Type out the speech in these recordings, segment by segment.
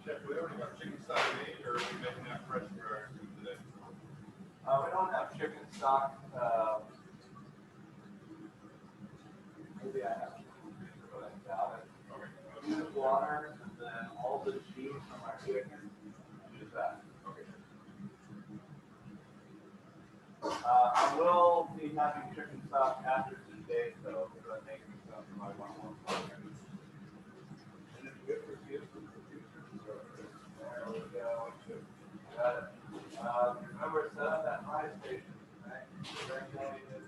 Jeff, we already got chicken stock made, or are we making that fresh for our food today? We don't have chicken stock. Maybe I have chicken, but I doubt it. Okay. Use water and then all the cheese from our chicken. Use that. Okay. I will be having chicken stock after today, though, because I'm making stuff for my one more program. And it's good for you, for producers. There we go. Got it. Remember, set up that fry station, right? Regulated.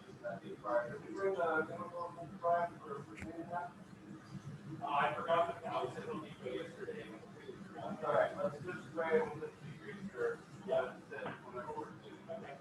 Just that deep fryer. Did you bring the chemical fry for Santa? I forgot that I was in Home Depot yesterday. All right, let's just spray it with the degreaser. Yeah, that's it. Whenever we're doing it. Okay.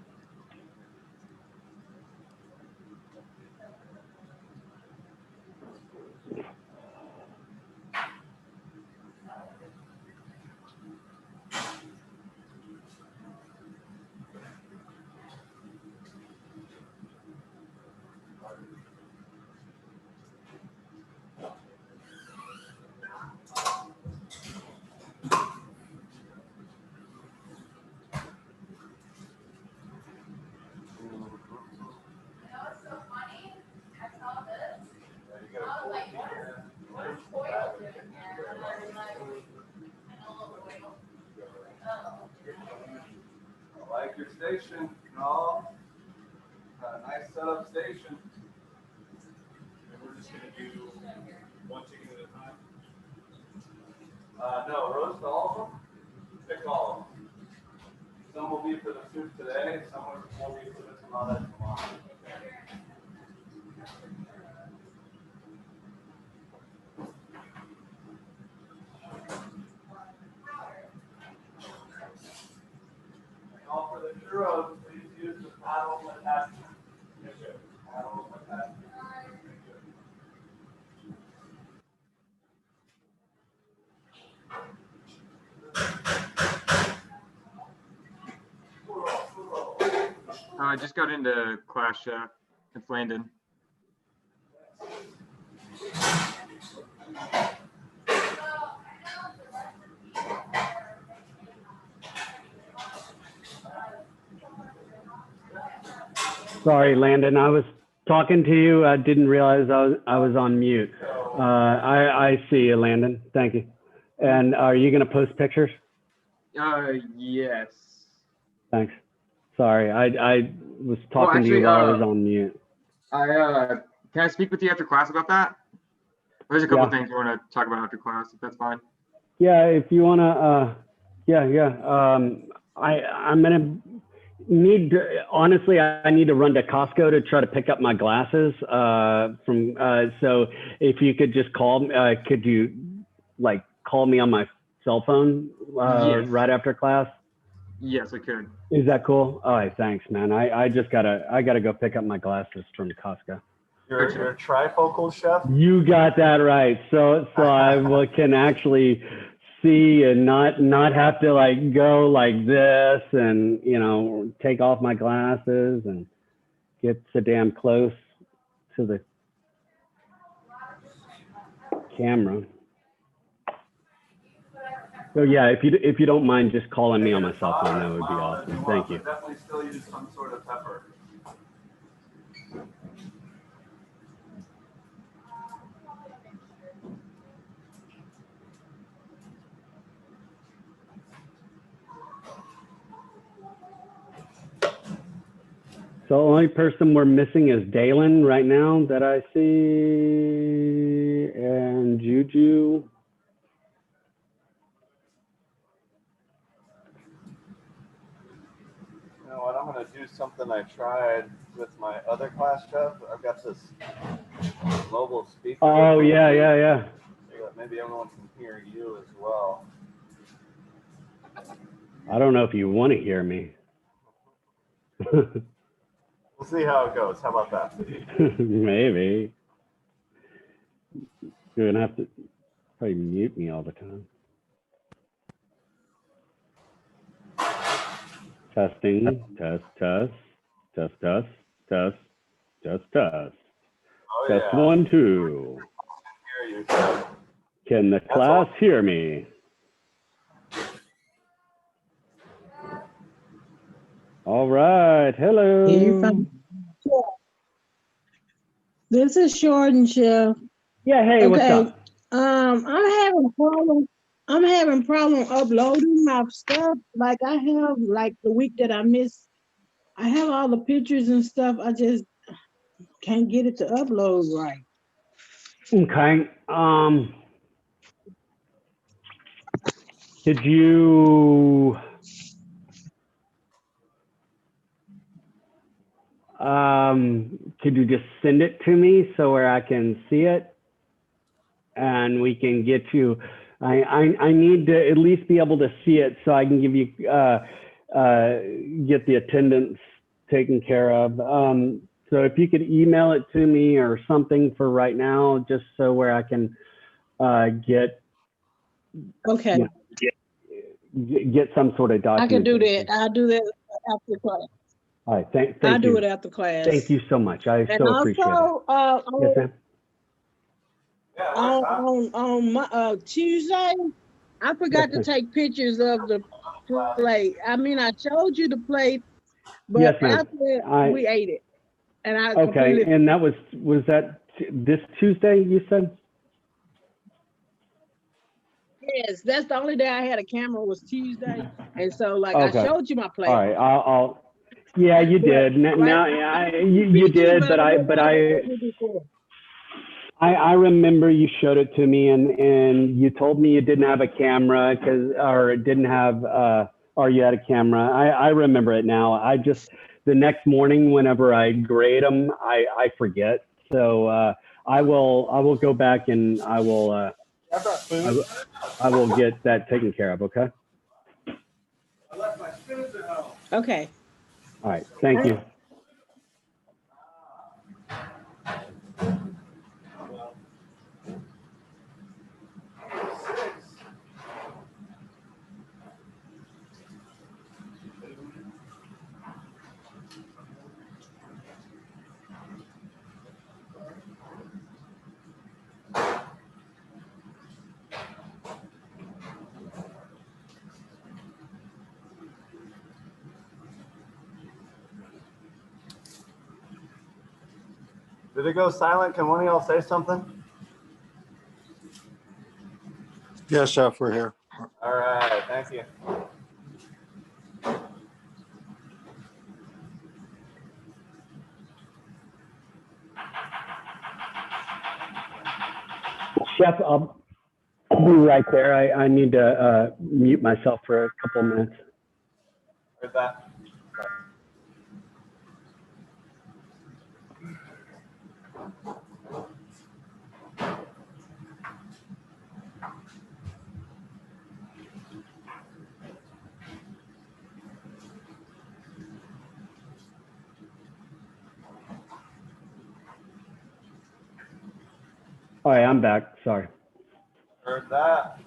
I like your station, no. Nice setup station. And we're just gonna do one chicken at a time? No, roast all of them. Pick all of them. Some will be for the soup today, some will be for the tomatoes tomorrow. All for the churros, please use the paddle attachment. Yes, sir. Paddle attachment. I just got into class, Chef. It's Landon. Sorry, Landon. I was talking to you. I didn't realize I was on mute. I see you, Landon. Thank you. And are you going to post pictures? Yes. Thanks. Sorry, I was talking to you while I was on mute. Can I speak with you after class about that? There's a couple things I want to talk about after class, if that's fine. Yeah, if you want to, I'm going to honestly, I need to run to Costco to try to pick up my glasses so if you could just could you like call me on my cell phone Yes. right after class? Yes, I could. Is that cool? All right, thanks, man. I gotta go pick up my glasses from Costco. You're a trifocal chef? You got that right. So I can actually see and not have to like go like this and take off my glasses and get so damn close to the camera. So yeah, if you don't mind just calling me on my cell phone, that would be awesome. Thank you. Definitely still use some sort of pepper. So the only person we're missing is Dalen right now that I see, and Juju. You know what? I'm going to do something I tried with my other class chef. I've got this mobile speaker. Oh, yeah. So that maybe everyone can hear you as well. I don't know if you want to hear me. We'll see how it goes. How about that? Maybe. You're going to have to probably mute me all the time. Testing, test. Oh, Test yeah. 1, 2. Hear you, chef. Can the class hear me? All right. Hello. You're fine. This is Jordan, Chef. Yeah. Hey, what's Okay. up? I'm having problem uploading my stuff. Like I have like the week that I missed. I have all the pictures and stuff. I just can't get it to upload right. Okay. Did you could you just send it to me so where I can see it and we can get you I need to at least be able to see it so I can give you get the attendance taken care of. So if you could email it to me or something for right now, just so where I can get Okay. you know, get some sort of I can do documentation. that. I'll do that after class. All right, thank I'll do you. it after class. Thank you so much. I And so appreciate it. also, Yes, ma'am. Yeah, it works, huh? on my Tuesday, I forgot to Yes, take pictures of the plate. I mean, I showed you the plate, Yes, but ma'am. after we ate it, and I Okay, completely and that was that this Tuesday you said? yes, that's the only day I had a camera was Tuesday, and so like I Okay. showed you my plate. All right, I'll yeah, you did. Right? Now, you did, but I remember you showed it to me, and you told me you didn't have a camera or didn't have or you had a camera. I remember it now. I just the next morning whenever I grade them, I forget. So I will go back and I will I will get that taken care of. Okay. I left my spoons at home. Okay. All right. Thank you. Did it go silent? Can one of y'all say something? Yes, Chef, we're here. All right, thank you. Chef, I'll be right there. I need to mute myself for a couple of minutes. Where's that? All right, I'm back. Sorry. Heard that.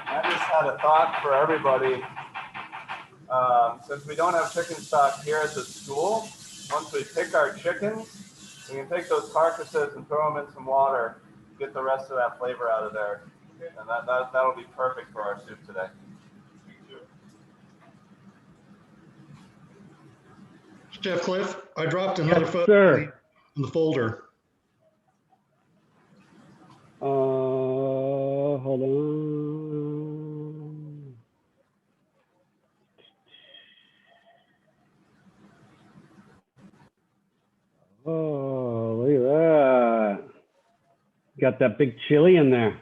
I just had a thought for everybody. Since we don't have chicken stock here at the school, once we pick our chickens, we can take those carcasses and throw them in some water, get the rest of that flavor out of there. And that'll be perfect for our soup today. Chef Cliff, I dropped another Yes, photo sir. in the folder. Hold on. Oh, look at that. Got that big chili in there.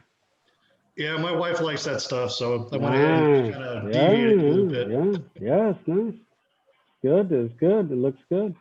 Yeah, my wife likes that stuff, so I went ahead and kind of deviated a little bit. Yeah, it's nice. Good, it's good. It looks good.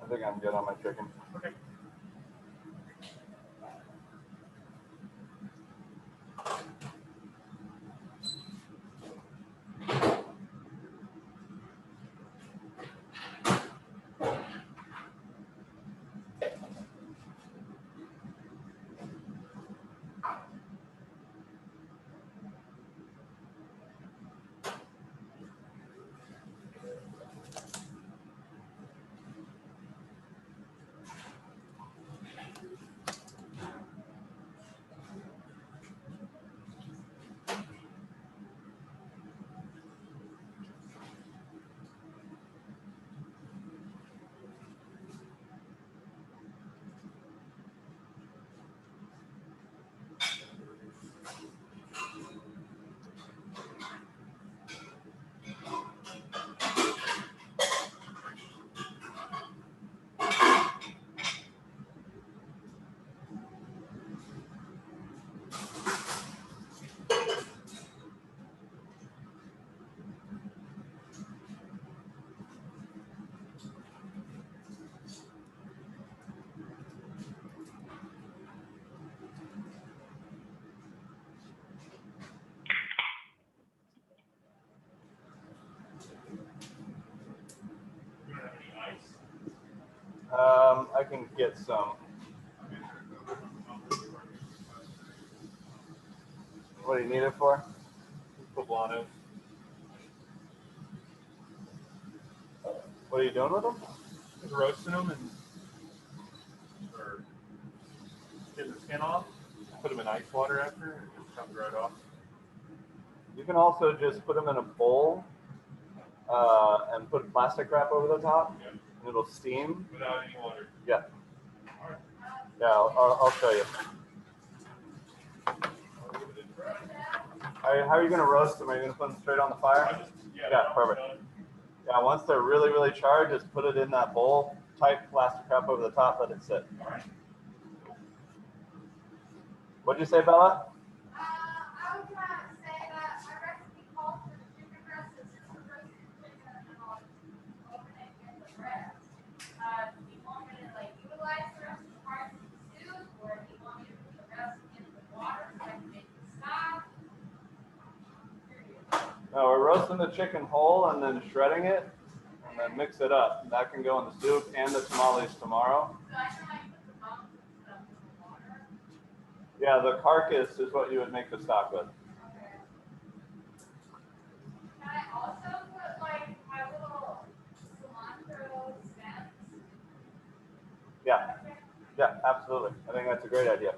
I think I'm good on my chicken. Okay. You don't have any ice? I can get some. What do you need it for? Poblanos. What are you doing with them? Just roasting them and or getting the skin off. Put them in ice water after, and it just comes right off. You can also just put them in a bowl and put plastic wrap over the top, Yeah. and it'll steam. Without any water. Yeah. All right. Yeah, I'll show you. I'll give it a try. How are you going to roast them? Are you going to put them straight on the fire? Yeah, perfect. Yeah, once they're really, really charred, just put it in that bowl, tight plastic wrap over the top, let it sit. All right. What'd you say, Bella? I was gonna say that my recipe calls for the chicken breast, it's just a roasted chicken and I'll open it and get the breast. Do you want me to like utilize the rest of the parts of the soup, or do you want me to put the rest in the water so I can make the stock? No, we're roasting the chicken whole and then shredding it and then mix it up. That can go in the soup and the tamales tomorrow. So I can like put the bones and stuff in the water. Yeah, the carcass is what you would make the stock with. Okay. Can I also put like my little cilantro stems? Yeah, yeah, absolutely. I think that's a great idea.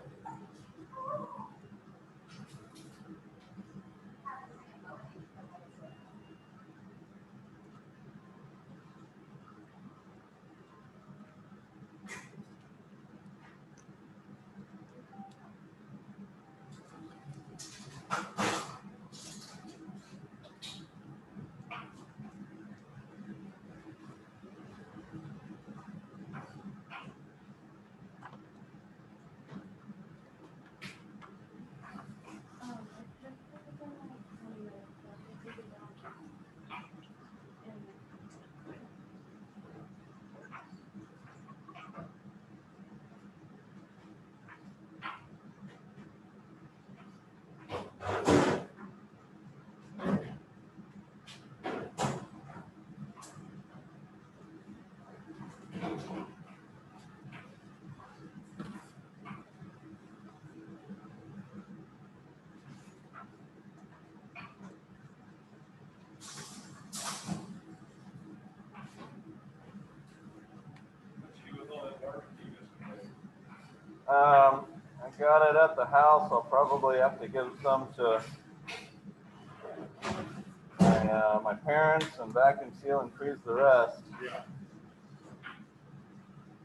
I got it at the house. I'll probably have to give some to my parents and vacuum seal and freeze the rest. Yeah.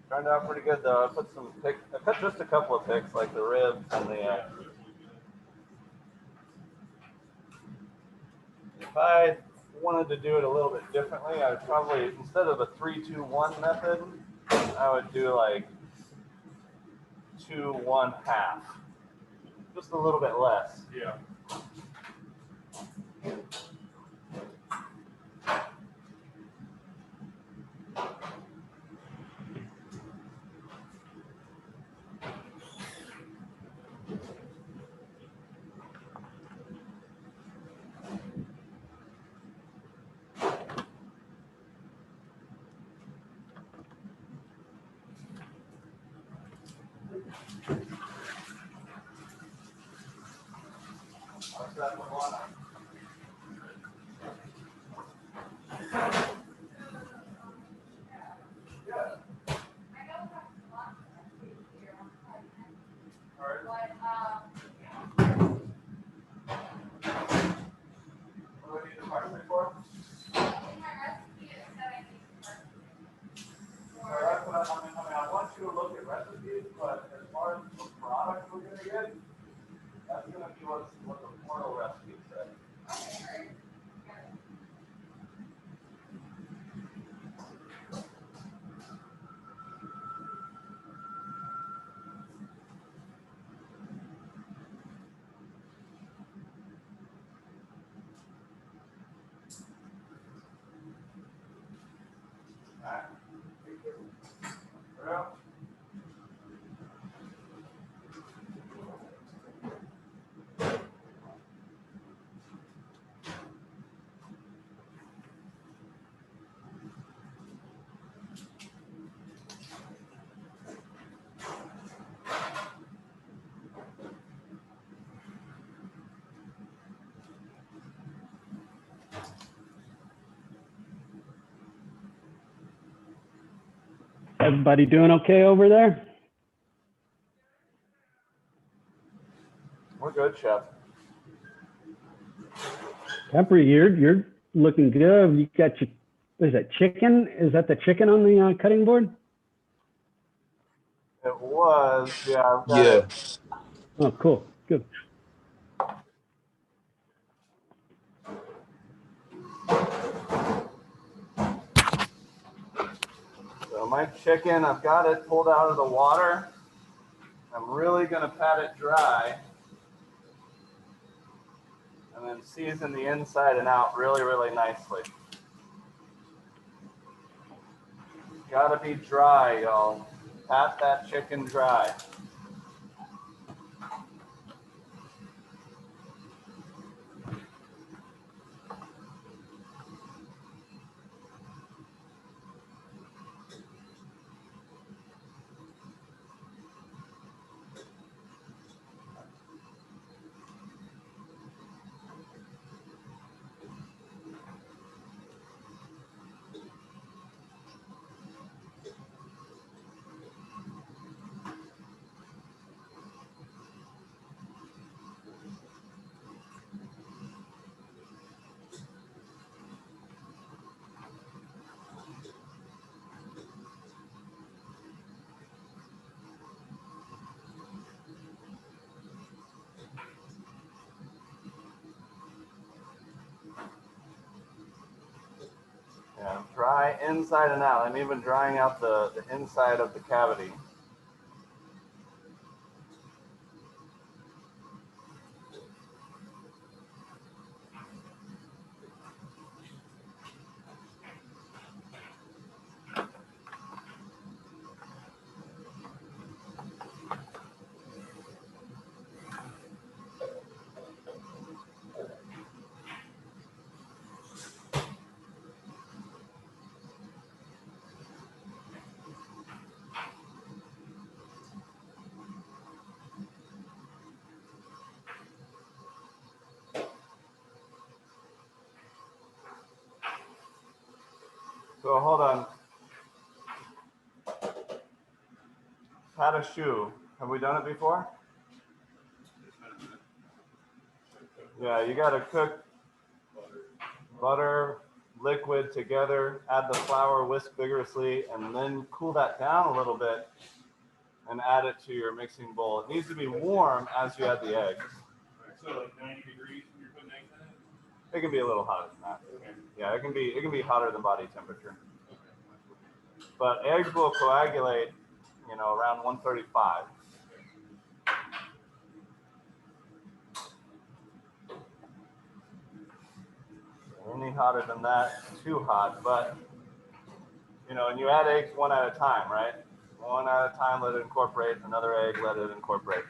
Turned out pretty good though. I put some pick. I cut just a couple of picks, like the ribs and the. If I wanted to do it a little bit differently, I would probably, instead of a 3-2-1 method, I would do like 2-1/2, just a little bit less. Yeah. What's that one? Yeah. I know that's lots of activity here on the site, All right. What do we need the parsnip for? In my recipe, it said I need to start. Well, that's what I want you to look at recipes, but as far as the product we're gonna get, that's gonna be what the portal recipe said. Okay, great. Got it. Alright. Real? Everybody doing okay over there? We're good, Chef. Pepper, you're looking good. You got your, what is that, chicken? Is that the chicken on the cutting board? It was, yeah. I've got Yeah. it. Oh, cool. Good. So my chicken, I've got it pulled out of the water. I'm really gonna pat it dry. And then season the inside and out really, really nicely. Gotta be dry, y'all. Pat that chicken dry. Yeah, dry inside and out. I'm even drying out the inside of the cavity. So hold on. Pat a shoe. Have we done it before? Yeah, you gotta cook butter, liquid together, add the flour, whisk vigorously, and then cool that down a little bit and add it to your mixing bowl. It needs to be warm as you add the eggs. So like 90 degrees when you're putting eggs in it? It can be a little hotter than that. Okay. Yeah, it can be hotter than body temperature. But eggs will coagulate, you know, around 135. Any hotter than that, too hot. But, you know, and you add eggs one at a time, right? One at a time, let it incorporate. Another egg, let it incorporate.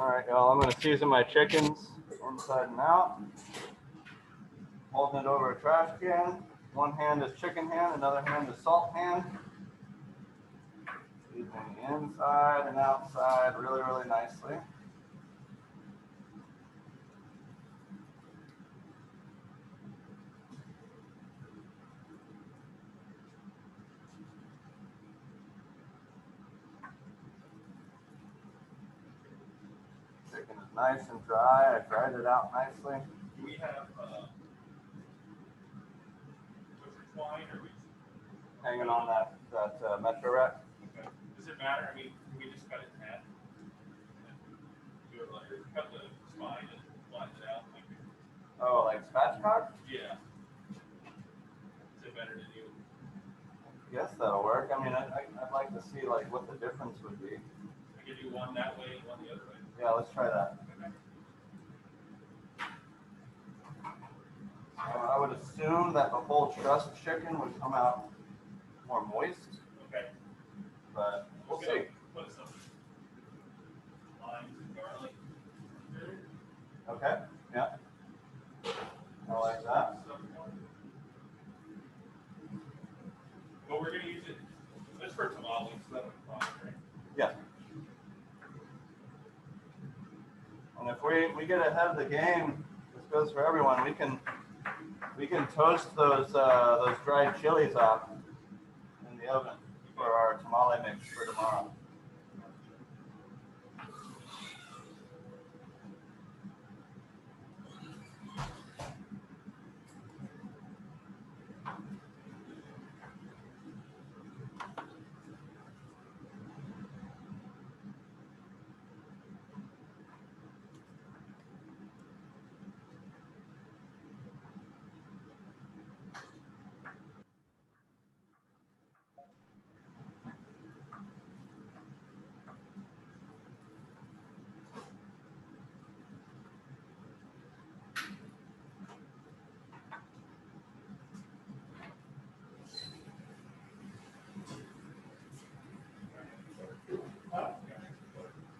All right, y'all, I'm gonna season my chickens inside and out. Holding it over a trash can. One hand is chicken hand, another hand is salt hand. Seasoning inside and outside really, really nicely. Chicken is nice and dry. I dried it out nicely. Do we have, butcher twine or we? Hanging on that Metro rack. Okay. Does it matter? I mean, can we just cut it in half? Do it like, cut the spine and flatten it out like, Oh, like spatchcock? yeah. Is it better to do? Yes, that'll work. I mean, I'd like to see like what the difference would be. I could do one that way and one the other way. Yeah, let's try that. Okay. I would assume that the whole trussed chicken would come out more moist, Okay. but we'll Okay. see. Put some limes and garlic. Okay, yeah. I like that. But we're gonna use it, that's for tamales, so that would be fine, right? Yeah. And if we get ahead of the game, this goes for everyone. We can toast those dried chilies off in the oven for our tamale mix for tomorrow.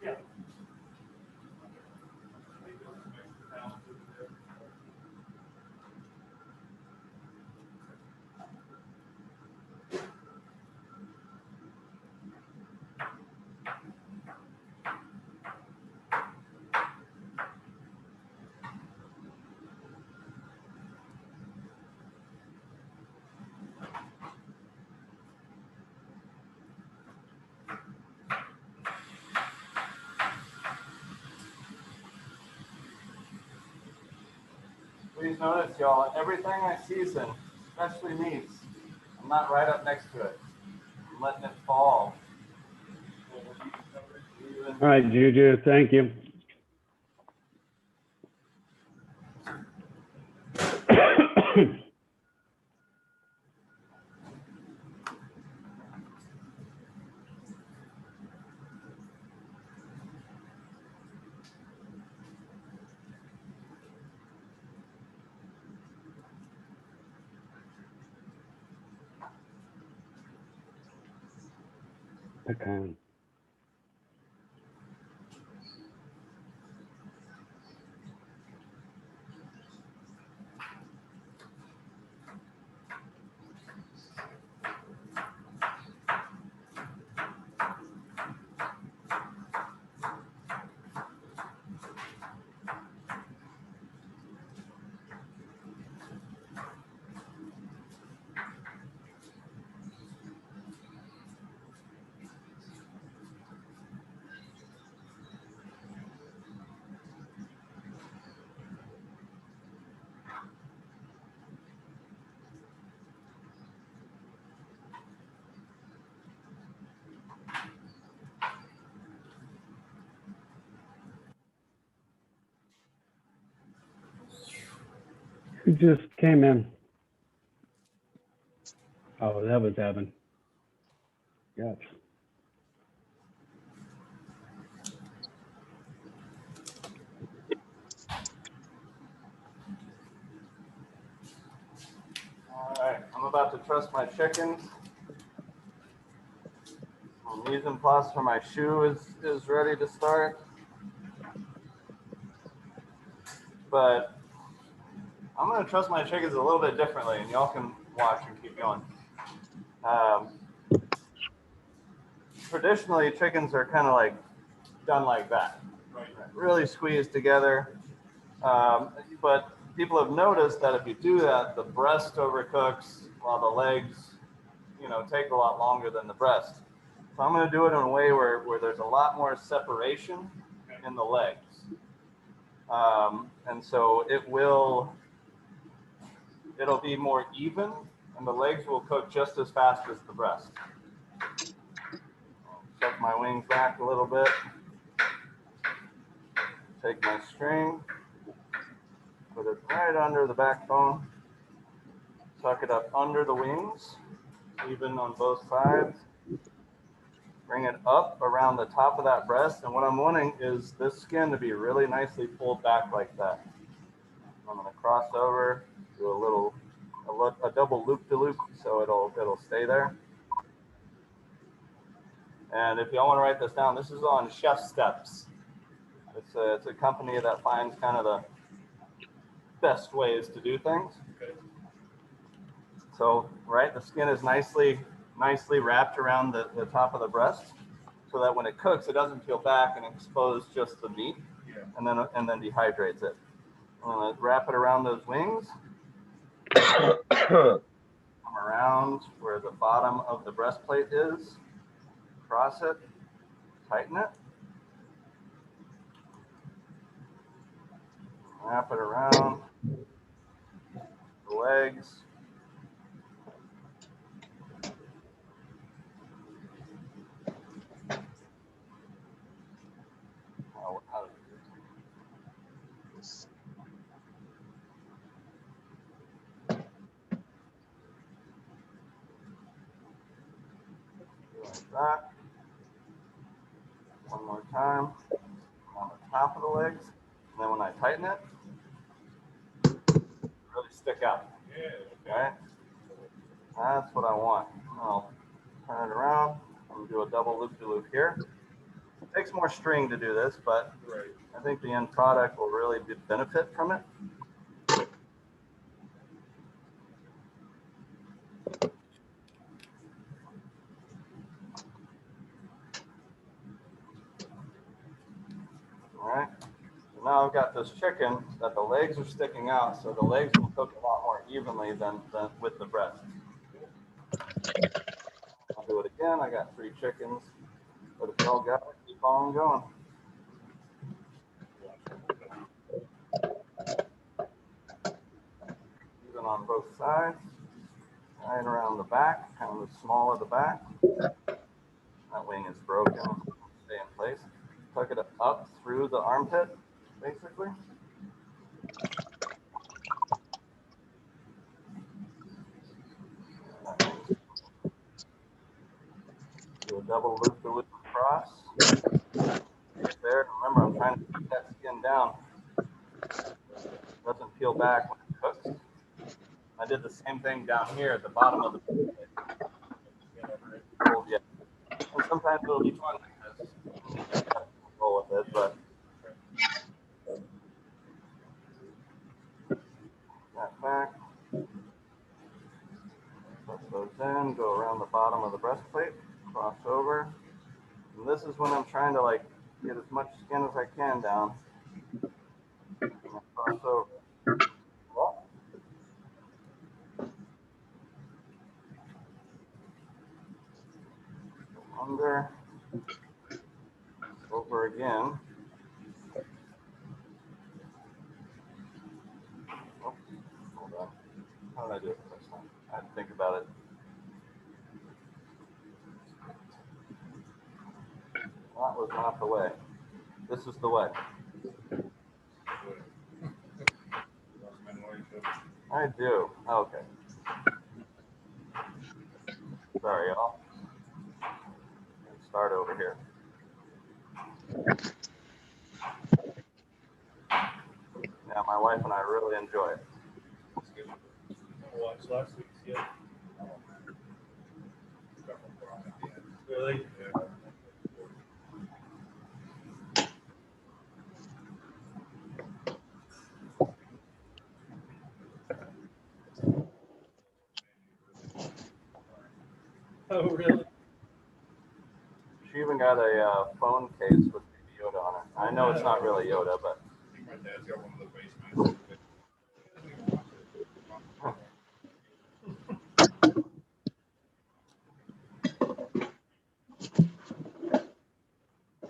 Yeah. Please notice, y'all, everything I season, especially meats, I'm not right up next to it. I'm letting it fall. Even- All right, Juju, thank you. Pecan. Who just came in? Oh, that was Evan. Yes. All right, I'm about to truss my chickens. Mise en place for my shoe is ready to start. but I'm gonna trust my chickens a little bit differently, and y'all can watch and keep going. Traditionally, chickens are kind of like done like that, Right. really squeezed together. But people have noticed that if you do that, the breast overcooks while the legs, take a lot longer than the breast. So I'm going to do it in a way where there's a lot more separation in the legs. And so it'll be more even, and the legs will cook just as fast as the breast. Tuck my wings back a little bit. Take my string, put it right under the backbone, tuck it up under the wings, even on both sides. Bring it up around the top of that breast, and what I'm wanting is this skin to be really nicely pulled back like that. I'm going to cross over, do a double loop-de-loop so it'll stay there. And if y'all want to write this down, this is on Chef Steps. It's a company that finds kind of the best ways to do things. Okay. So, right, the skin is nicely wrapped around the top of the breast, so that when it cooks, it doesn't peel back and expose just the meat, Yeah. and then dehydrates it. I'm gonna wrap it around those wings. Come around where the bottom of the breastplate is. Cross it, tighten it. Wrap it around the legs. How do you do this? Like that. One more time on the top of the legs. And then when I tighten it, really stick out. Yeah. Okay? That's what I want. I'll turn it around and do a double loop-de-loop here. It takes more string to do this, but Right. I think the end product will really benefit from it. All right. So now I've got this chicken that the legs are sticking out, so the legs will cook a lot more evenly than with the breast. I'll do it again. I got 3 chickens, but if y'all got it, keep on going. Even on both sides, right around the back, kind of the small of the back. That wing is broken. Stay in place. Tuck it up through the armpit, basically. Do a double loop-de-loop across. Right there. Remember, I'm trying to keep that skin down. It doesn't peel back when it cooks. I did the same thing down here at the bottom of the yeah. And sometimes it'll be fun because you gotta roll with it, but that back. Put those in, go around the bottom of the breastplate, cross over. And this is when I'm trying to like get as much skin as I can down. And then cross over. Well, under, over again. Oh, hold on. How did I do it this time? I had to think about it. That was not the way. This is the way. I do. Okay. Sorry, y'all. Start over here. Yeah, my wife and I really enjoy it. I watched last week's yet. Really? Yeah. Oh, really? She even got a phone case with Baby Yoda on it. I know it's not really Yoda, but I think my dad's got one of those basements.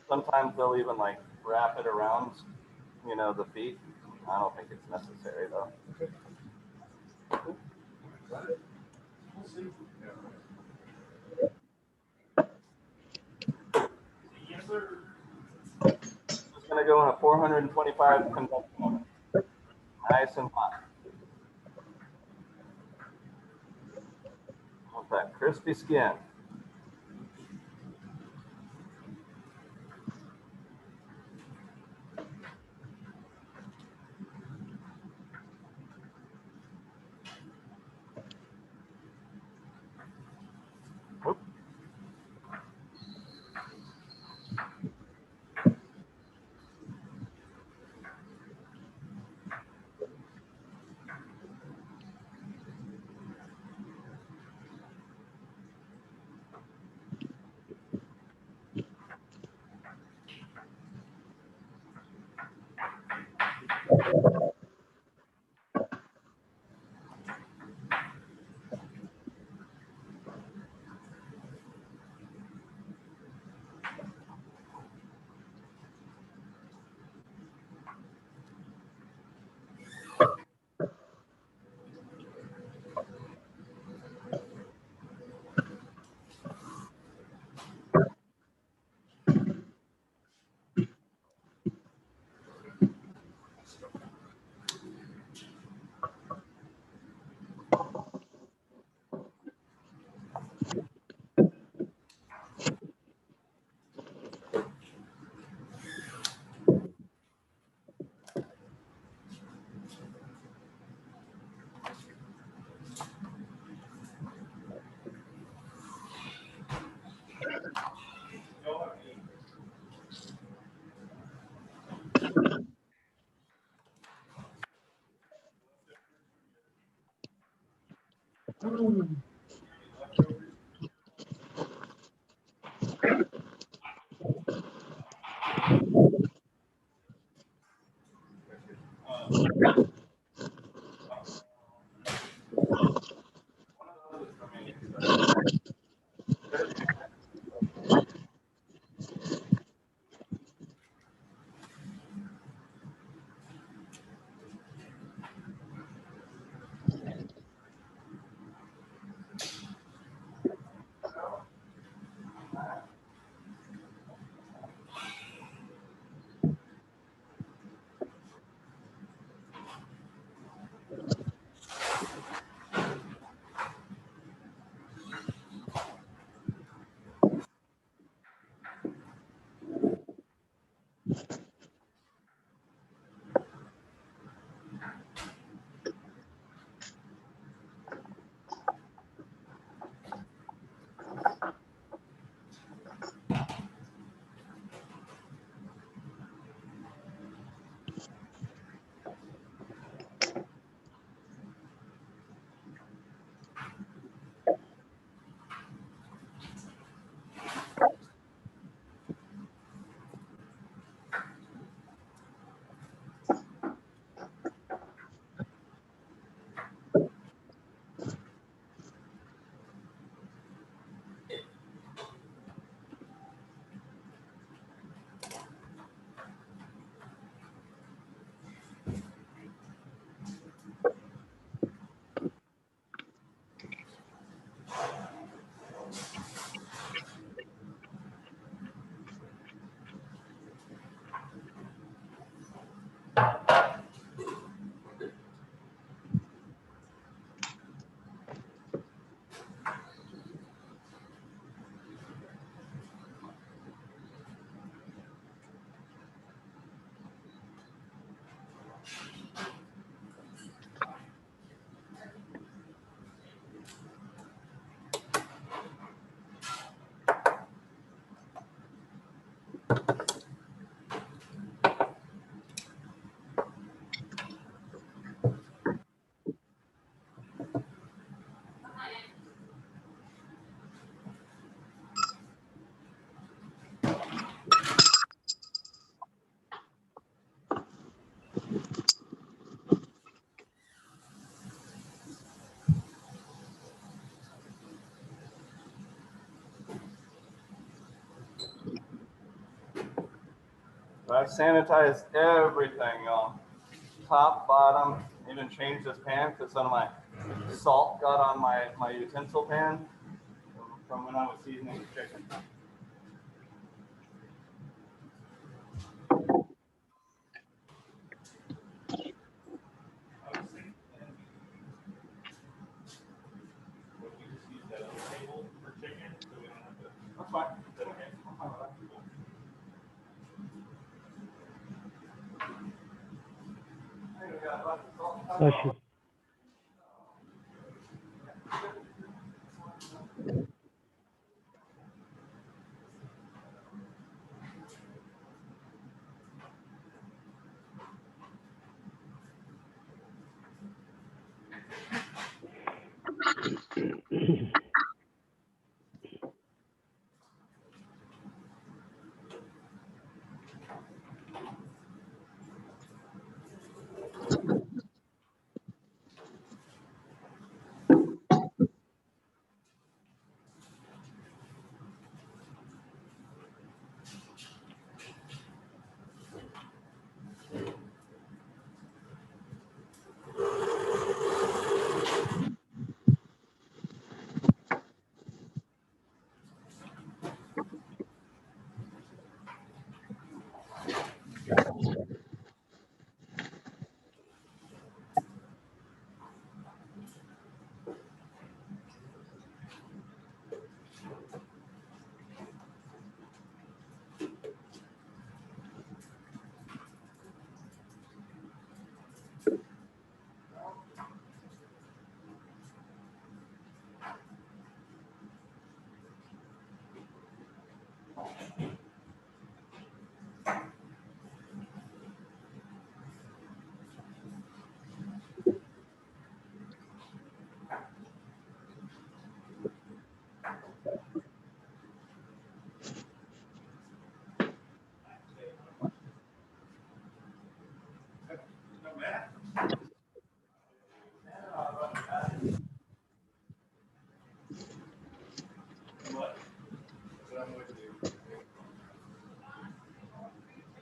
sometimes they'll even like wrap it around, the feet. I don't think it's necessary though. We'll see. Yes, sir. It's gonna go in a 425 convection oven. Nice and hot. With that crispy skin. Oop. I've sanitized everything, y'all. Top, bottom, even changed this pan because some of my salt got on my utensil pan from when I was seasoning the chicken. I was thinking, would we just use that other table for chicken, so we don't have to? That's fine. Is that okay? I'm fine with that. I think we got a bunch of salt and pepper. Bless you. No, Matt? What? What I'm going to do.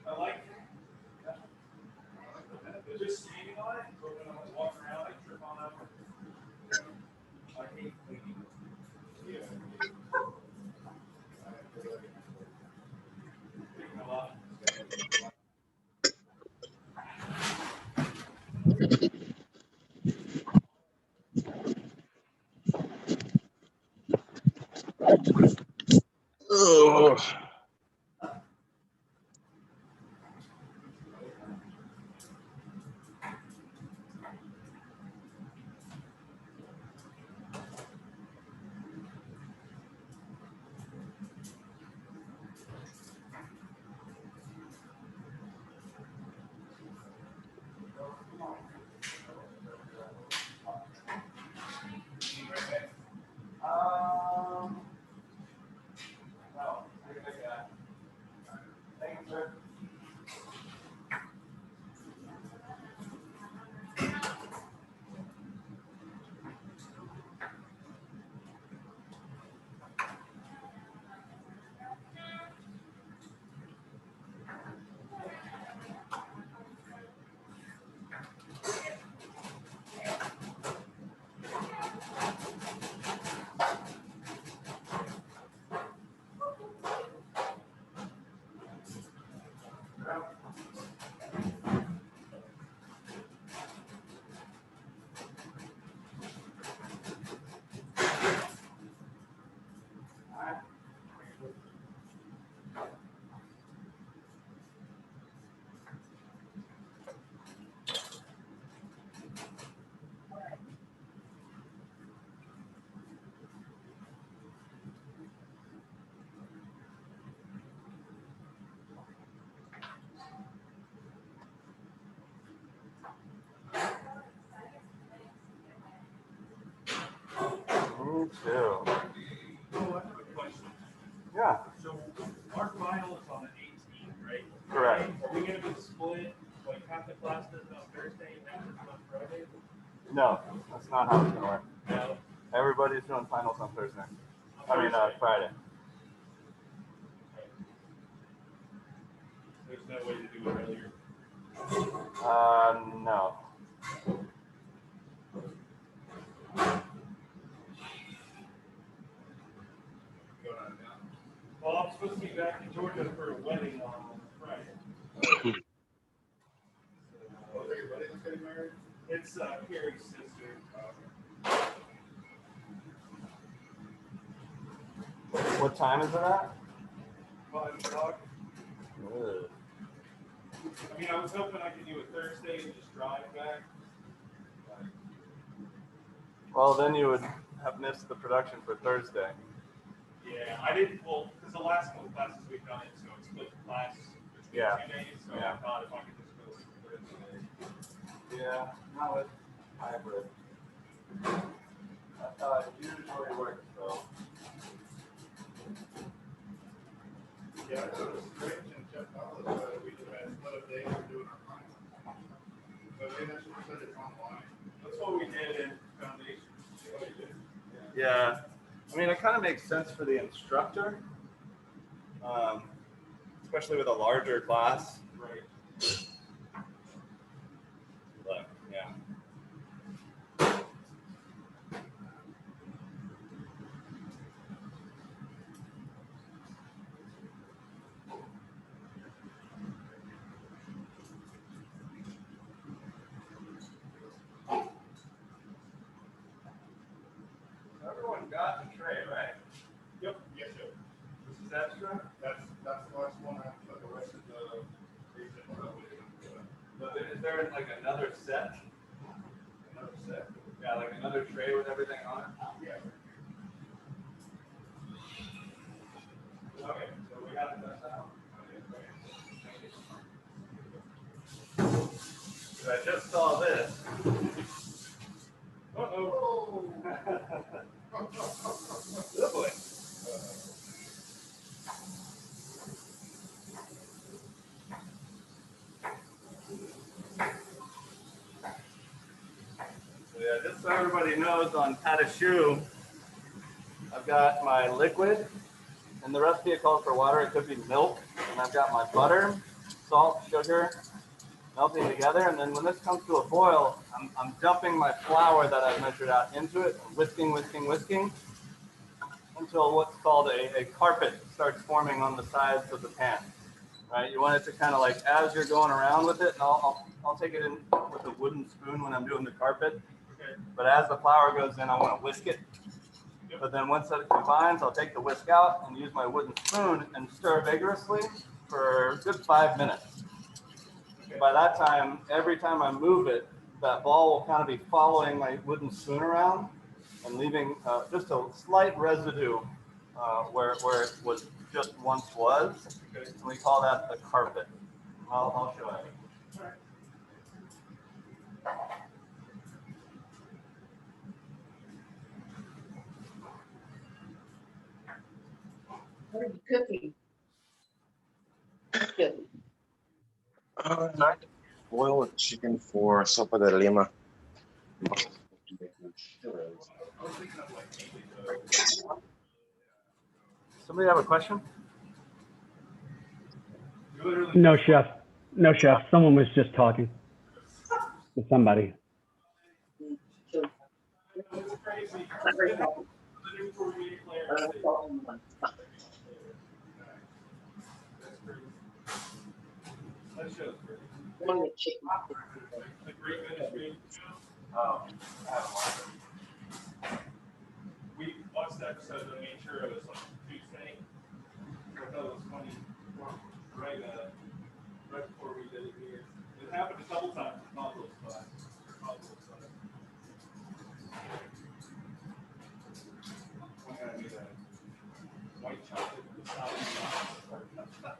I like it. But just standing on it, or when I'm walking around, I trip on up. I hate cleaning. Yeah. Taking a lot. No, I can make that. Thank you, sir. Me too. Oh, I have a question. Yeah, So our final is on the 18th, right? correct. Are we gonna be split, like half the class does it on Thursday and half does it on Friday? No, that's not how it's gonna work. No. Everybody's doing finals on Thursday. On I mean, Thursday. Friday. So There's no way to do it earlier. No. Well, I'm supposed to be back in Georgia for a wedding on Friday. It's Carrie's sister. What time is it at? 5 o'clock. Ugh. I mean, I was hoping I could do it Thursday and just drive back. Well, then you would have missed the production for Thursday. Yeah, I didn't, well, because the last couple classes we've done it, so it's split class between Yeah. 2 days, so Yeah. I thought if I could just go Thursday. Yeah, no, it's hybrid. That's how it usually works, though. Yeah, I thought it was great and Jeff Collins, we just had split up days for doing our final. But maybe I should have said it's online. That's what we did in foundation. Yeah, I mean, it kind of makes sense for the instructor, especially with a larger class. Right. But yeah. Everyone got the tray, right? Yep, yes, sir. This is extra. That's the last one. I put the rest of the. But is there like another set? Another set. Yeah, like another tray with everything on it? Yeah. Okay, so we got it done now. I just saw this. Uh-oh. Oh boy. So yeah, just so everybody knows, on Pat a Shoe, I've got my liquid, and the recipe it calls for water. It could be milk, and I've got my butter, salt, sugar, melting together. And then when this comes to a boil, I'm dumping my flour that I've measured out into it, whisking until what's called a carpet starts forming on the sides of the pan. Right? You want it to kind of like, as you're going around with it, and I'll take it in with a wooden spoon when I'm doing the carpet. Okay. But as the flour goes in, I want to whisk it. But then once it combines, I'll take the whisk out and use my wooden spoon and stir vigorously for a good 5 minutes. By that time, every time I move it, that ball will kind of be following my wooden spoon around and leaving just a slight residue where it was just once was. And we call that the carpet. I'll show you. What are you cooking? Cooking. Not boil chicken for sopa de lima. Somebody have a question? No, chef. No, chef. Someone was just talking to somebody. One with chicken. The Great Ministry. Oh, We watched the episode and made sure it was like Tuesday. I thought it was funny. Right, right before we did it here. It happened a couple times in Pablo's class. I'm gonna need a white chocolate with solid chocolate.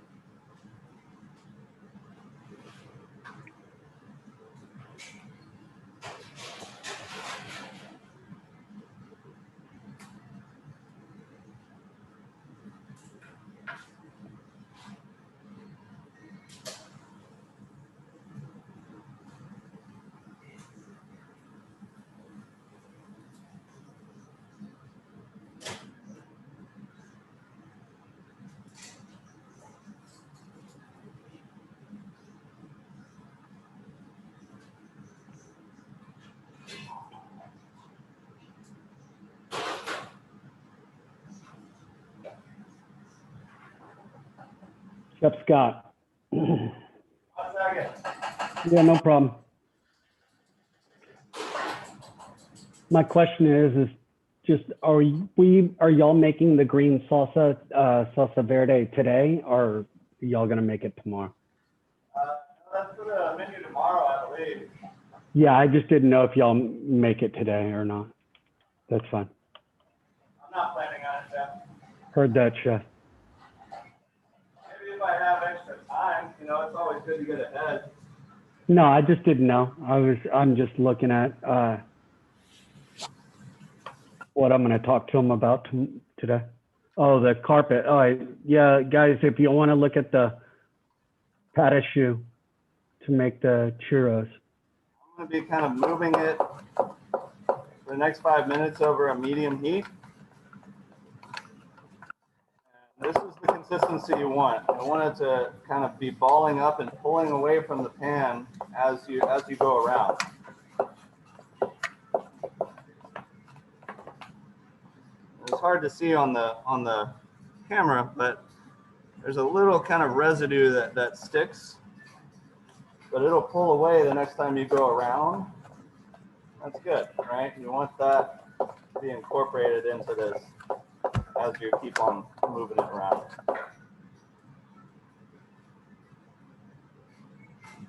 Yep, Scott. 1 second. Yeah, no problem. My question is just, are y'all making the green salsa, salsa verde today, or are y'all gonna make it tomorrow? That's for the menu tomorrow, I believe. Yeah, I just didn't know if y'all make it today or not. That's fine. I'm not planning on it, Jeff. Heard that, Chef. Maybe if I have extra time, you know, it's always good to get ahead. No, I just didn't know. I'm just looking at what I'm going to talk to him about today. Oh, the carpet. All right. Yeah, guys, if you want to look at the pata shoe to make the churros. I'm going to be kind of moving it for the next 5 minutes over a medium heat. And this is the consistency you want. I want it to kind of be balling up and pulling away from the pan as you go around. It's hard to see on the camera, but there's a little kind of residue that sticks, but it'll pull away the next time you go around. That's good, right? You want that to be incorporated into this as you keep on moving it around.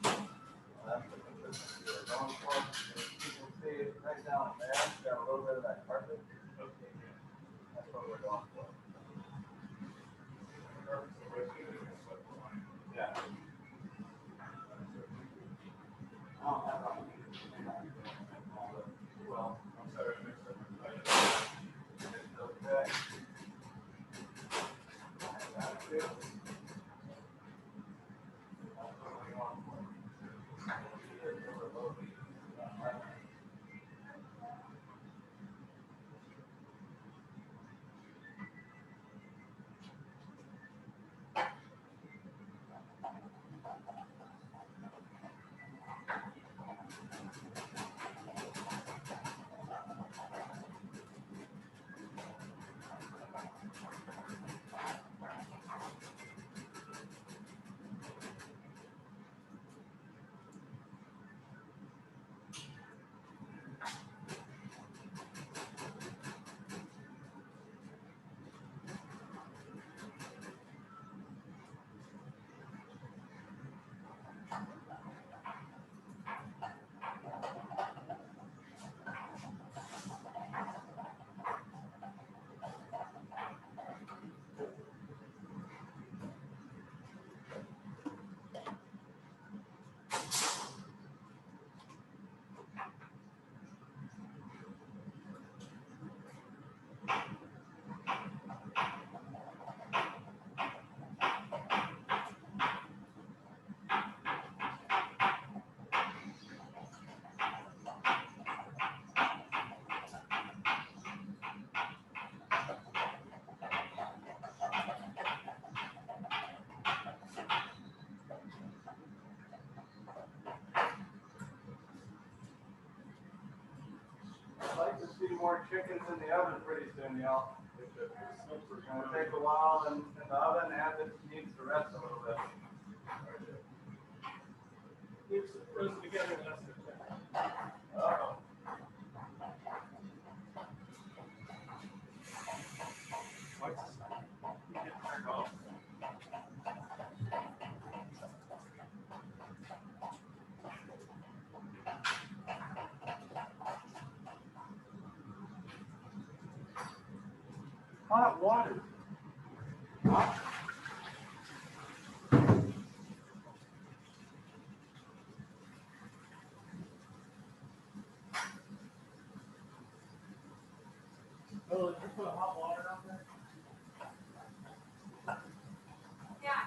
That's the consistency we're going for. You can see right down there, got a little bit of that carpet. That's what we're going for. Yeah. I don't have that. Well, I'm sorry, I mixed up. It's okay. That's good. That's what we want for. I'd like to see more chickens in the oven pretty soon, y'all. It's gonna take a while in the oven and it needs to rest a little bit. It's frozen together in less than 10 minutes. Uh-oh. Hot water. Oh, did you put hot water out there? Yeah.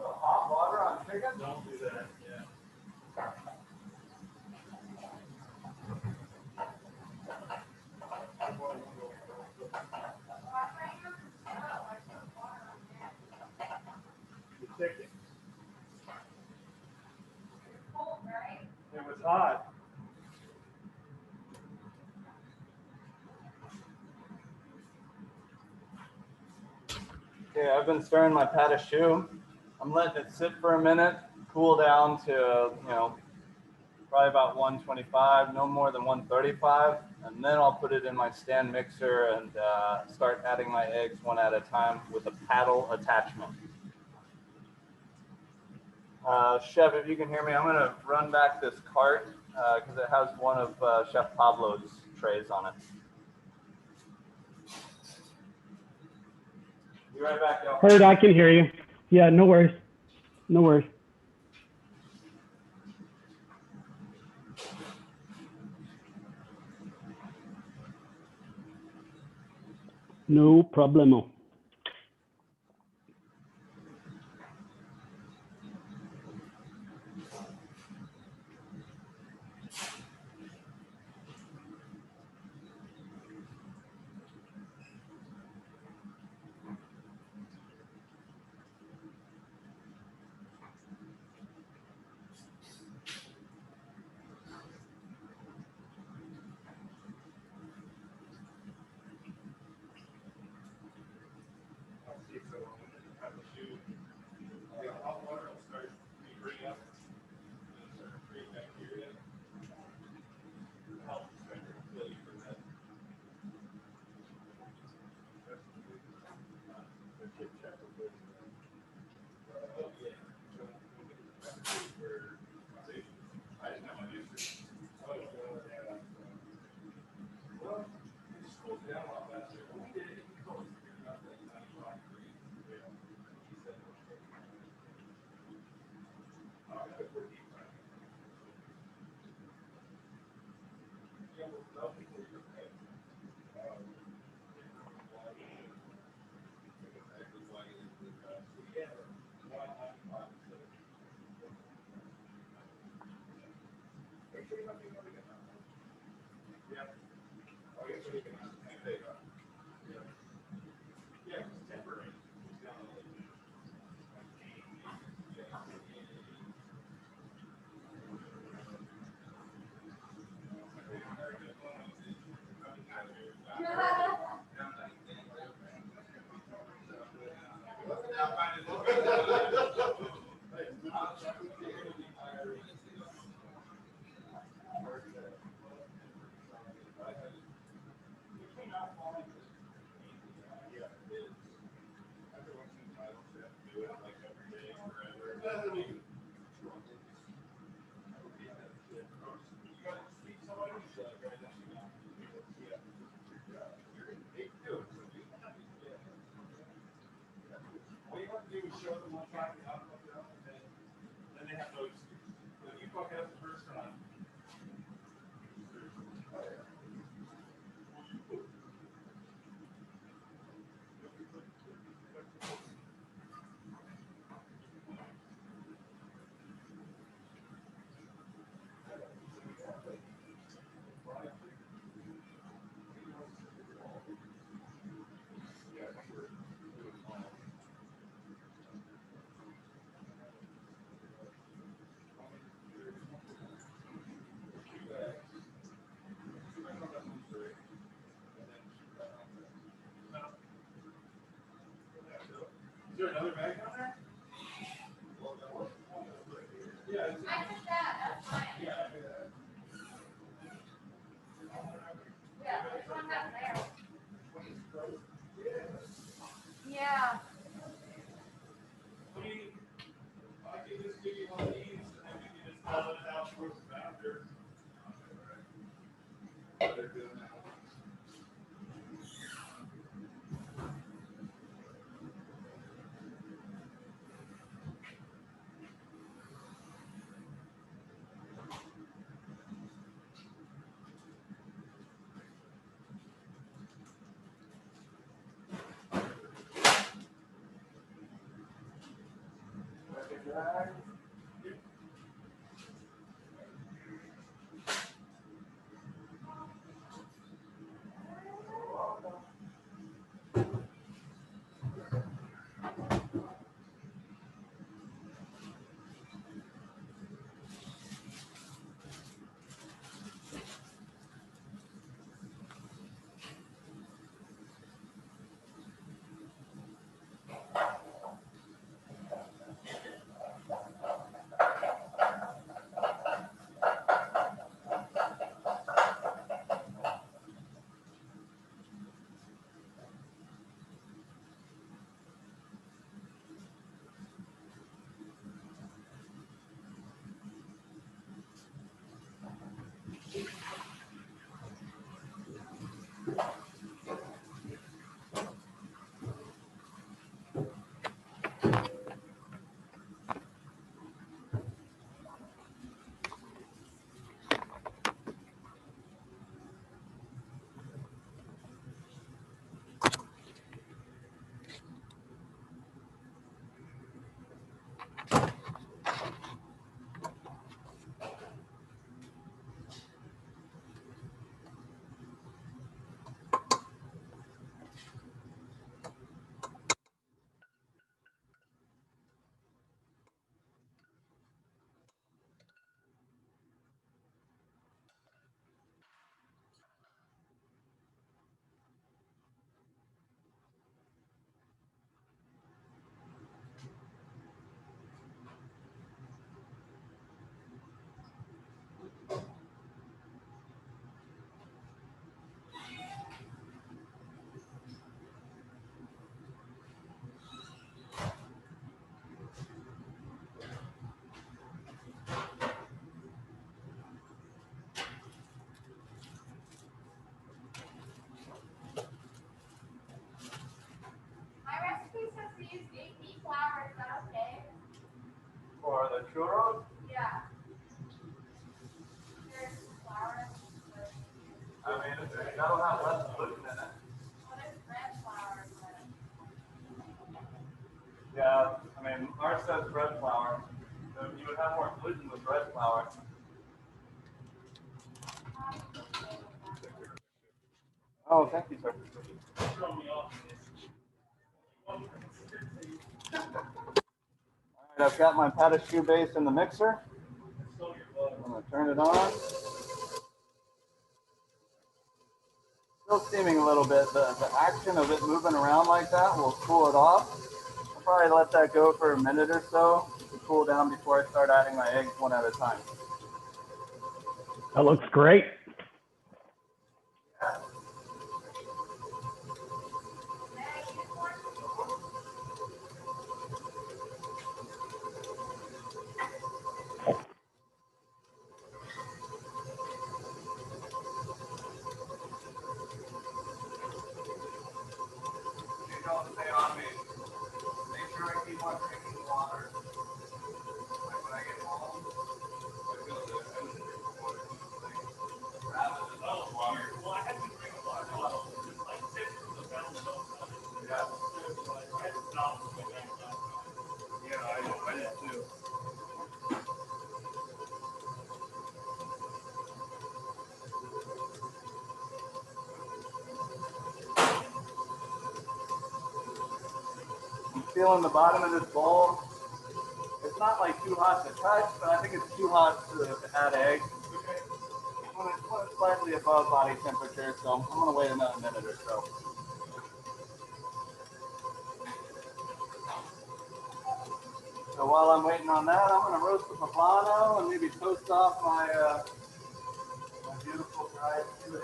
Hot water on chicken? Don't do that, yeah. The chicken. Cold, right? It was hot. Okay, I've been stirring my pat of choux. I'm letting it sit for a minute, cool down to, probably about 125, no more than 135. And then I'll put it in my stand mixer and start adding my eggs one at a time with a paddle attachment. Chef, if you can hear me, I'm gonna run back this cart because it has one of Chef Pablo's trays on it. Be right back, y'all. Heard, I can hear you. Yeah, no worries. No worries. No problemo. Is there another bag down there? Yeah. I took that, that's fine. Yeah, there's one back there. Yeah. I mean, I can just give you one of these and then we can just haul it out towards the after. churros? Yeah. There's flour. I mean, that'll have less gluten in it. Well, there's red flour. Yeah, I mean, ours says bread flour. So you would have more gluten with bread flour. Oh, thank you, sir. Throw me off. All right, I've got my pâte choux base in the mixer. Stole your butter. I'm gonna turn it on. Still steaming a little bit. The action of it moving around like that will cool it off. I'll probably let that go for a minute or so to cool down before I start adding my eggs one at a time. That looks great. You don't stay on me. Make sure I keep on drinking water. Like when I get home, I feel the energy before rather than Oh, water. Well, I had to drink a water bottle. Just like 6 from the fountain. yeah. I had to stop and go back last time. Yeah, I did too. I'm feeling the bottom of this bowl. It's not like too hot to touch, but I think it's too hot to add eggs. When it's slightly above body temperature, so I'm gonna wait another minute or so. So while I'm waiting on that, I'm gonna roast the poblano and maybe toast off my my beautiful fried filet.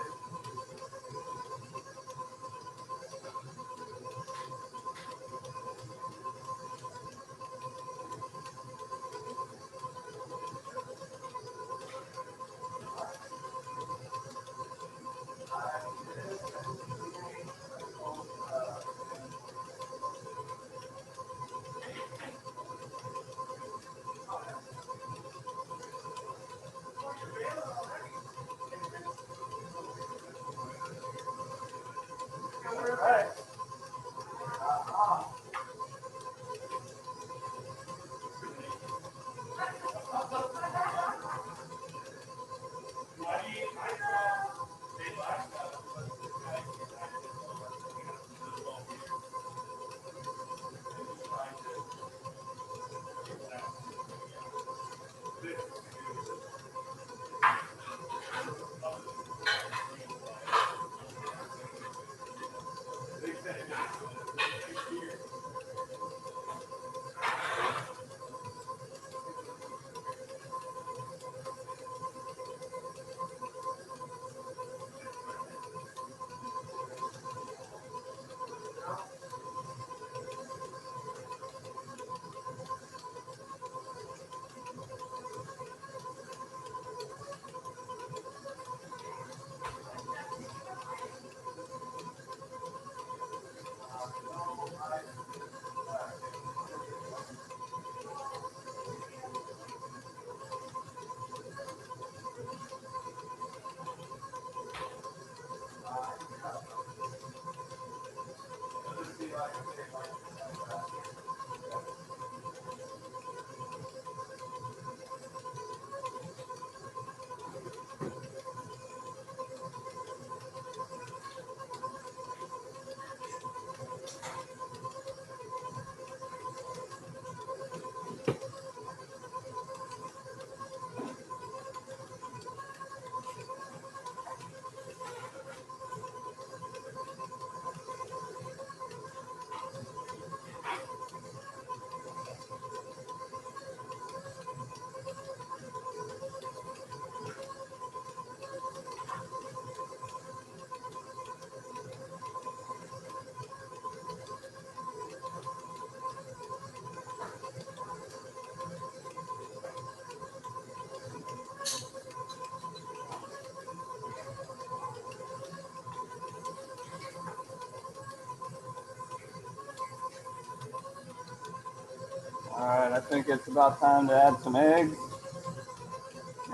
All right, I think it's about time to add some eggs.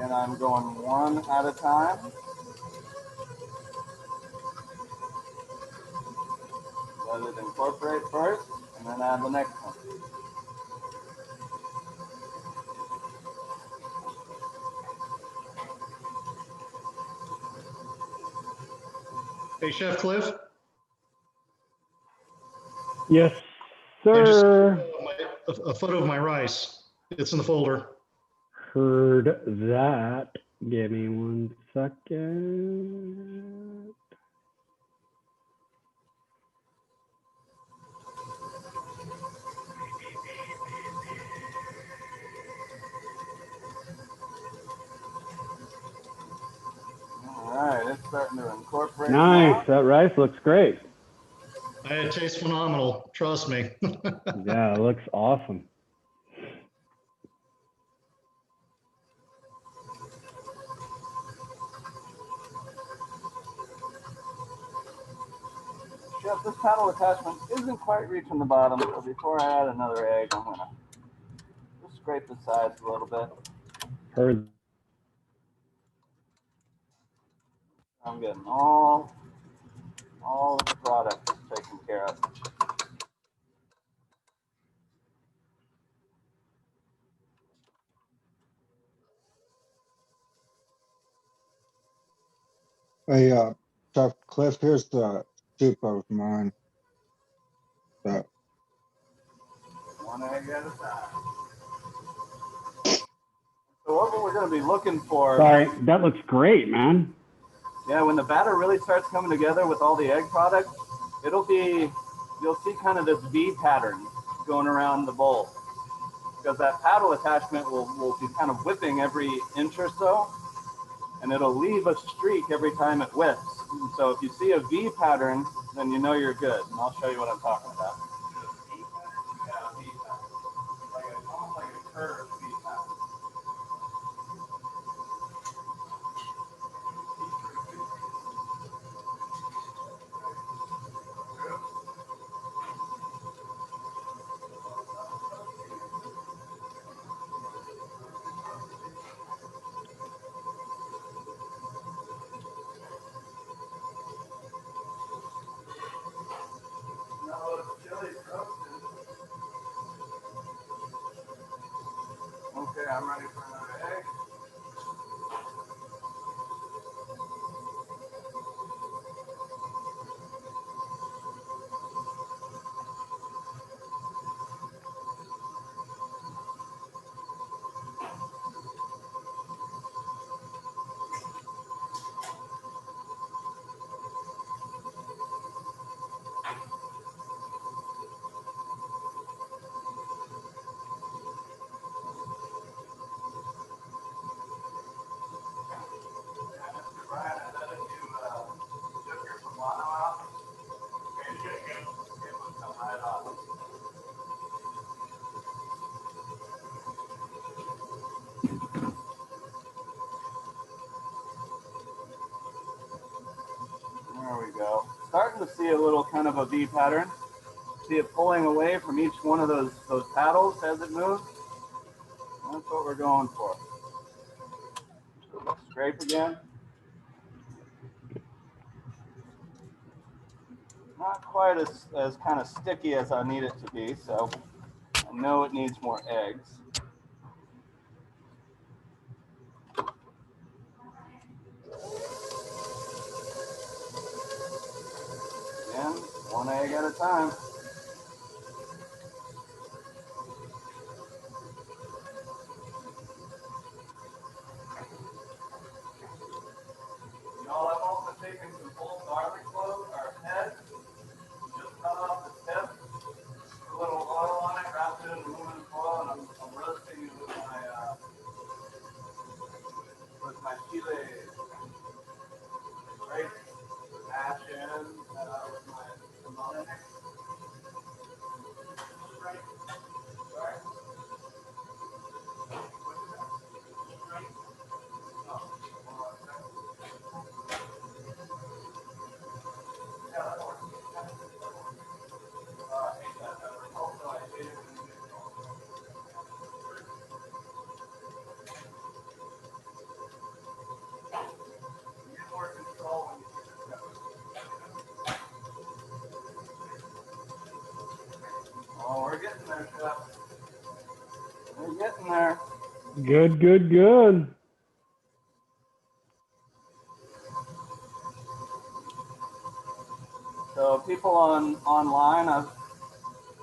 And I'm going one at a time. Let it incorporate first, and then add the next one. Hey, Chef Cliff, Yes, I just sir. a photo of my rice. It's in the folder. Heard that. Give me 1 second. All right, it's starting to incorporate. Nice. That rice looks great. It tastes phenomenal. Trust me. Yeah, it looks awesome. Chef, this paddle attachment isn't quite reaching the bottom, so before I add another egg, I'm gonna just scrape the sides a little bit. Heard. I'm getting all of the product taken care of. Hey, Chef Cliff, here's the soup of mine. So, One egg at a time. So what we're going to be looking for. Sorry, that looks great, man. Yeah, when the batter really starts coming together with all the egg product, you'll see kind of this V pattern going around the bowl. Because that paddle attachment will be kind of whipping every inch or so, and it'll leave a streak every time it whips. And so if you see a V pattern, then you know you're good. And I'll show you what I'm talking about. Yeah, V pattern. Almost like a curved V pattern. Okay, I'm ready for another egg. There we go. Starting to see a little kind of a V pattern. See it pulling away from each one of those paddles as it moves. That's what we're going for. Scrape again. Not quite as kind of sticky as I need it to be, so I know it needs more eggs. Again, one egg at a time. Y'all, I've also taken some whole garlic cloves, or heads, just cut off the tip, put a little oil on it, wrapped it in aluminum foil, and I'm roasting it with my chile. Right? Mash in with my lemon. Good, good, good. So people online,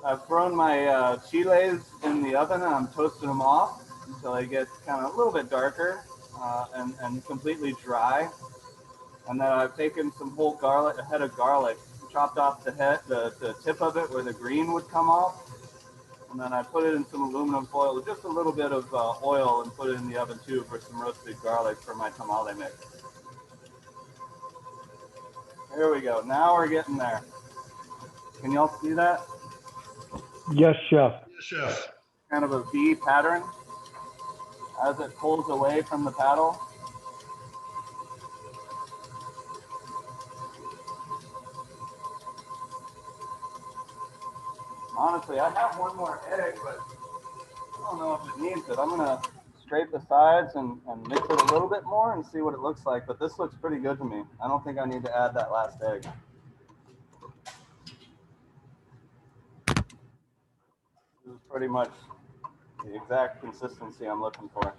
I've thrown my chiles in the oven and I'm toasting them off until they get kind of a little bit darker and completely dry. And then I've taken some whole garlic, a head of garlic, chopped off the tip of it where the green would come off. And then I put it in some aluminum foil with just a little bit of oil and put it in the oven too for some roasted garlic for my tamale mix. Here we go. Now we're getting there. Can y'all see that? Yes, chef. Yes, chef. Kind of a V pattern as it pulls away from the paddle. Honestly, I have one more egg, but I don't know if it needs it. I'm gonna scrape the sides and mix it a little bit more and see what it looks like, but this looks pretty good to me. I don't think I need to add that last egg. This is pretty much the exact consistency I'm looking for.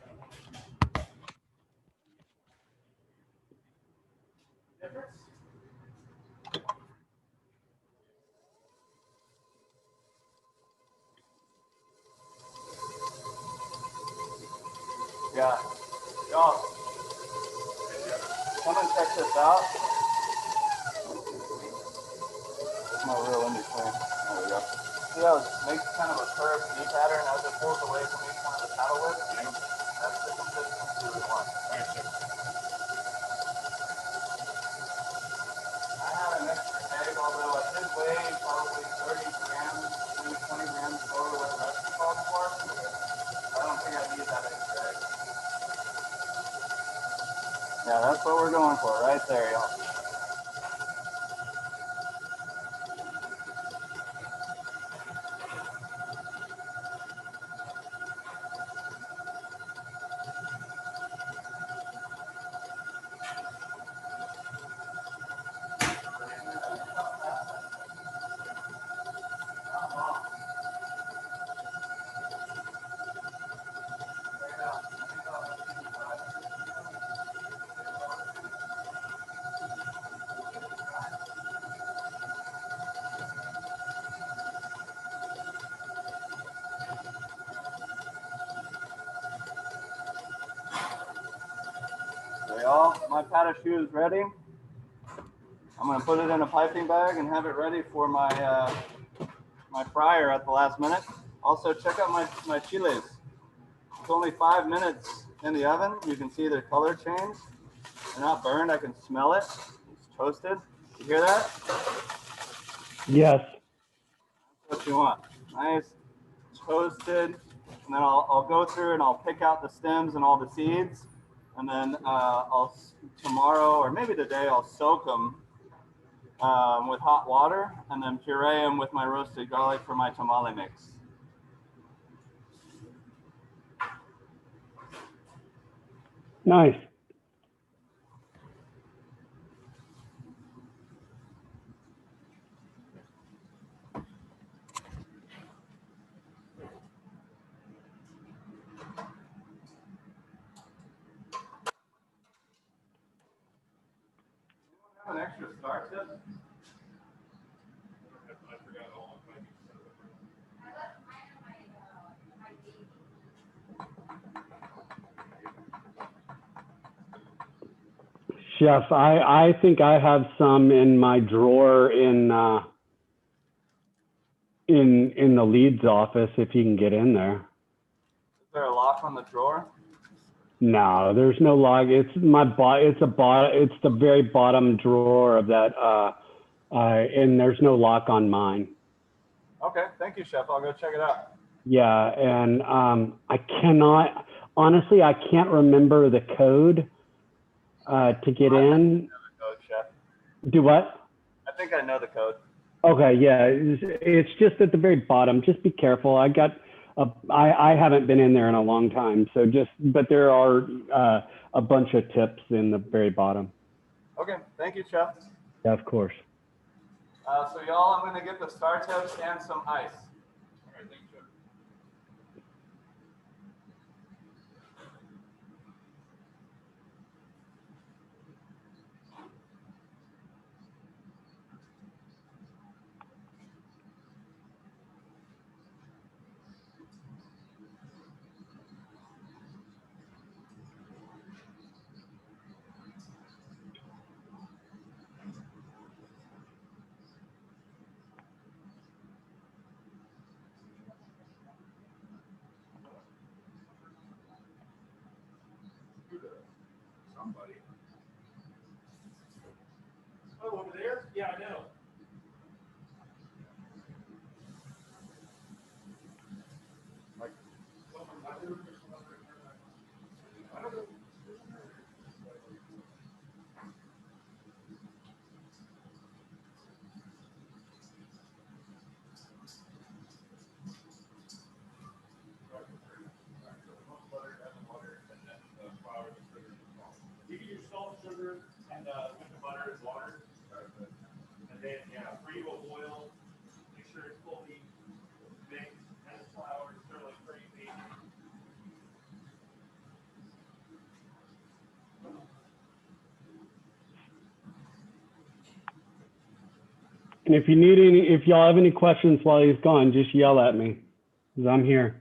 Yeah. Y'all, come and check this out. No real in between. There we go. See how it makes kind of a curved V pattern as it pulls away from each one of the paddle lips? That's the consistency we want. I had an extra egg, although I did weigh probably 30 grams, maybe 20 grams over what the recipe calls for. I don't think I need that extra egg. Yeah, that's what we're going for right there, y'all. So y'all, my pat of choux is ready. I'm gonna put it in a piping bag and have it ready for my my fryer at the last minute. Also, check out my chiles. It's only 5 minutes in the oven. You can see their color change. They're not burned. I can smell it. It's toasted. You hear that? Yes. That's what you want. Nice, toasted. And then I'll go through and I'll pick out the stems and all the seeds. And then I'll tomorrow or maybe today I'll soak them with hot water and then puree them with my roasted garlic for my tamale mix. Nice. An extra star tip? I forgot all of my. Chef, I think I have some in my drawer in the leads office if you can get in there. Is there a lock on the drawer? No, there's no lock. It's it's the very bottom drawer of that and there's no lock on mine. Okay, thank you, Chef. I'll go check it out. Yeah, and honestly, I can't remember the code to get in. Code, Chef. Do what? I think I know the code. Okay, yeah, it's just at the very bottom. Just be careful. I haven't been in there in a long time, but there are a bunch of tips in the very bottom. Okay, thank you, Chef. Yeah, of course. So y'all, I'm gonna get the star tips and some ice. All right, thanks, Jeff. Yeah, I know. Like, I don't know. You can use salt, sugar, and with the butter and water. And then, yeah, free will boil. Make sure it's fully mixed and the flour is stir like crazy. And if you need any, if y'all have any questions while he's gone, just yell at me, because I'm here.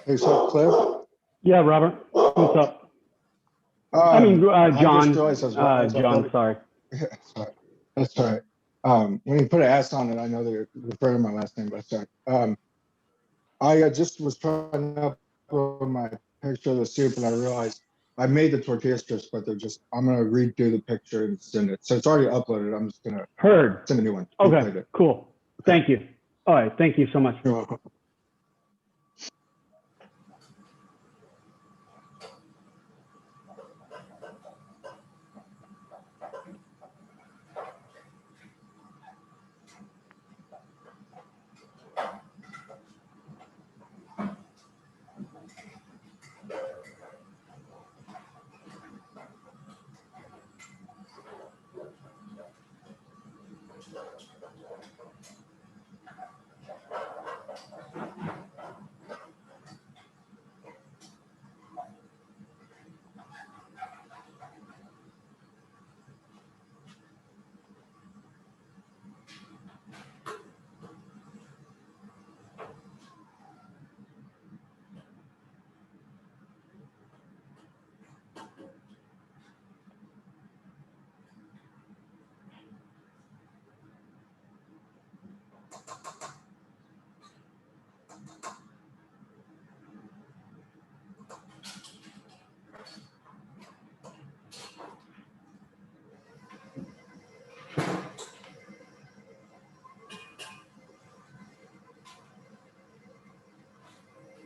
Hey, so Cliff. Yeah, Robert, what's up? I mean, I John, just realized John, sorry. Sorry. That's all right. When you put an S on it, I know that you're referring to my last name, but sorry. I just was trying to upload my picture of the soup and I realized I made the tortilla strips, but I'm gonna redo the picture and send it. So it's already uploaded. I'm just gonna Heard. send a new one. Okay, Replayed it. cool. Thank you. All right, thank you so much. You're welcome.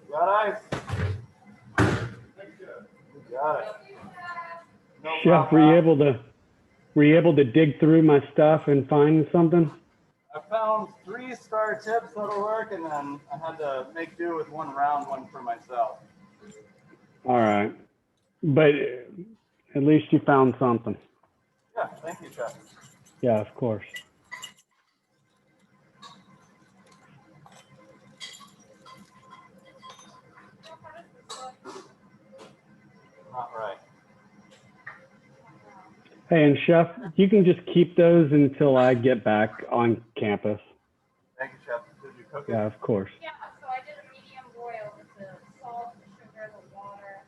Got ice? You got it. No Chef, problem. were you able to dig through my stuff and find something? I found 3 star tips that'll work, and then I had to make do with one round one for myself. All right, but at least you found something. Yeah, thank you, Chef. Yeah, of course. Not right. Hey, and Chef, you can just keep those until I get back on campus. Thank you, Chef. Did you cook it? Yeah, of course. Yeah, so I did a medium boil with the salt, the sugar, the water,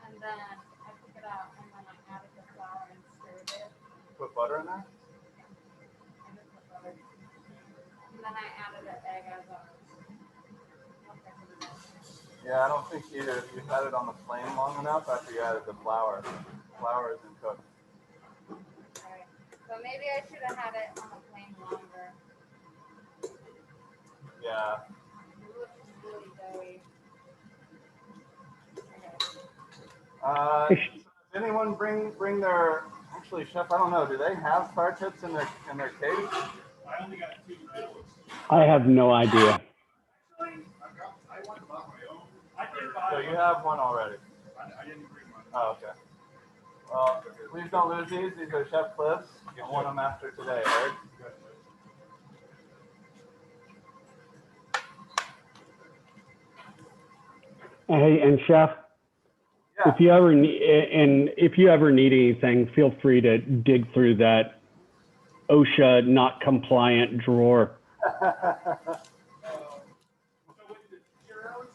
and then I took it out and then I added the flour and stirred it. Put butter in there? I just put butter. And then I added an egg as I was. Yeah, I don't think you had it on the flame long enough after you added the flour. Flour isn't cooked. Right. So maybe I should have had it on the flame longer. Yeah. It looks really doughy. Okay. Does anyone bring their? Actually, Chef, I don't know. Do they have star tips in their case? I only got 2 bills. I have no idea. I went and bought my own. I did So buy you one. have one already. I didn't bring mine. Oh, okay. Well, please don't lose these. These are Chef Cliff's. I want them after today, right? Hey, and Chef, Yeah. if you ever need anything, feel free to dig through that OSHA not compliant drawer. So with the churros,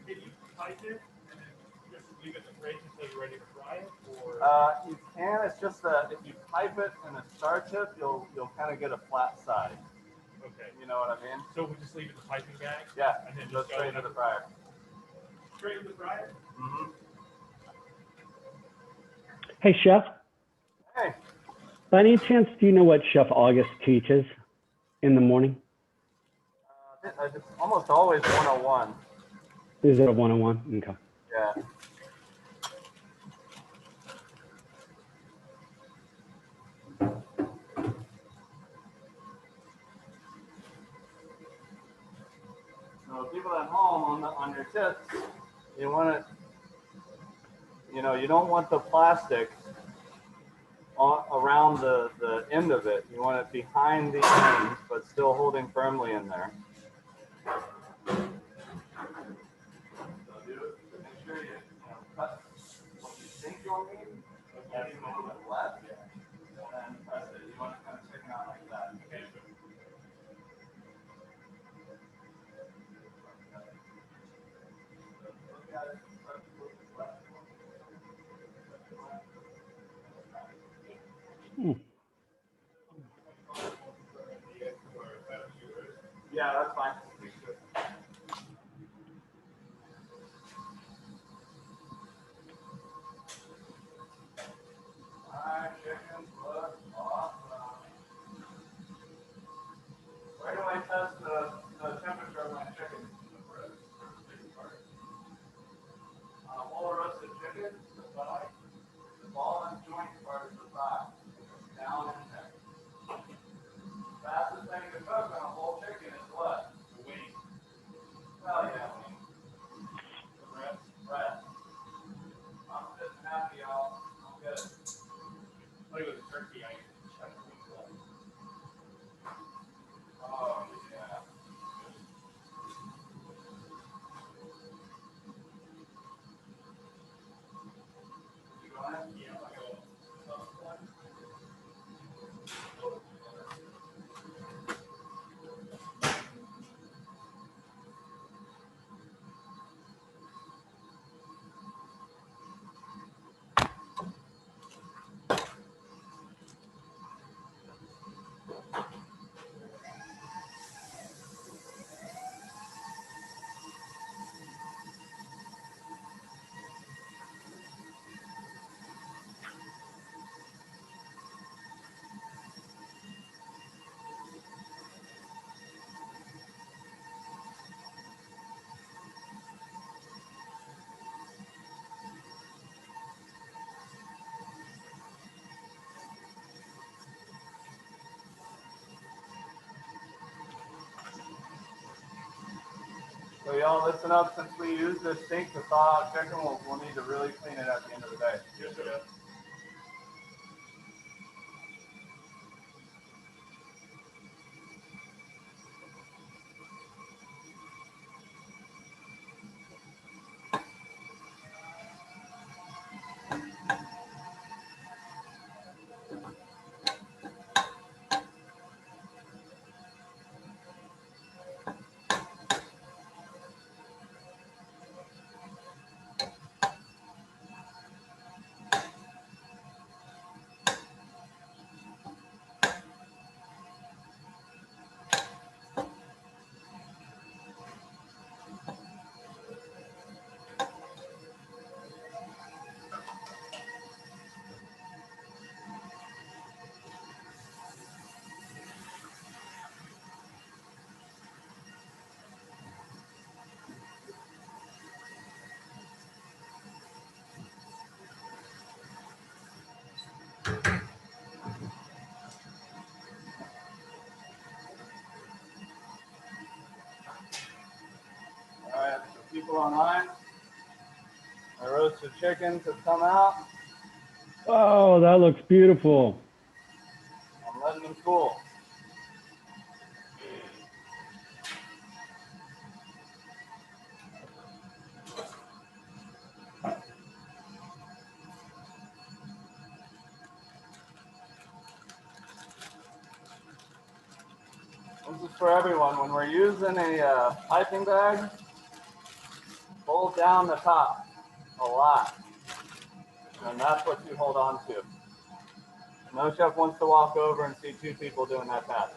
can you pipe it and then just leave it in the fridge until you're ready to fry it? Or You can. It's just that if you pipe it in a star tip, you'll kind of get a flat side. okay. You know what I mean? So we just leave it in the piping bag? Yeah. And then Go just go straight to in the fryer. straight in the fryer? Mm-hmm. Hey, Chef, Hey. by any chance, do you know what Chef August teaches in the morning? It's almost always 101. Is it a 101? Okay. Yeah. So people at home on your tips, you want to, you don't want the plastic around the end of it. You want it behind the end, but still holding firmly in there. So make sure you cut what you think you'll need, and you move it left, and press it. You want it kind of sticking out like that. Okay. Yeah, that's fine. My chickens look awesome. Where do I test the temperature of my chickens? On a whole roasted chicken, the thigh, the ball and joint part of the thigh, down in there. Fastest thing to cook on a whole chicken is what? The wing. Well, yeah, wing. The breast. Breast. I'm just happy, y'all. I'm good. Like with turkey, I check the wings up. Oh, yeah. You go ahead? Yeah, I go. So y'all listen up, since we use this sink to thaw out chicken, we'll need to really clean it at the end of the day. Yes, sir. All right, so people online, my roasted chickens have come out. Oh, that looks beautiful. I'm letting them cool. This is for everyone. When we're using a piping bag, hold down the top a lot. And that's what you hold on to. No chef wants to walk over and see two people doing that task.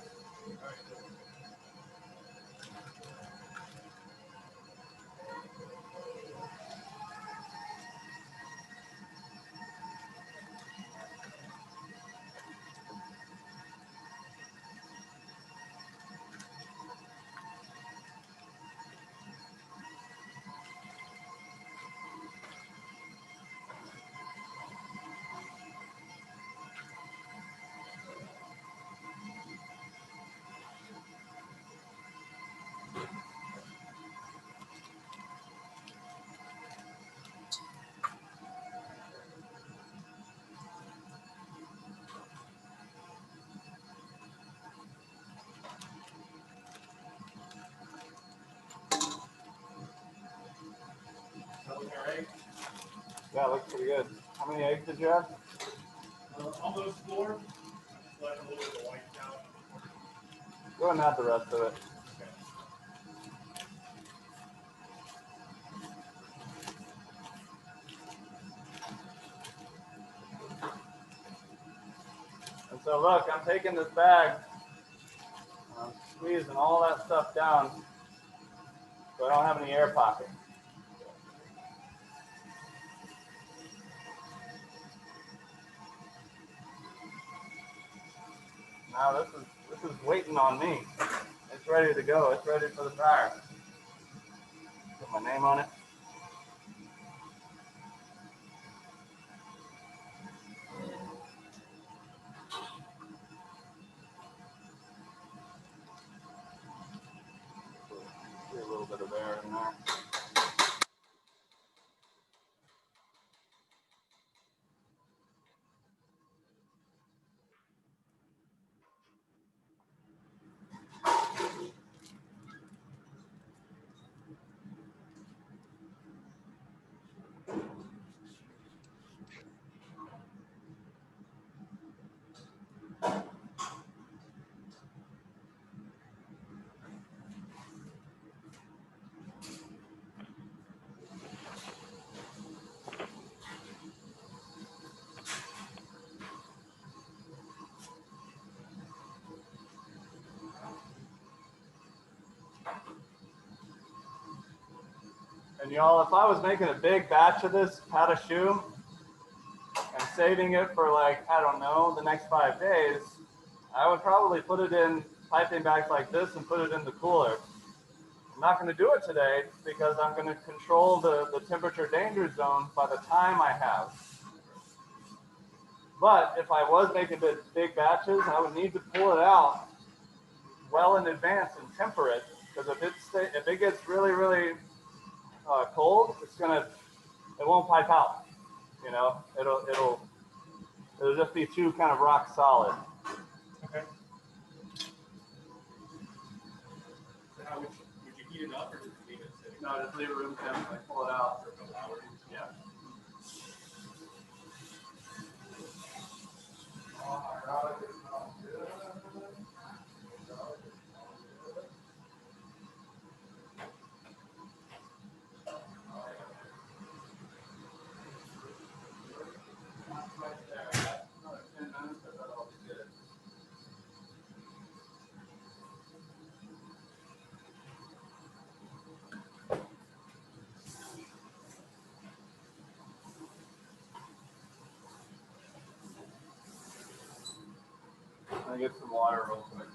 Yeah, it looks pretty good. How many eggs did you have? On those four, just let a little bit of white down. Go ahead and add the rest of it. And so look, I'm taking this bag, squeezing all that stuff down so I don't have any air pockets. Now this is waiting on me. It's ready to go. It's ready for the fryer. Put my name on it. See a little bit of air in there. And y'all, if I was making a big batch of this pâte à choux and saving it for like, I don't know, the next 5 days, I would probably put it in piping bags like this and put it in the cooler. I'm not going to do it today because I'm going to control the temperature danger zone by the time I have. But if I was making big batches, I would need to pull it out well in advance and temper it, because if it gets really, really cold, it won't pipe out. You know, it'll just be too kind of rock solid. Okay. So how would you heat it up or just leave it sitting? No, just leave it room temp. I pull it out For a couple hours? Yeah. Let me get some water real quick.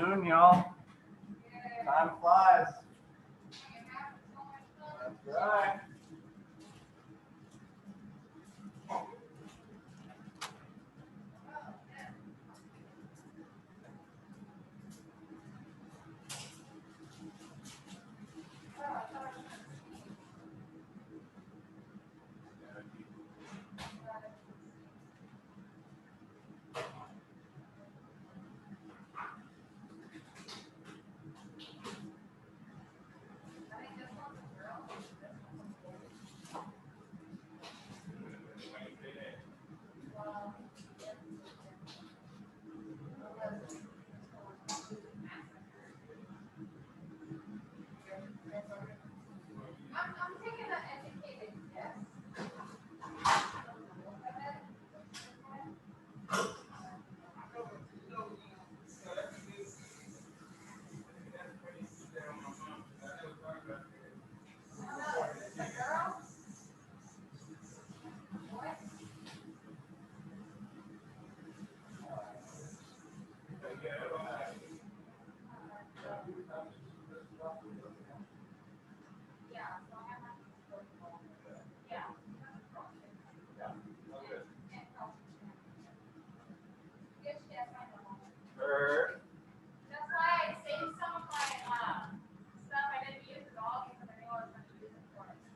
afternoon, y'all. Time flies. That's right. I'm taking an educated guess. Heard. That's why I saved some of my stuff I didn't use at all because I knew I was going to use it for this.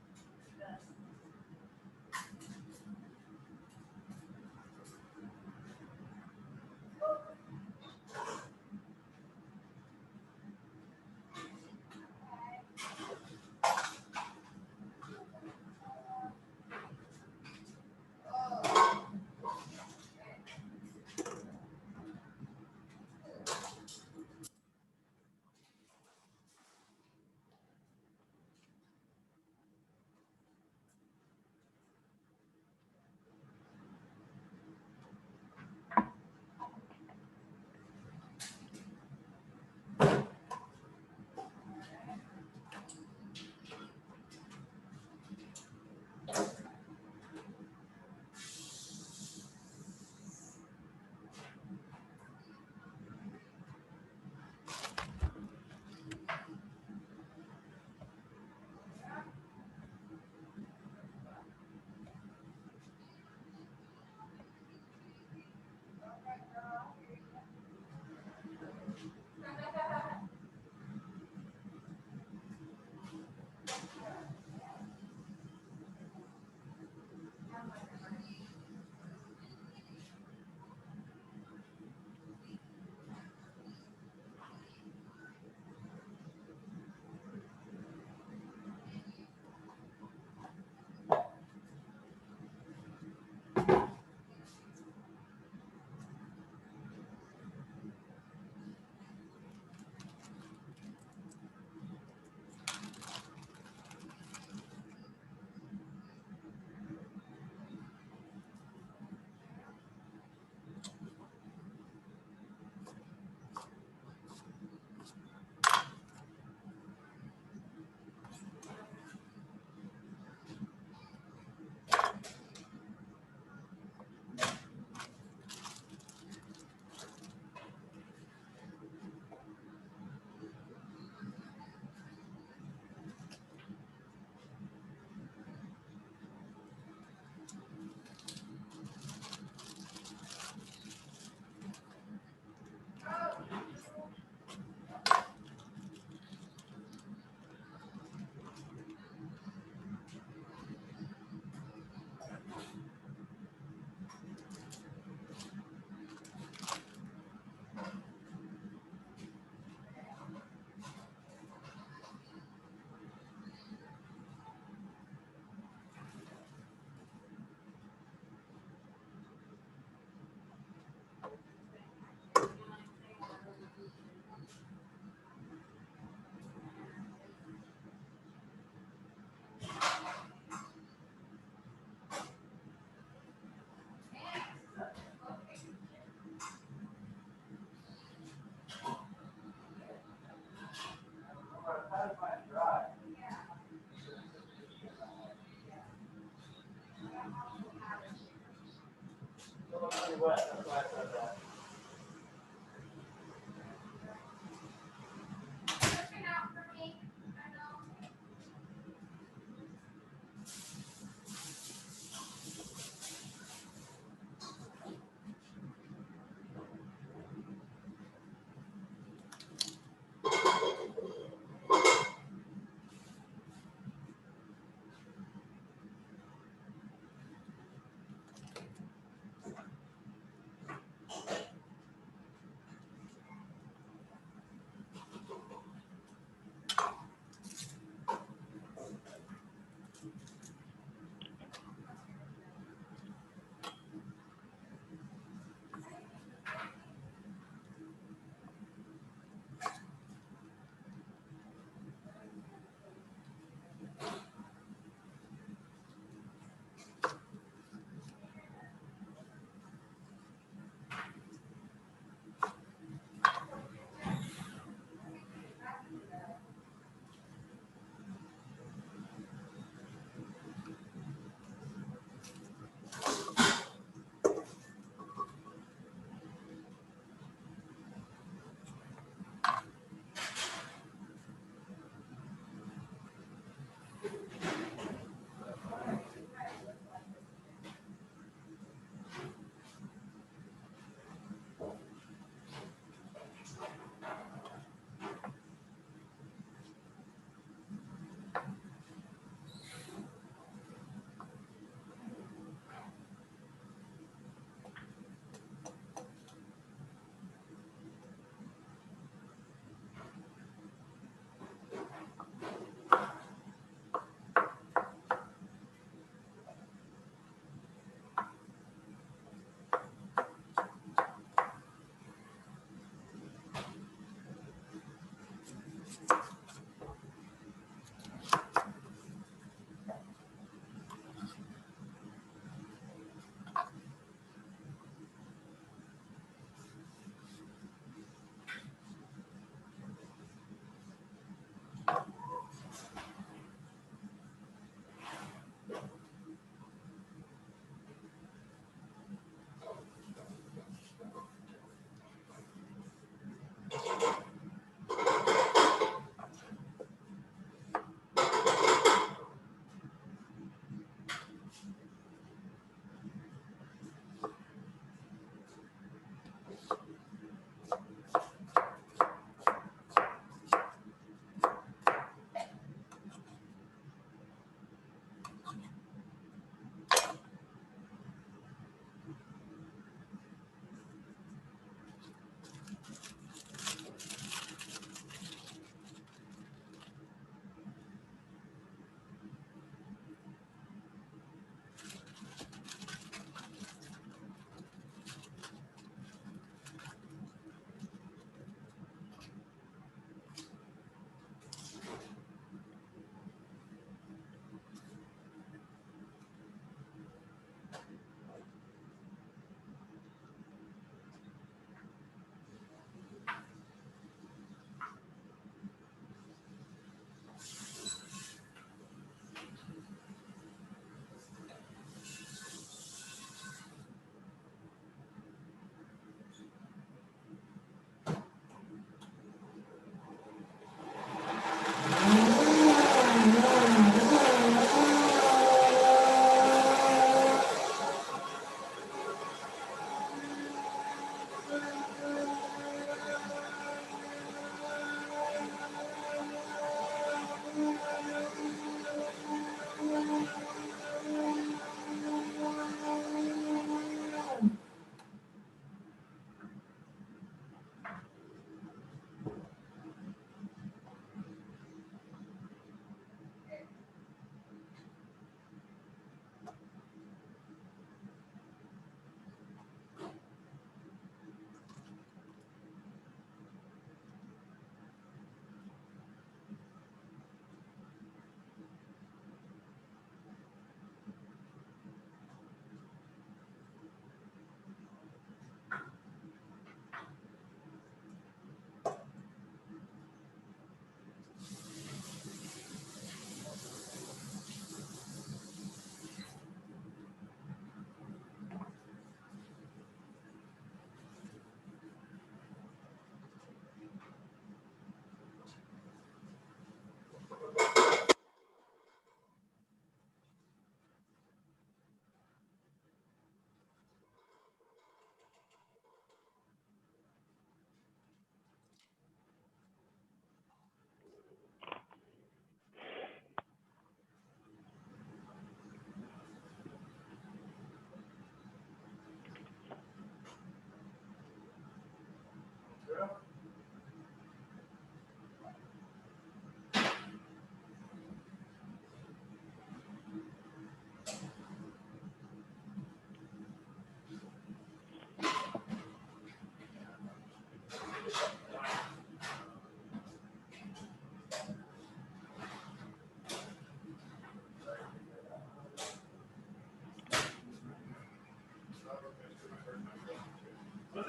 Was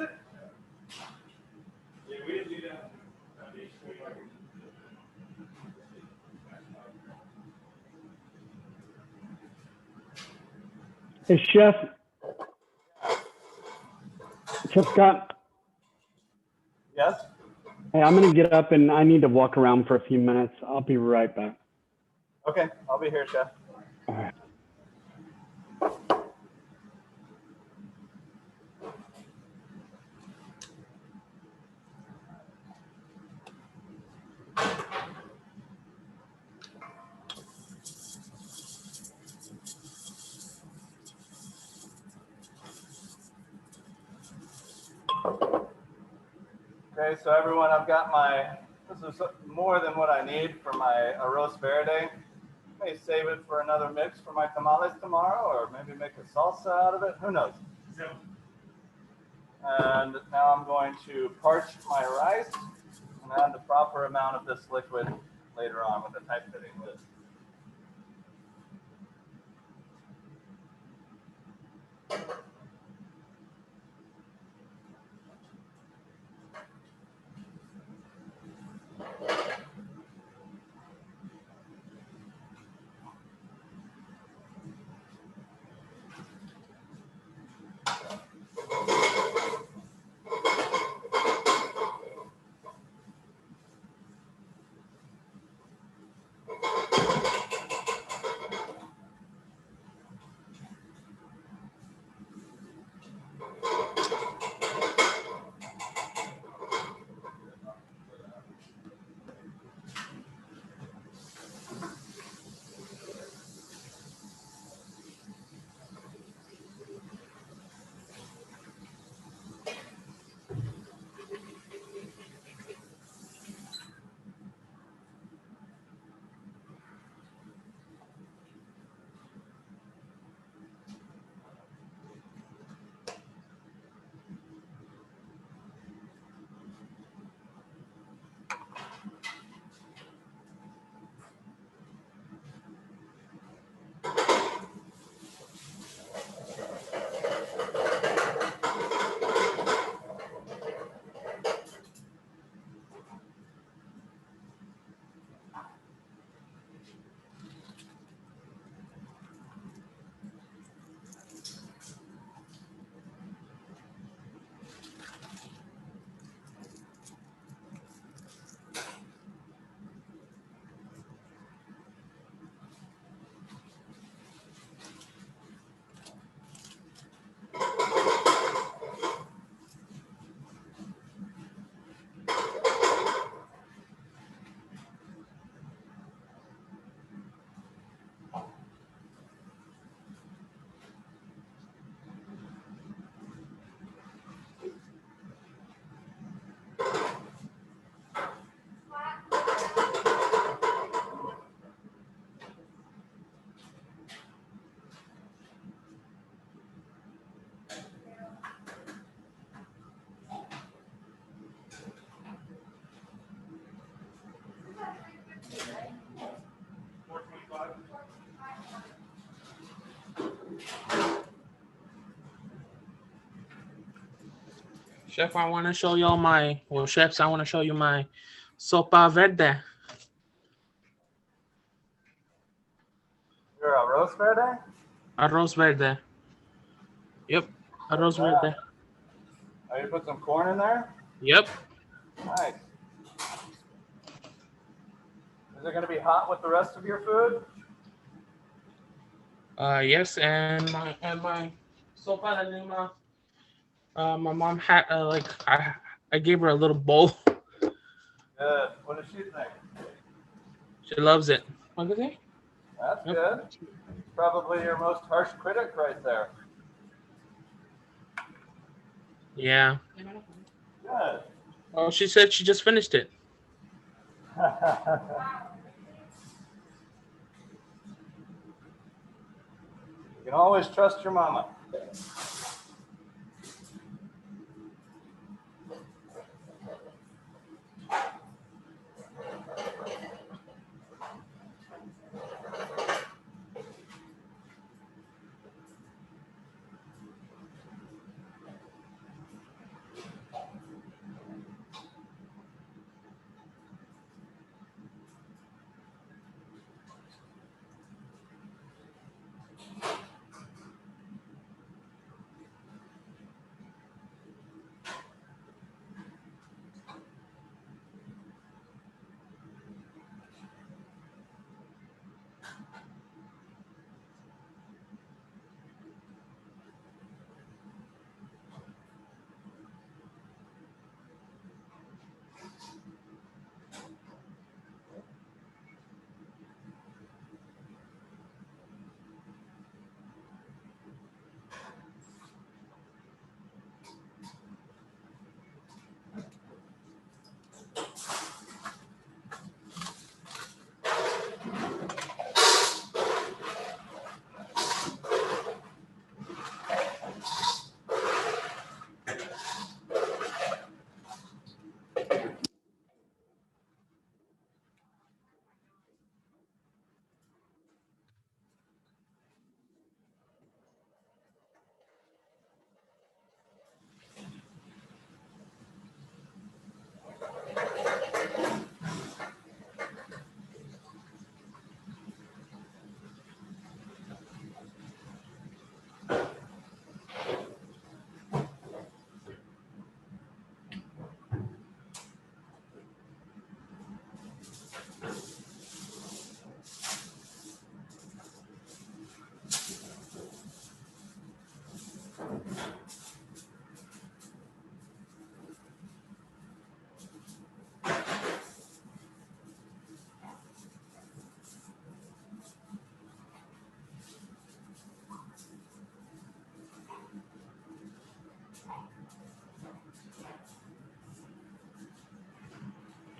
it? Yeah, we didn't do that. Hey, Chef Scott, Yes? hey, I'm gonna get up and I need to walk around for a few minutes. I'll be right back. Okay, I'll be here, Chef. All right. Okay, so everyone, I've got this is more than what I need for my arroz verde. May save it for another mix for my tamales tomorrow, or maybe make a salsa out of it, who knows? And now I'm going to parch my rice and add the proper amount of this liquid later on with a tight fitting lid. Chef, I want to show you all chefs, I want to show you my sopa verde. Your arroz verde? Arroz verde. Yep, arroz verde. Oh, you put some corn in there? Yep. Nice. Is it going to be hot with the rest of your food? Yes, and my sopa de lima. My mom had I gave her a little bowl. Good. What does she think? She loves it. What is it? That's good. Probably your most harsh critic right there. Yeah. Good. Oh, she said she just finished it. You can always trust your mama.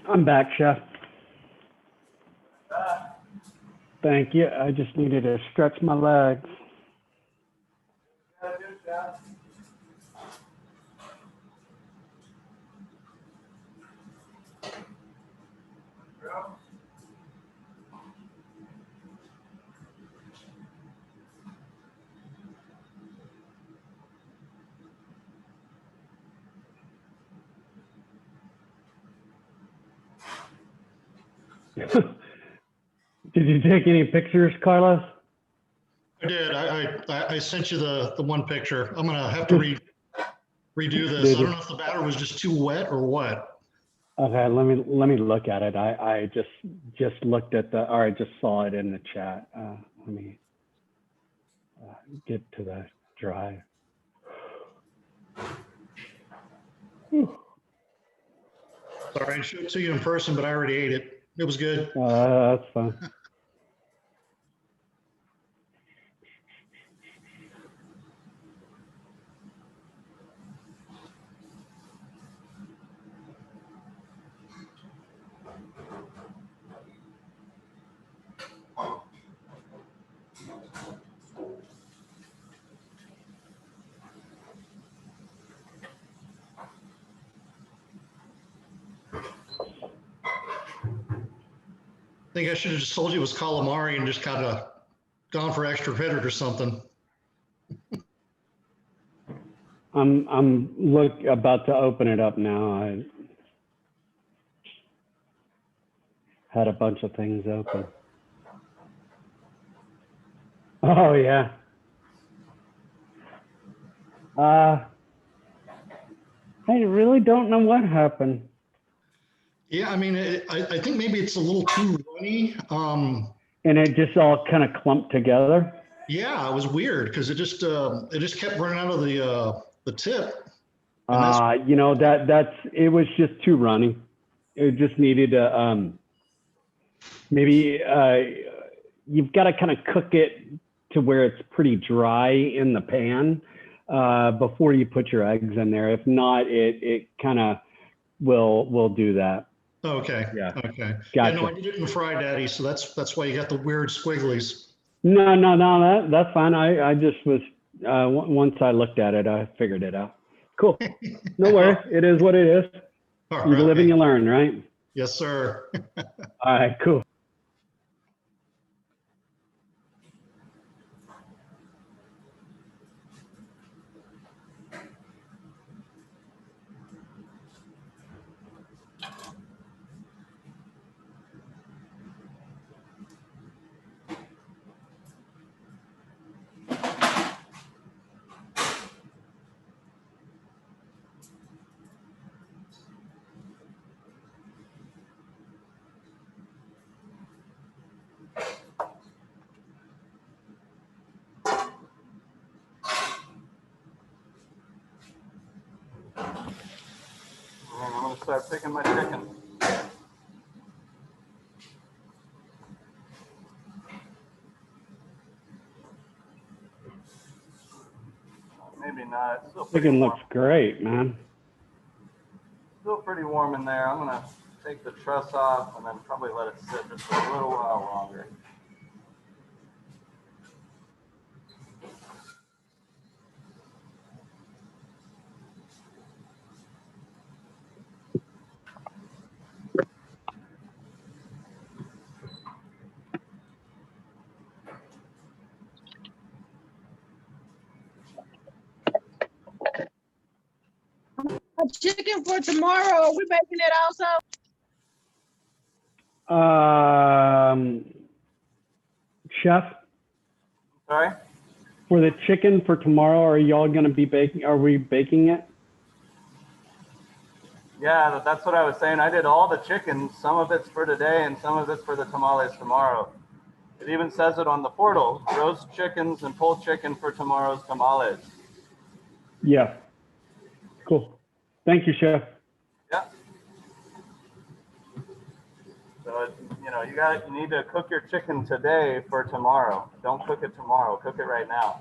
I'm back, Chef. Thank you. I just needed to stretch my legs. Did you take any pictures, Carlos? I did. I sent you the one picture. I'm gonna have to redo this. Did I you? don't know if the batter was just too wet or what. Okay, let me look at it. I just looked at the, or I just saw it in the chat. Let me get to the drive. Whew. Sorry, I showed it to you in person, but I already ate it. It was good. That's fine. I think I should have just told you it was calamari and just kind of gone for extra credit or something. I'm about to open it up now. I had a bunch of things open. Oh yeah. I really don't know what happened. Yeah, I mean, I think maybe it's a little too runny. And it just all kind of clumped together. Yeah, it was weird because it just kept running out of the tip. You know, it was just too runny. It just needed to maybe you've got to kind of cook it to where it's pretty dry in the pan before you put your eggs in there. If not, it kind of will do that. Okay. Yeah. Okay. Gotcha. Yeah, no, I did it in Fry Daddy, so that's why you got the weird squigglies. No, that's fine. I just was once I looked at it, I figured it out. Cool. No worries. It is what it is. All You right. live and you learn, right? Yes, sir. All right, cool. I'm gonna start picking my chicken. Maybe not. It's still pretty Chicken warm. looks great, man. Still pretty warm in there. I'm gonna take the truss off and then probably let it sit just a little while longer. A chicken for tomorrow. We're making it also. Chef, Sorry? for the chicken for tomorrow, are y'all gonna be baking? Are we baking it? Yeah, that's what I was saying. I did all the chicken. Some of it's for today and some of it's for the tamales tomorrow. It even says it on the portal. Roast chickens and pulled chicken for tomorrow's tamales. Yeah. Cool. Thank you, Chef. Yeah. So, you need to cook your chicken today for tomorrow. Don't cook it tomorrow. Cook it right now.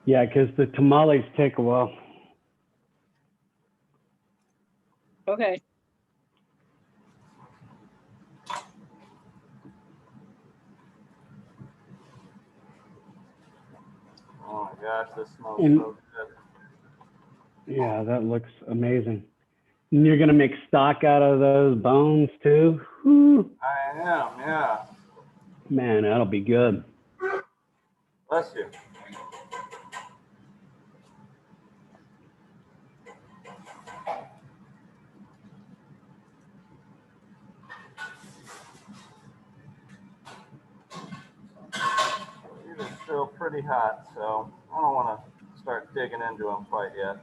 Yeah, because the tamales take a while. Okay. gosh, this smells And- so good. Yeah, that looks amazing. And you're gonna make stock out of those bones too? Whew. I am, yeah. Man, that'll be good. Bless you. These are still pretty hot, so I don't want to start digging into them quite yet.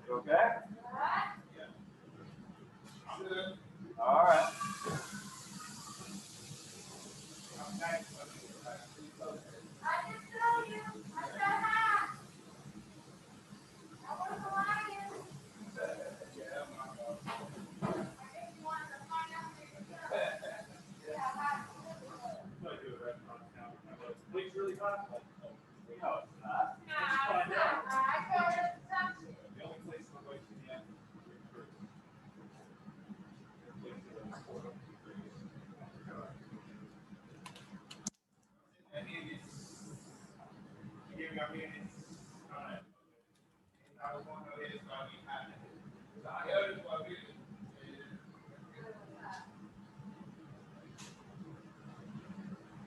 You okay? All right. I just told you, I said hi. I was a lion. I just wanted to find out where you're going. Yeah, hi. It's really hot. No, it's not. Nah, it's not. I told her to touch it. The only place I'm going to the end. I mean, I was wondering if it's going to be happening. I heard it was really.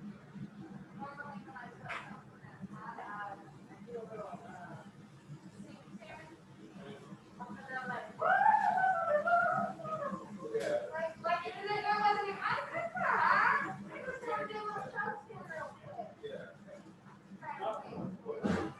Normally when I put something I do a little, sing Karen. And I'm like, like, and then there wasn't even, I could cry. I just want to do a little toasting real quick. Yeah. Trying to think.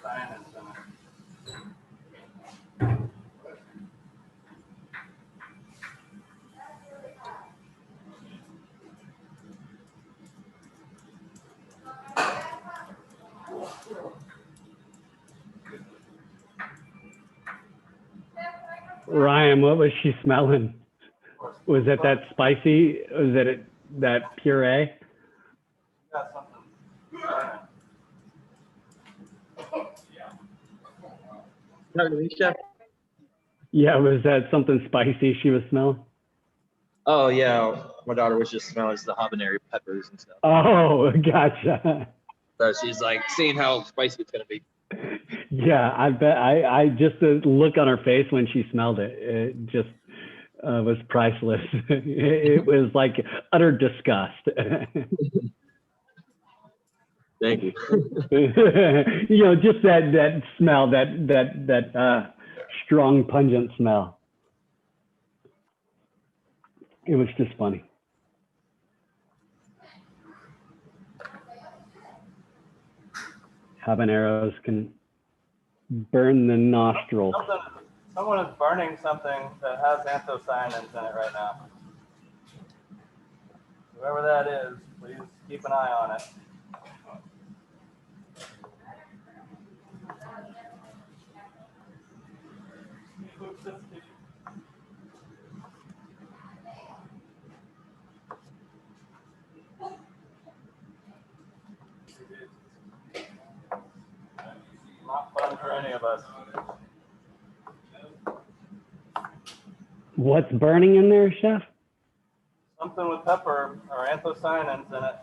anthocyanins in it. Ryan, what was she smelling? Was it that spicy? Was it that puree? Got something. Talking to me, Chef? Yeah, was that something spicy she was smelling? Oh yeah, my daughter was just smelling the habanero peppers and stuff. Oh, gotcha. So she's like seeing how spicy it's gonna be. Yeah, I bet. I just the look on her face when she smelled it, it just was priceless. It was like utter disgust. Thank you. You know, just that smell, that strong, pungent smell. It was just funny. Habaneros can burn the nostrils. Someone is burning something that has anthocyanins in it right now. Whoever that is, please keep an eye on it. Not fun for any of us. What's burning in there, Chef? Something with pepper or anthocyanins in it.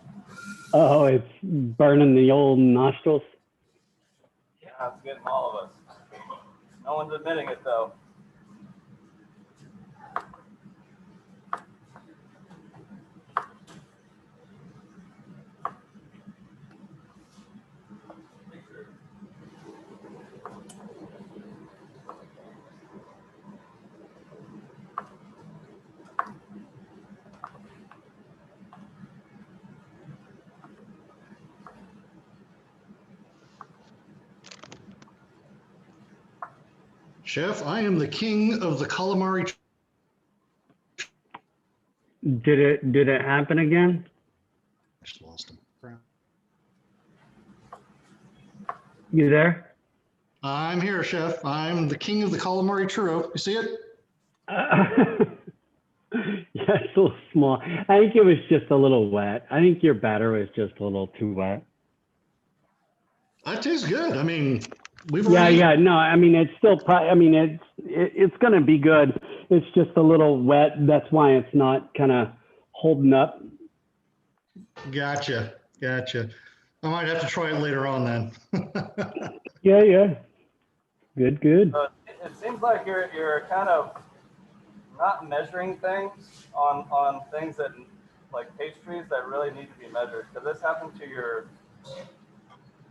Oh, it's burning the old nostrils. Yeah, it's getting all of us. No one's admitting it though. Chef, I am the king of the calamari. Did it happen again? I just lost him. Crap. You there? I'm here, Chef. I'm the king of the calamari churro. You see it? Yeah, it's a little small. I think it was just a little wet. I think your batter was just a little too wet. That tastes good. I mean, we've Yeah, already, yeah. No, I mean, it's still, I mean, it's going to be good. It's just a little wet. That's why it's not kind of holding up. Gotcha. I might have to try it later on then. Yeah, yeah. Good, good. So it seems like you're kind of not measuring things on things that like pastries that really need to be measured. Because this happened to your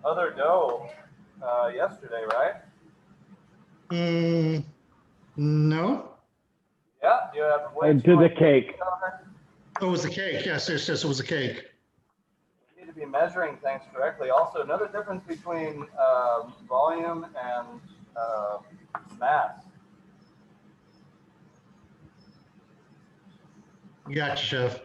other dough yesterday, right? No. Yeah, you have way too To the much cake. Oh, it was the cake. Yes, it was a cake. You need to be measuring things correctly. Also, another difference between volume and mass. Gotcha, Chef.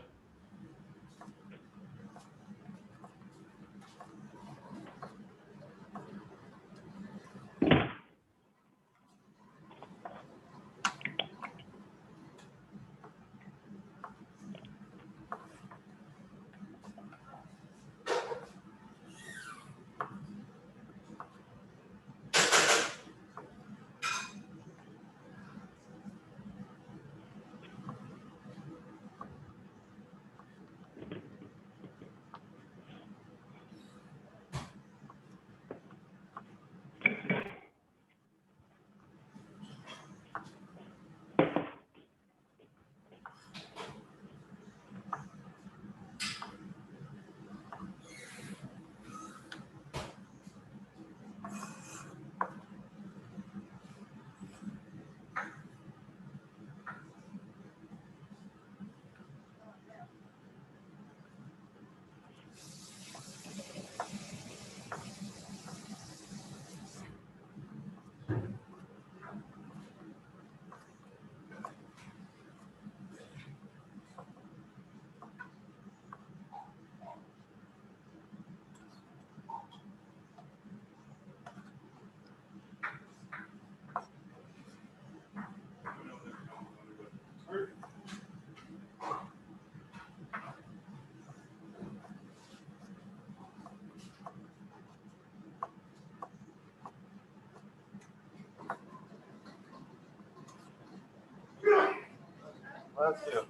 Let's do.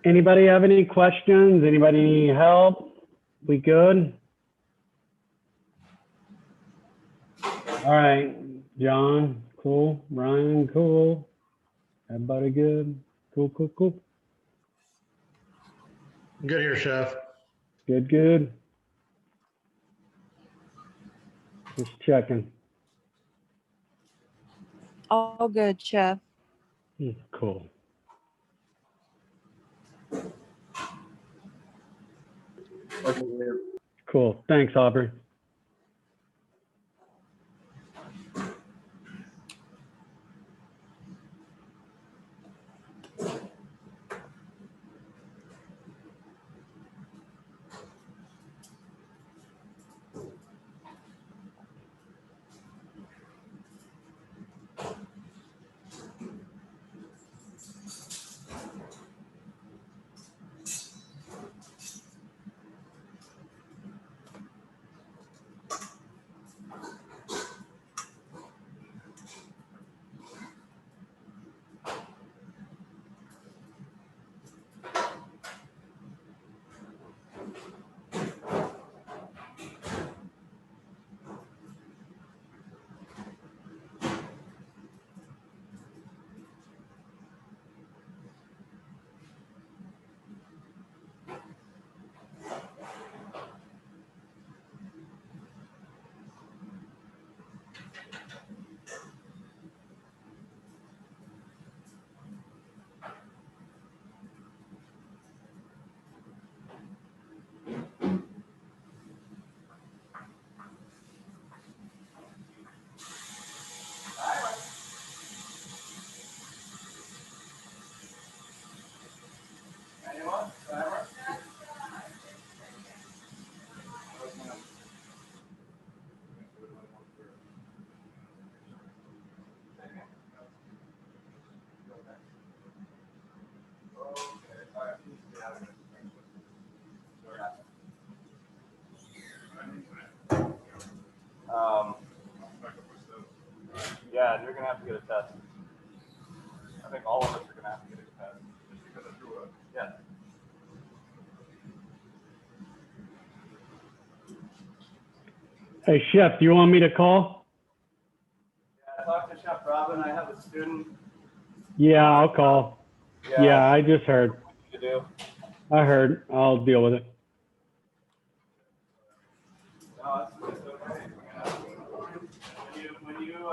Anybody have any questions? Anybody need help? We good? All right, John, cool. Ryan, cool. Everybody good? Cool, cool, cool. Good here, Chef. Good, good. Just checking. All good, Chef. Cool. Cool. Thanks, Aubrey. Yeah, you're gonna have to get a test. I think all of us are gonna have to get a test. Just because of Drew. Yeah. Hey, Chef, do you want me to call? Yeah, talk to Chef Robin. I have a student. Yeah, I'll call. Yeah, I just heard. To do. I heard. I'll deal with it. No, it's okay. When you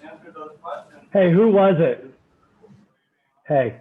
answer those questions. Hey, who was it? Hey.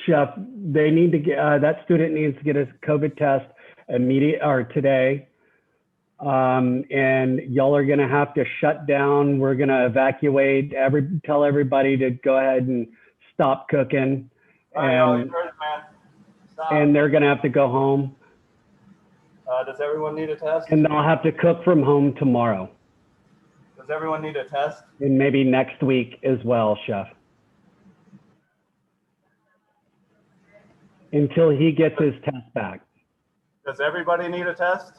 Chef, they need to get, that student needs to get a COVID test immediate or today. And y'all are gonna have to shut down. We're gonna evacuate, tell everybody to go ahead and stop cooking. All right, y'all, you heard it, man. Stop. And they're gonna have to go home. Does everyone need a test? And they'll have to cook from home tomorrow Does everyone need a test? and maybe next week as well, Chef. Until he gets his test back. Does everybody need a test?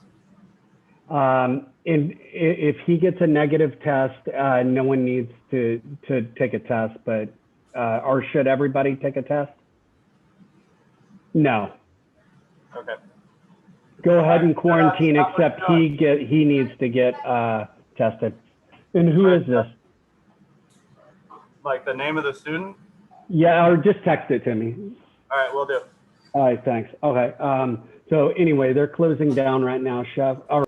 And if he gets a negative test, no one needs to take a test, but, or should everybody take a test? No. Okay. Go ahead and quarantine, except he needs to get tested. And who is this? Like the name of the student? Yeah, or just text it to me. All right, we'll do. All right, thanks. Okay. So anyway, they're closing down right now, Chef. All right.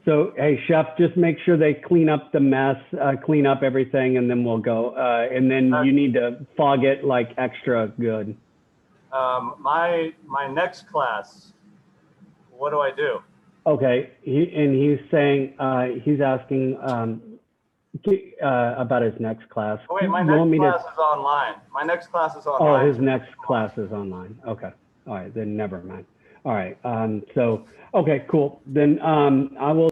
So, hey, Chef, just make sure they clean up the mess, clean up everything, and then we'll go. And then you need to fog it like extra good. My next class, what do I do? Okay, he's saying, he's asking about his next class. Oh, wait, my You want next me to- class is online. My next class is Oh, online. his next class is online. Okay. All right, then never mind. All right, so, okay, cool. Then I will.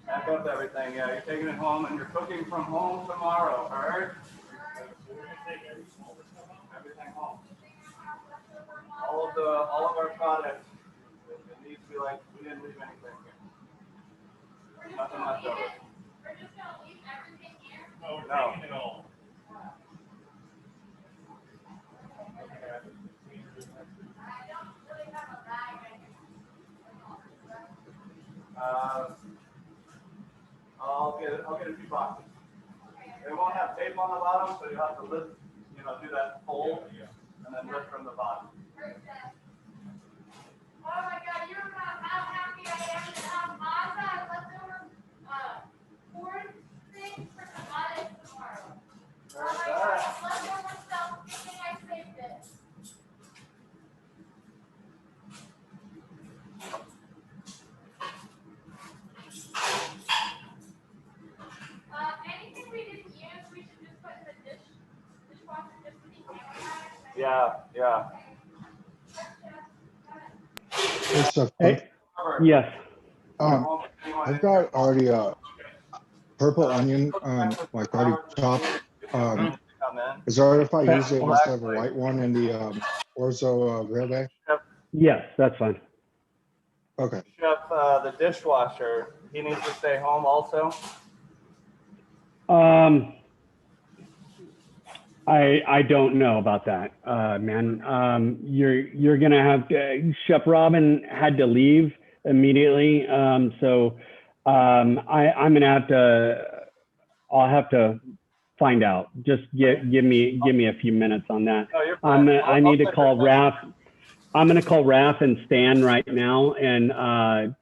Back up everything, yeah. You're taking it home and you're cooking from home tomorrow, heard? Everything home. All of our products, it needs to be like, we didn't leave anything here. Nothing left over. No. I'll get a few boxes. They won't have tape on the bottom, so you'll have to lift, do that fold and then lift from the bottom. Oh my God, you don't know how happy I am to have Mazda leftover corn things for tomatoes tomorrow. Oh my God, leftover stuff, good thing I saved it. Anything we didn't use, we should just put in the dishwasher just to be. Yeah. It's a, Hey, yes. I've got already a purple onion, like already chopped. Is it all right if I use it instead of a white one in the orzo grill bay? Yes, that's fine. Okay. Chef, the dishwasher, he needs to stay home also? I don't know about that, man. You're gonna have to, Chef Robin had to leave immediately, so I'm gonna have to. I'll have to find out. Just give me a few minutes on that. No, you're fine. I need to call Raf. I'm gonna call Raf and Stan right now and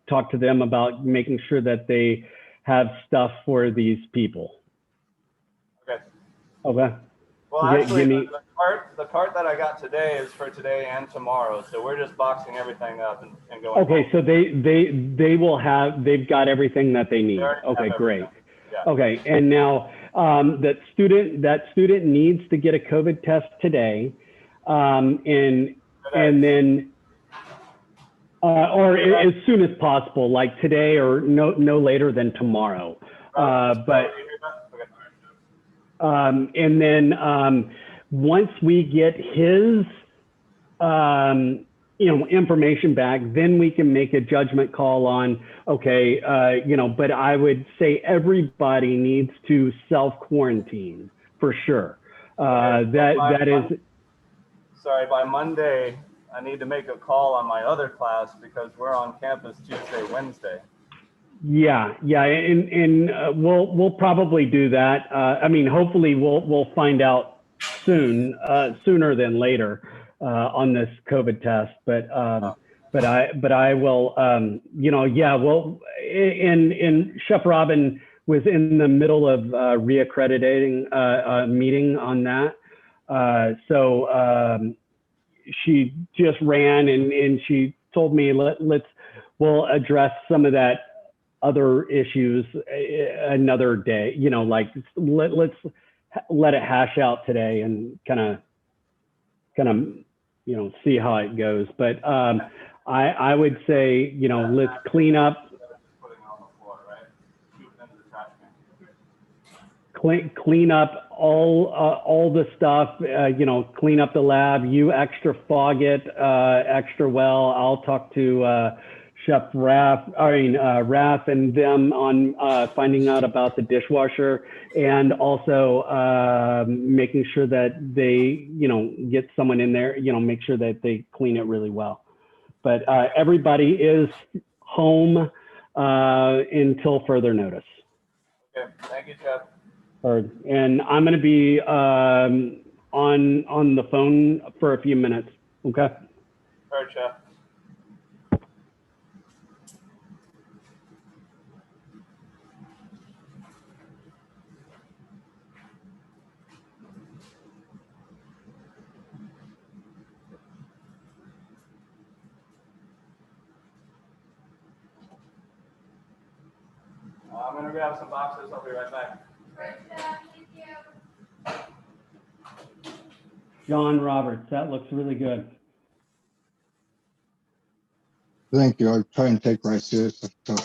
talk to them about making sure that they have stuff for these people. Okay. Okay. Well, actually, the cart that I got today is for today and tomorrow, so we're just boxing everything up and going. Okay, home. so they've got everything that they need. Okay, great. Yeah. Okay, and now that student needs to get a COVID test today, and then or as soon as possible, like today or no later than tomorrow. And then once we get his information back, then we can make a judgment call on, okay, but I would say everybody needs to self-quarantine for sure. That is. Sorry, by Monday, I need to make a call on my other class because we're on campus Tuesday, Wednesday. Yeah, and we'll probably do that. I mean, hopefully we'll find out sooner than later on this COVID test. But I will, well, and Chef Robin was in the middle of reaccrediting a meeting on that. So she just ran and she told me we'll address some of that other issues another day, like let's let it hash out today and kind of see how it goes. But I would say, let's clean up clean up all the stuff, clean up the lab, you extra fog it extra well. I'll talk to Chef Raf and them on finding out about the dishwasher, and also making sure that they, get someone in there, make sure that they clean it really well. But everybody is home until further notice. Okay, thank you, Chef. And I'm going to be on the phone for a few minutes. Okay. All right, Chef. I'm going to grab some boxes. I'll be right back. John Roberts, that looks really good. Thank you. I try and take my seriously. So.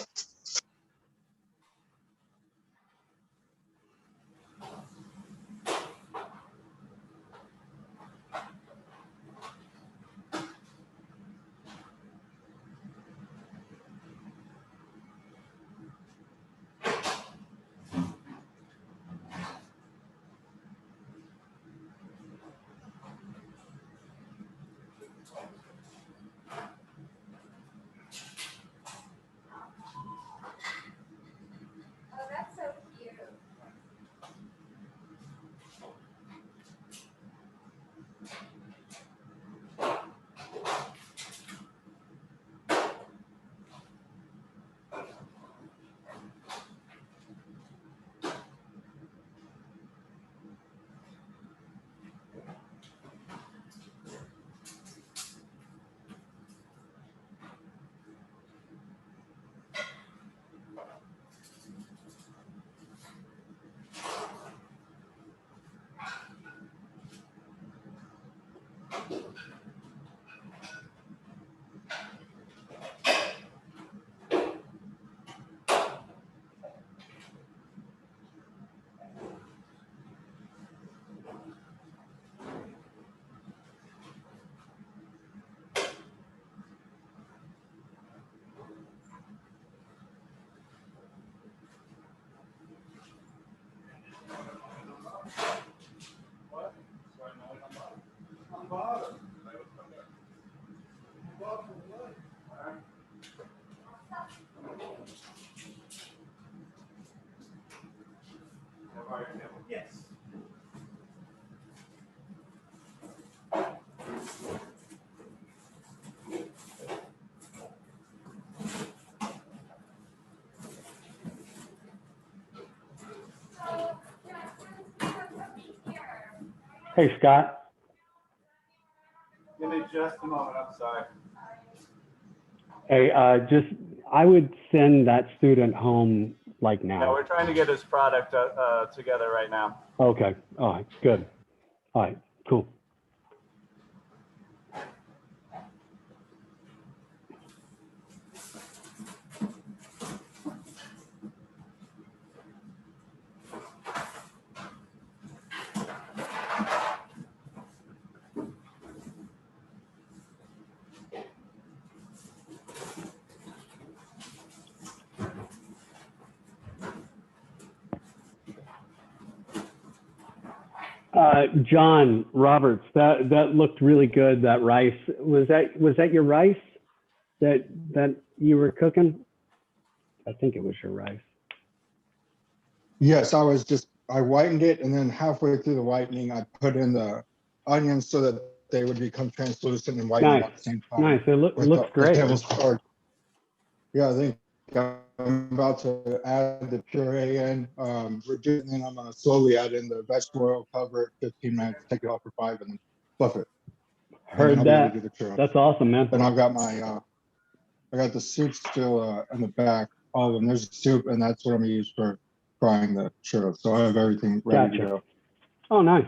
bottom. Yes. Hey, Scott. Give me just a moment, I'm sorry. Hey, I would send that student home like Yeah, now. we're trying to get his product together right now. Okay. All right. Good. All right. Cool. John Roberts, that looked really good. That rice, was that your rice that you were cooking? I think it was your rice. Yes, I whitened it, and then halfway through the whitening, I put in the onions so that they would become translucent and whiten Nice. at the same time. Nice. It with looks great. The tablespoon. Yeah, I think I'm about to add the puree in, reduce, and then I'm gonna slowly add in the vegetable oil, cover it 15 minutes, take it off for 5, and then fluff it. Heard I'll be able to that. do the churros. That's awesome, man. Then I've got my, I got the soup still in the back. All of them. There's soup, and that's what I'm gonna use for frying the churros. So I have everything ready to Gotcha. go. Oh, nice.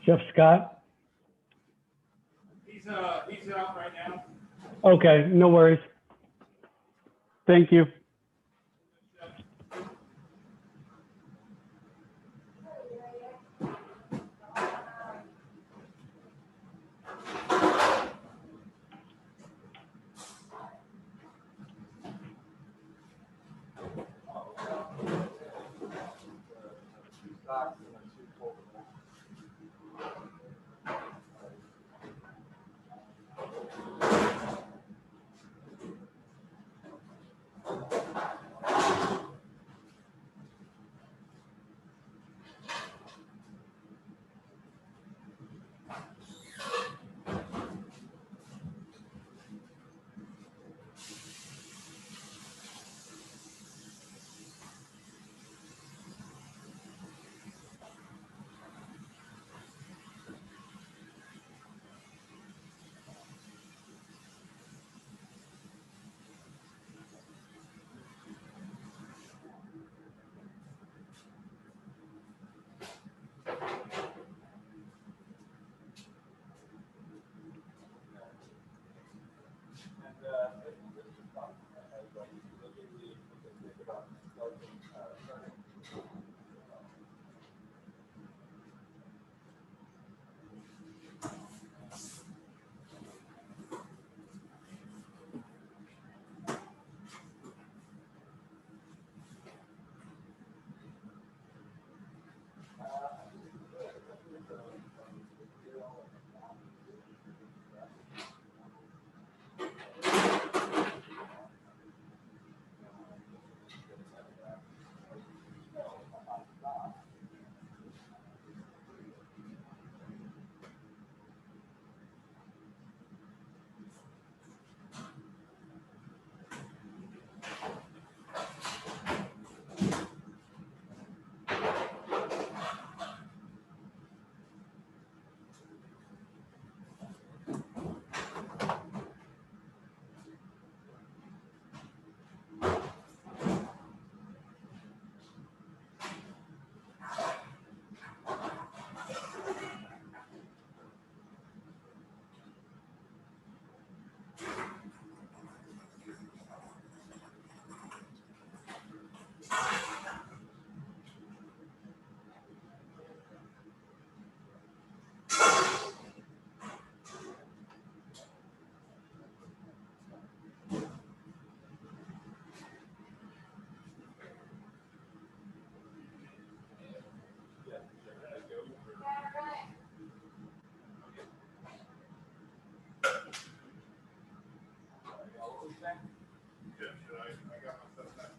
Chef Scott? He's out right now. Okay, no worries. Thank you.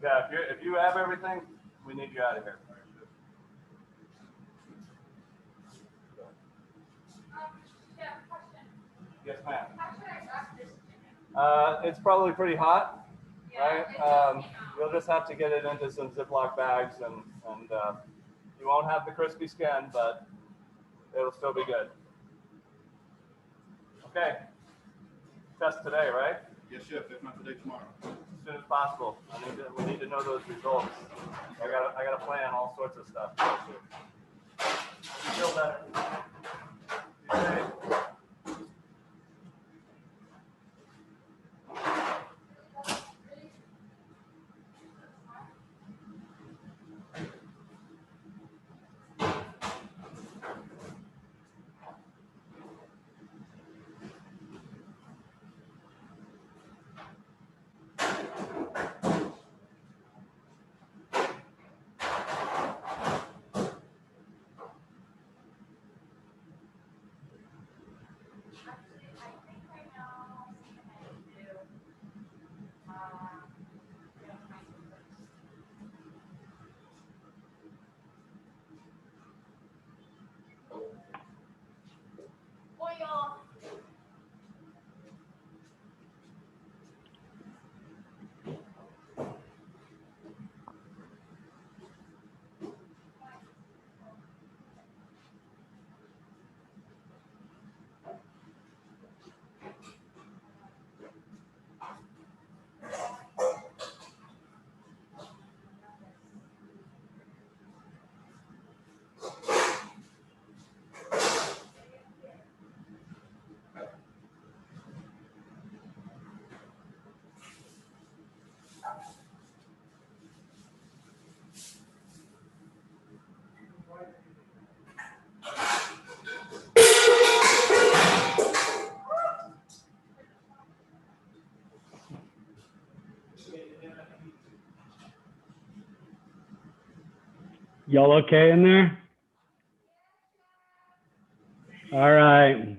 Yeah, if you have everything, we need you out of here. Yeah, question. Yes, ma'am. How should I wrap this chicken? It's probably pretty hot, Yeah, right? it does came You'll just have to get it into some Ziploc bags and you won't have the crispy skin, but it'll still be good. Okay. Test today, right? Yes, chef. If not today, tomorrow. As soon as possible. We need to know those results. I got to plan all sorts of stuff. Feel better. Be safe. Y'all okay in there? All right.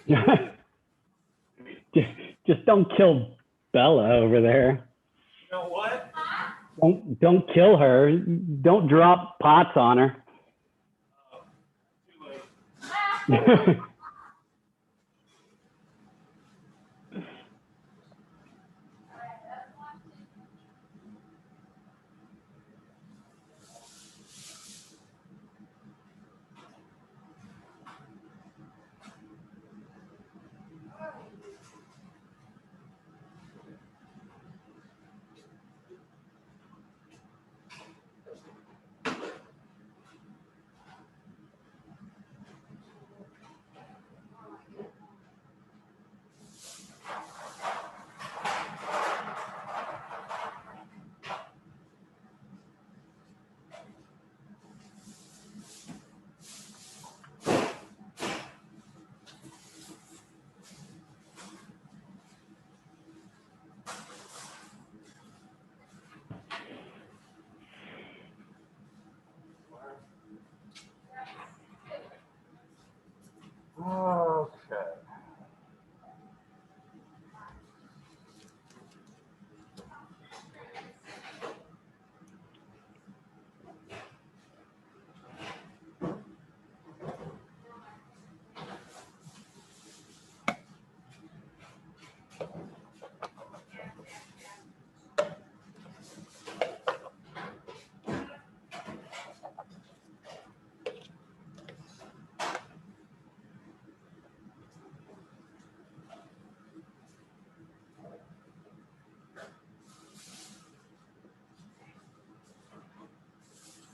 Yeah. 50-50. Just don't kill Bella over there. You know what? Don't kill her. Don't drop pots on her. Too late. Okay.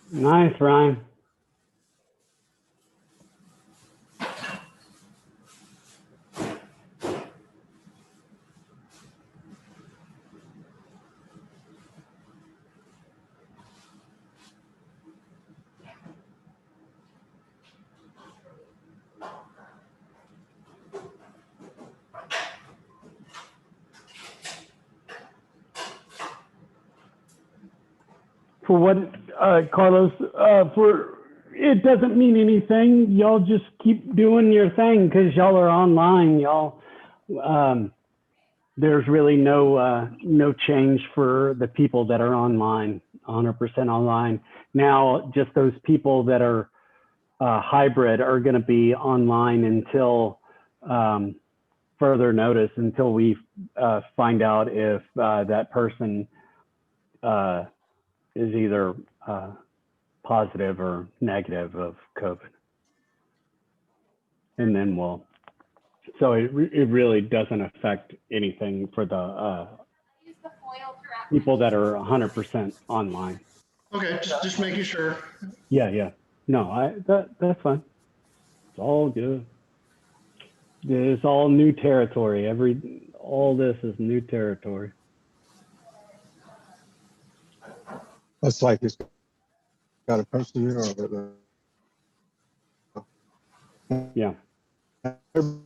Nice, Ryan. For what, Carlos, for it doesn't mean anything. Y'all just keep doing your thing because y'all are online. Y'all, there's really no change for the people that are online, 100% online. Now, just those people that are hybrid are going to be online until further notice, until we find out if that person is either positive or negative of COVID. And then we'll, so it really doesn't affect anything for the people that are 100% online. Okay, just making sure. Yeah. No, that's fine. It's all good. It's all new territory. All this is new territory. That's like it's got a person or Yeah. I'm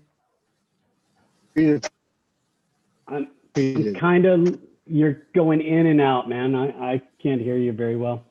kind of, you're going in and out, man. I can't hear you very well.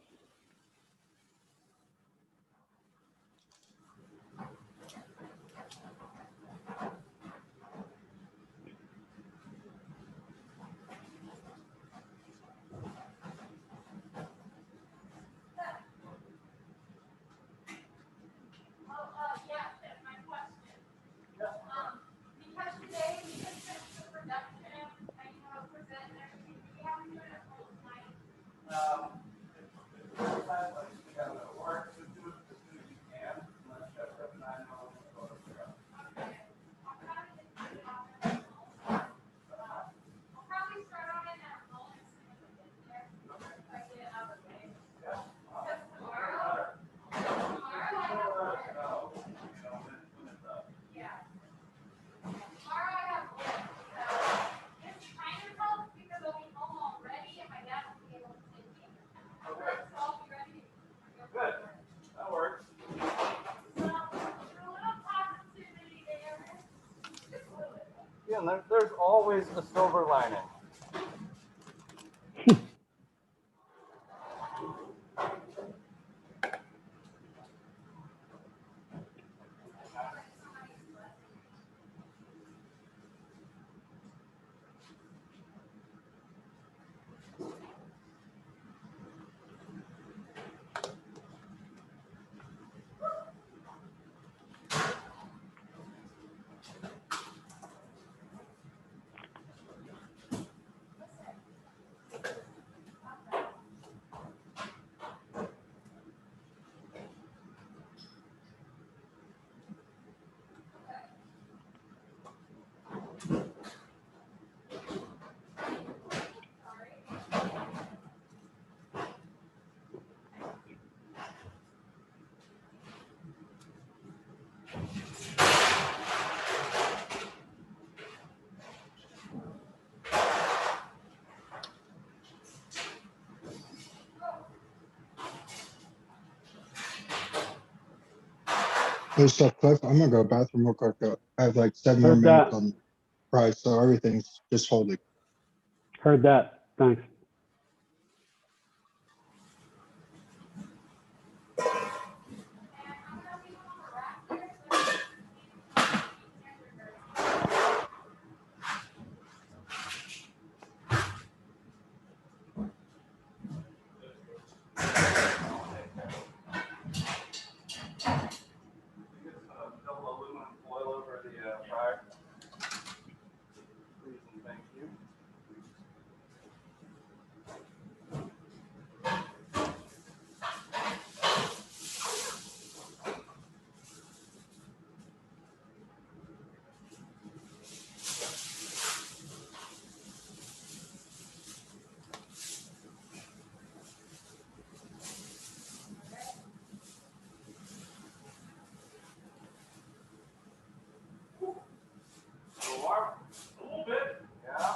Yeah, there's always a silver lining. Hey, so Cliff, I'm gonna go bathroom real quick. I have like 7 more Heard minutes that. on price, so everything's just holding. Heard that. Thanks. Double aluminum foil over the fire. Please and thank you. A little bit. Yeah.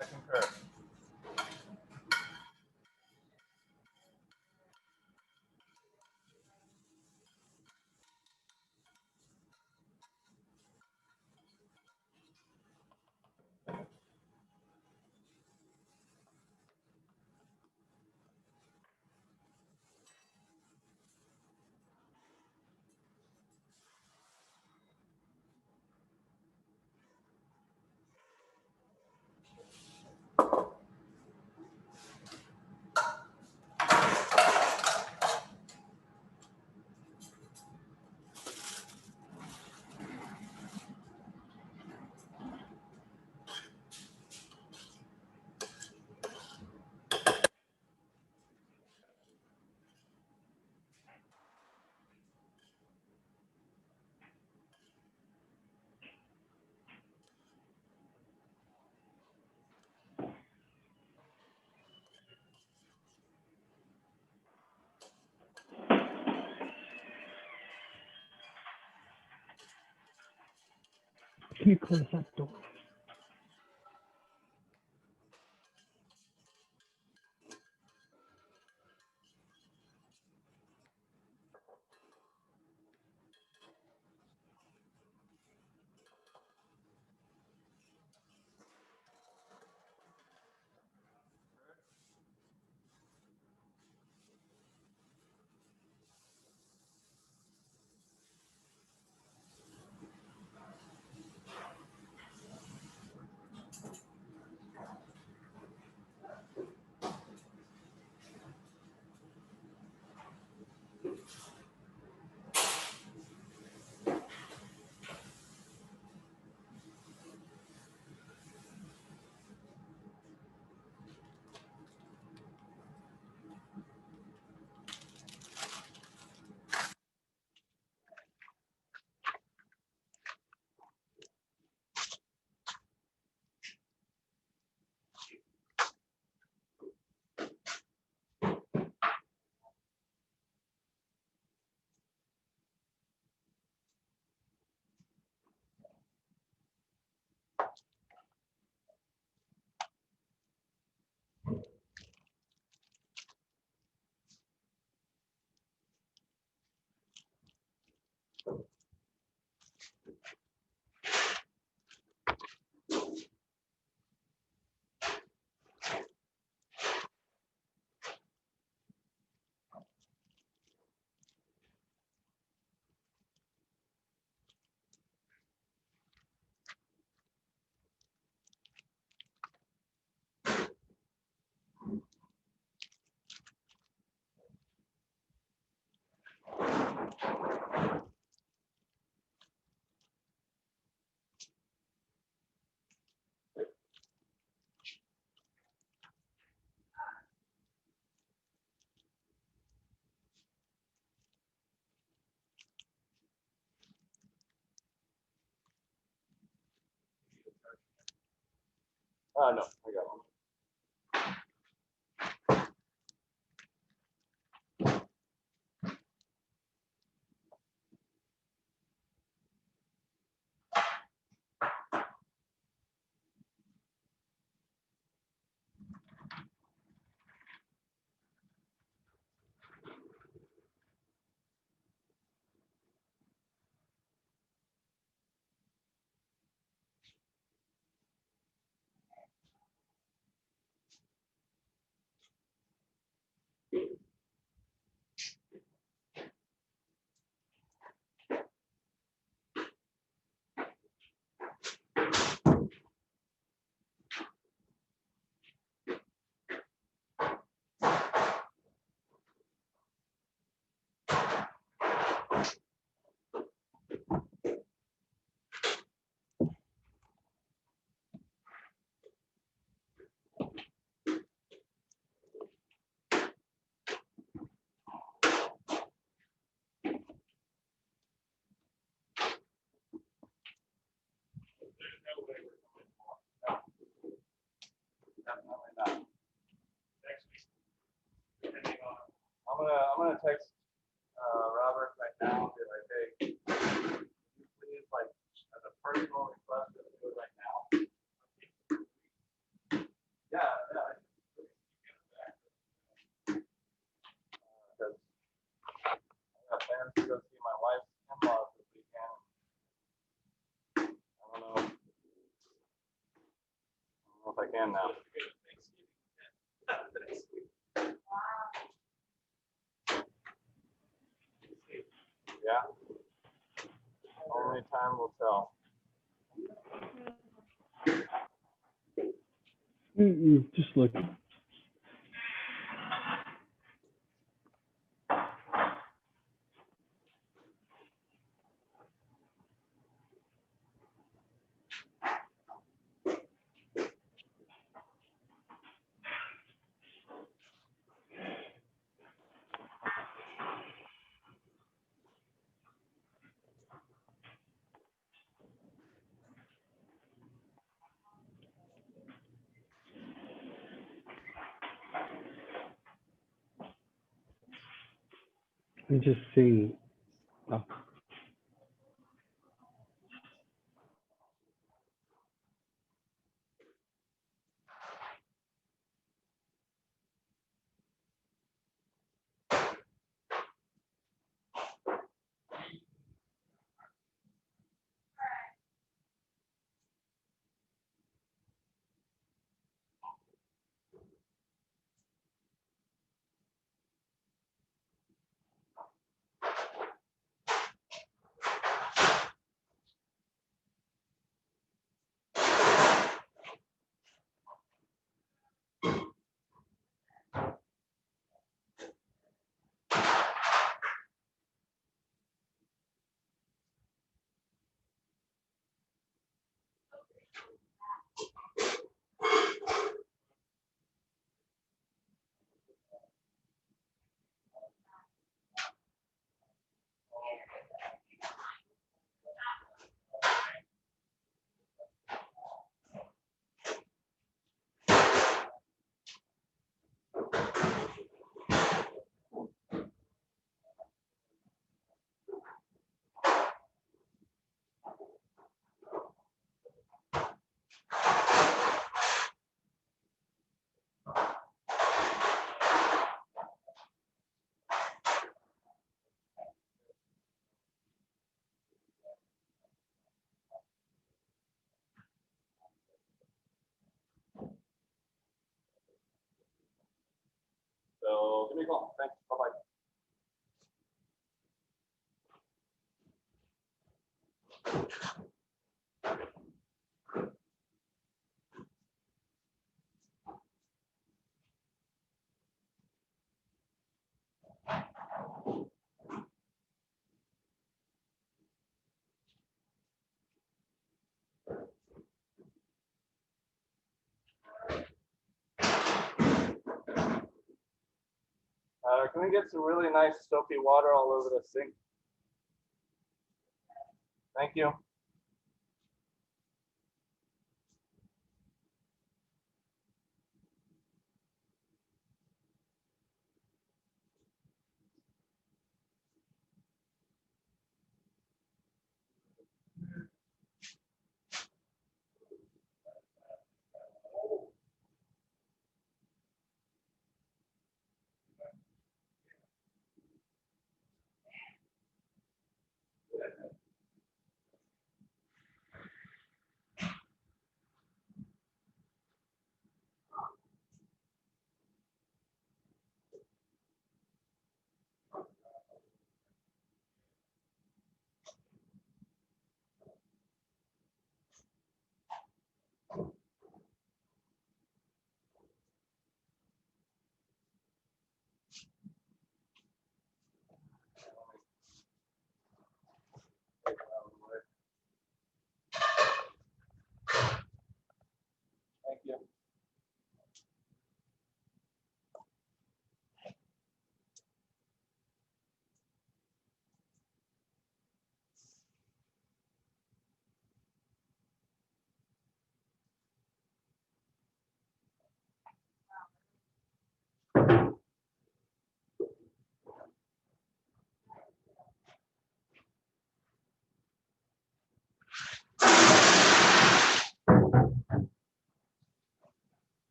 I concur. Can you close that door? No, I got one. Definitely not. Next week. Depending on. I'm gonna text Robert right now and be like, hey, can you please, like, as a personal request, do it right now? Yeah, yeah. Because I got plans to go see my wife's in-laws this weekend. I don't know. If I can now. Yeah. Only time will tell. Just look. I'm just seeing. Oh. So give me a call. Thanks. Bye-bye. Can we get some really nice soapy water all over the sink? Thank you.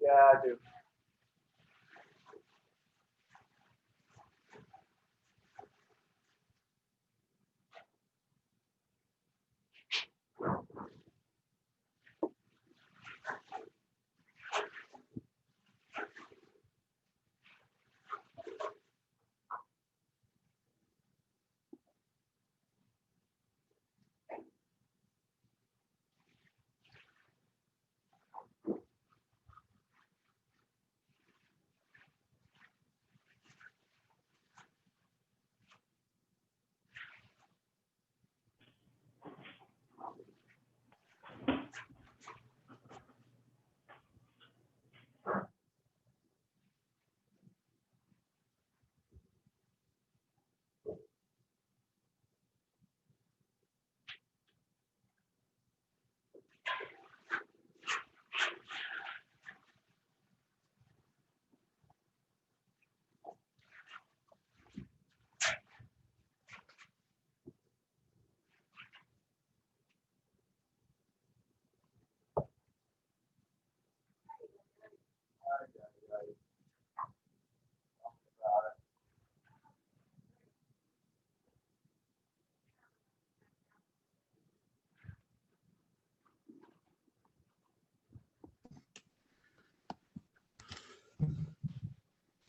Yeah, I do.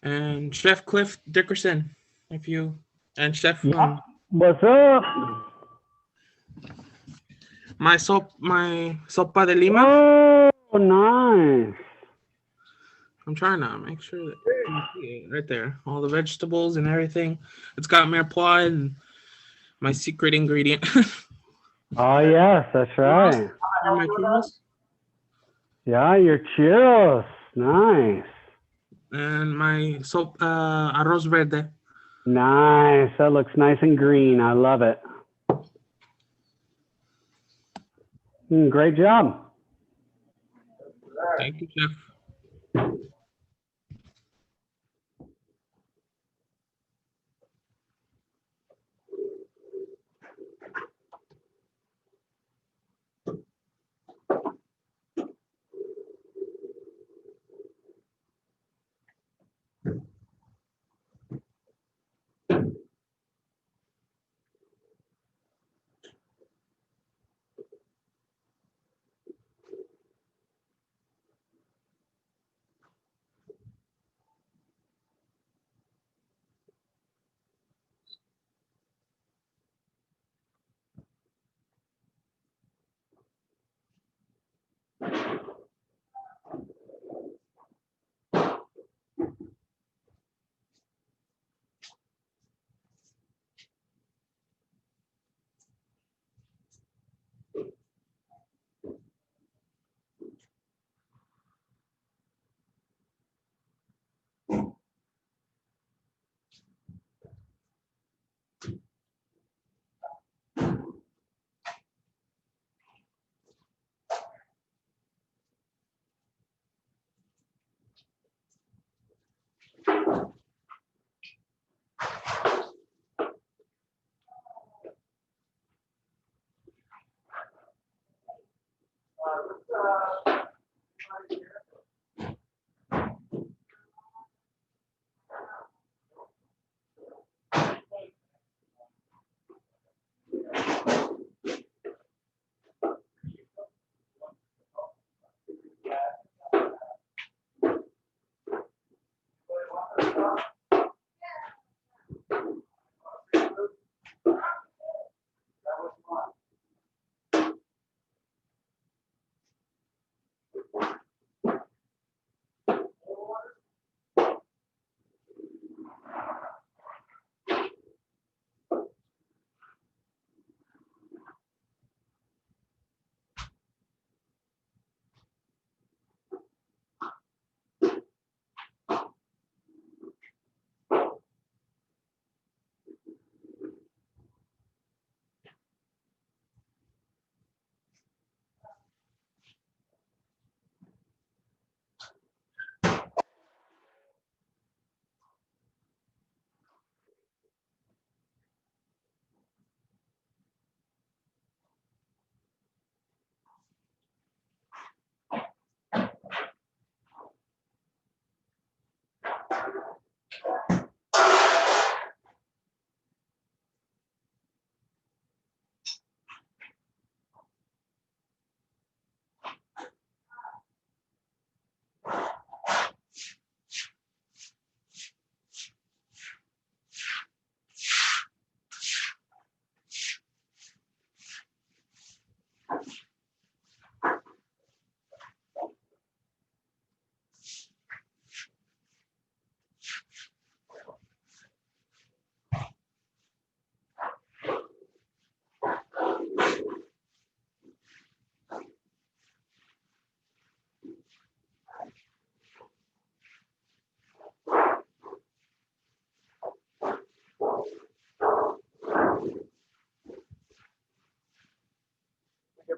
And Chef Cliff Dickerson, if you and Chef Yeah. What's up? my sopa de lima. Oh, nice. I'm trying to make sure that you see it right there, all the vegetables and everything. It's got mirepoix and my secret ingredient. Oh, yes, that's right. My churros. Yeah, your churros. Nice. And my arroz verde. Nice. That looks nice and green. I love it. Great job. Thank you, Chef.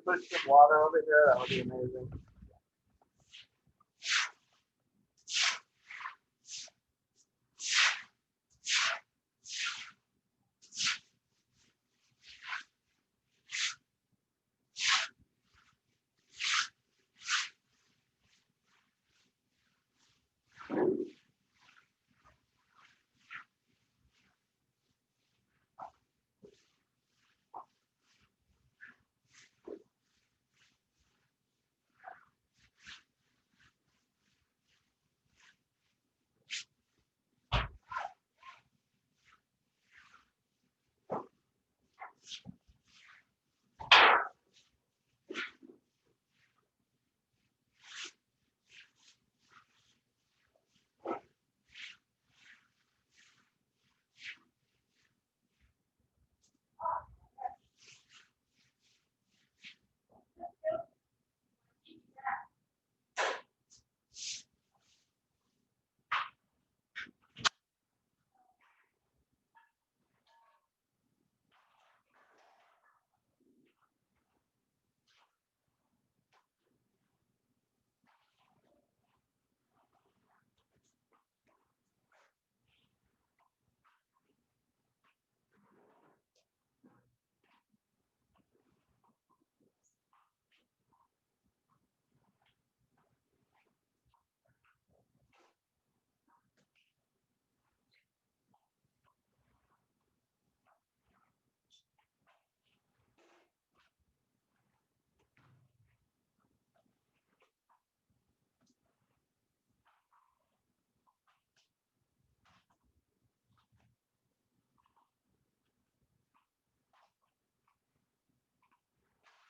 push some water over here, that would be amazing.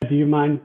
Do you mind?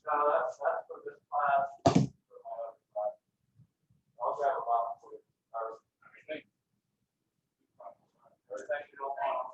No, that's for this class. For my other class. I'll grab a bottle for you. Everything. Everything you don't want.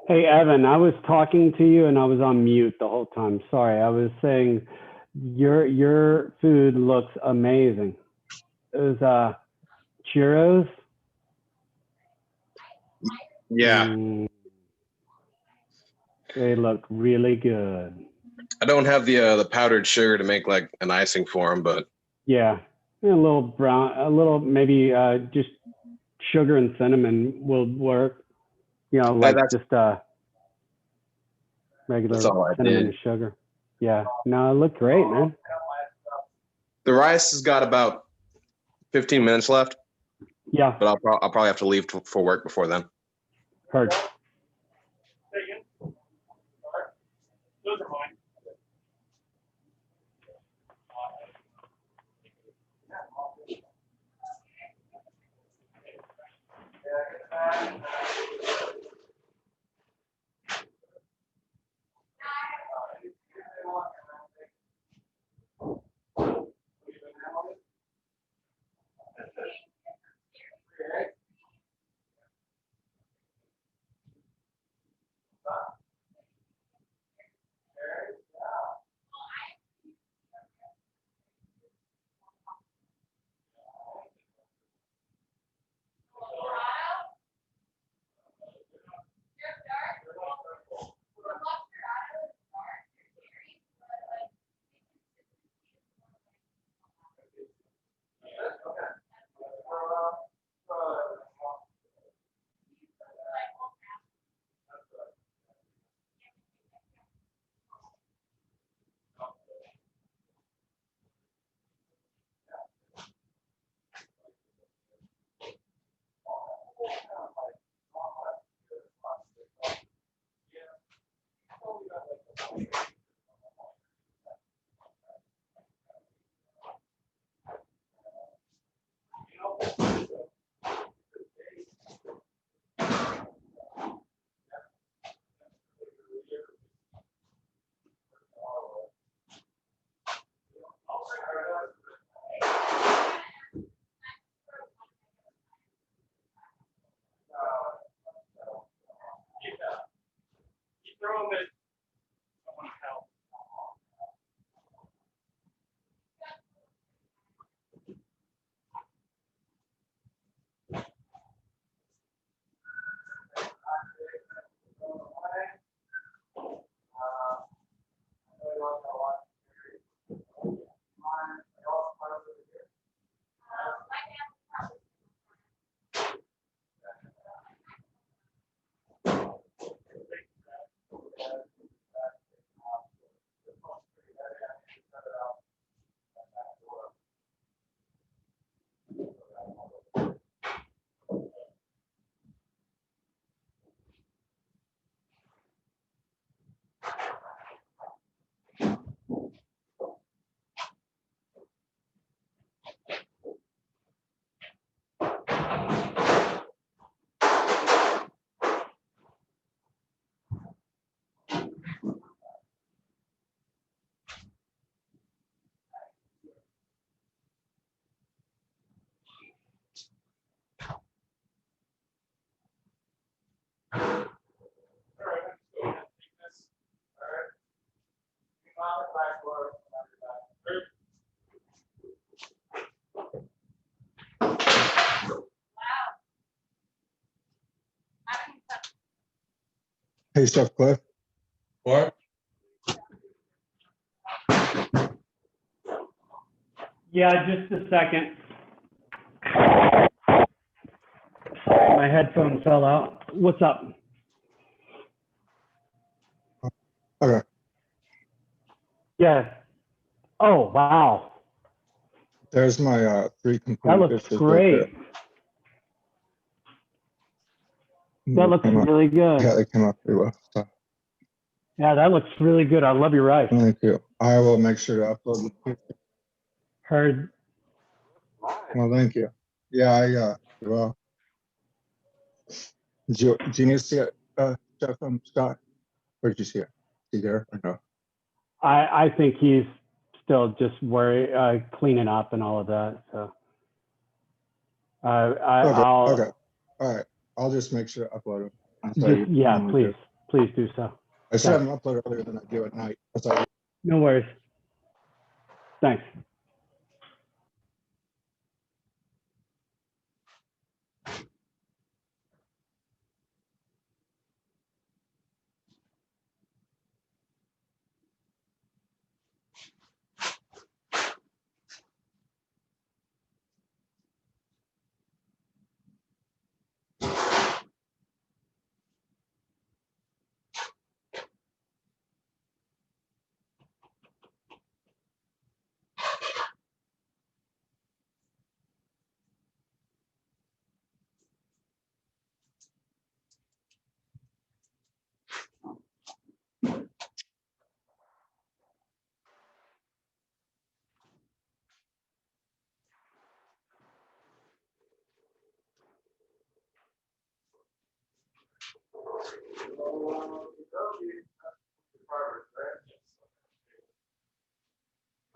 Hey, Evan, I was talking to you and I was on mute the whole time. Sorry. I was saying your food looks amazing. It was churros. Yeah. They look really good. I don't have the powdered sugar to make like an icing for them, but Yeah. And a little brown, a little maybe just sugar and cinnamon will work. You know, like that's just regular all I cinnamon did. and sugar. Yeah. No, it looked great, man. The rice has got about 15 minutes left. Yeah. But I'll probably have to leave for work before then. Heard. Those are mine. Throw them at someone's house. Hey, Chef Cliff. What? Yeah, just a second. My headphone fell out. What's up? Okay. Yeah. Oh, wow. There's my 3 complete That looks dishes. great. That looks really good. Yeah, they came out pretty well. So, Yeah, that looks really good. I love your rice. thank you. I will make sure to upload the picture. Heard. Well, thank you. Yeah, well. Do you need to see it, Chef Scott? Or did you see it? Is he there or no? I think he's still just cleaning up and all of that. So Okay. I'll Okay. All right. I'll just make sure to upload it. yeah, please. please do so. I should have them uploaded earlier than I do at night. That's all. No worries. Thanks.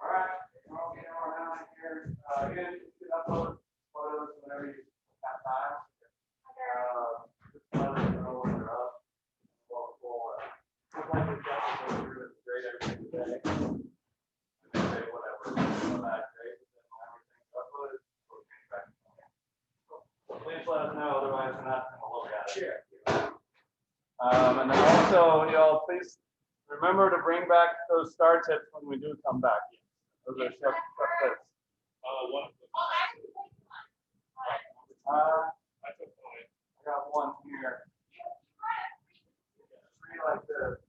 Alright, I'll get on down here. Again, you can upload photos whenever you have time. Just let us know when they're up. We'll likely definitely go through and grade everything today. And then say whatever, that grade, and then when everything's uploaded, we'll get back. Please let us know, otherwise we're not gonna look at it. Sure. And then also, y'all, please remember to bring back those star tips when we do come back. Those are chef tips. One. I got one here. Three like this.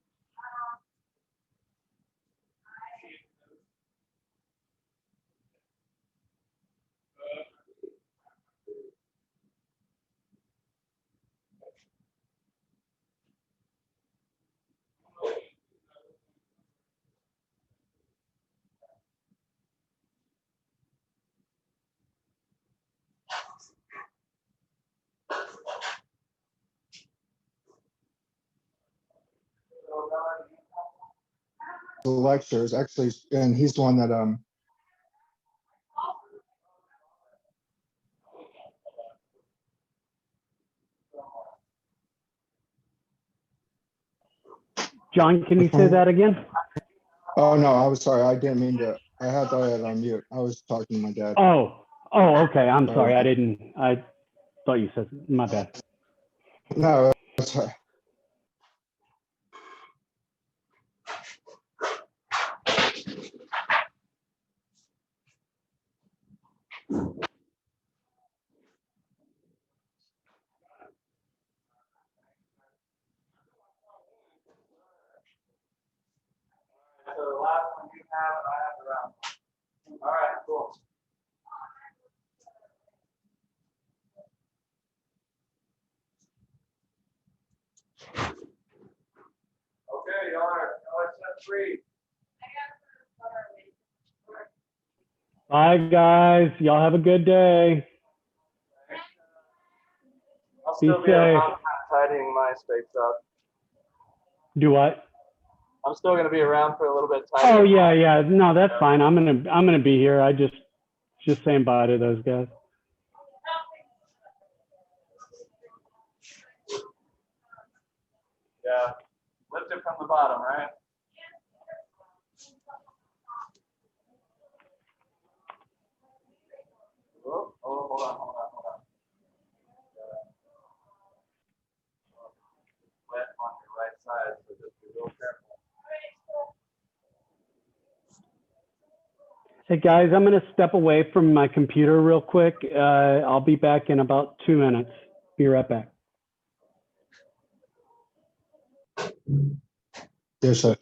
The lectures actually, and he's the one that John, can you say that again? Oh no, I was sorry. I didn't mean to. I had that on mute. I was talking to my dad. Oh, okay. I'm sorry. I thought you said, my bad. No, that's all right. So the last one you have, I have the round one. All right, cool. Okay, y'all are set free. Bye, guys. Y'all have a good day. I'll Be still be safe. around tidying my space up. Do what? I'm still gonna be around for a little bit. Oh, yeah. No, that's fine. I'm gonna be here. I just saying bye to those guys. Yeah, lift it from the bottom, right? Oh, hold on. Wet on your right side, so just be real careful. Hey, guys, I'm gonna step away from my computer real quick. I'll be back in about 2 minutes. Be right back. Yes, sir.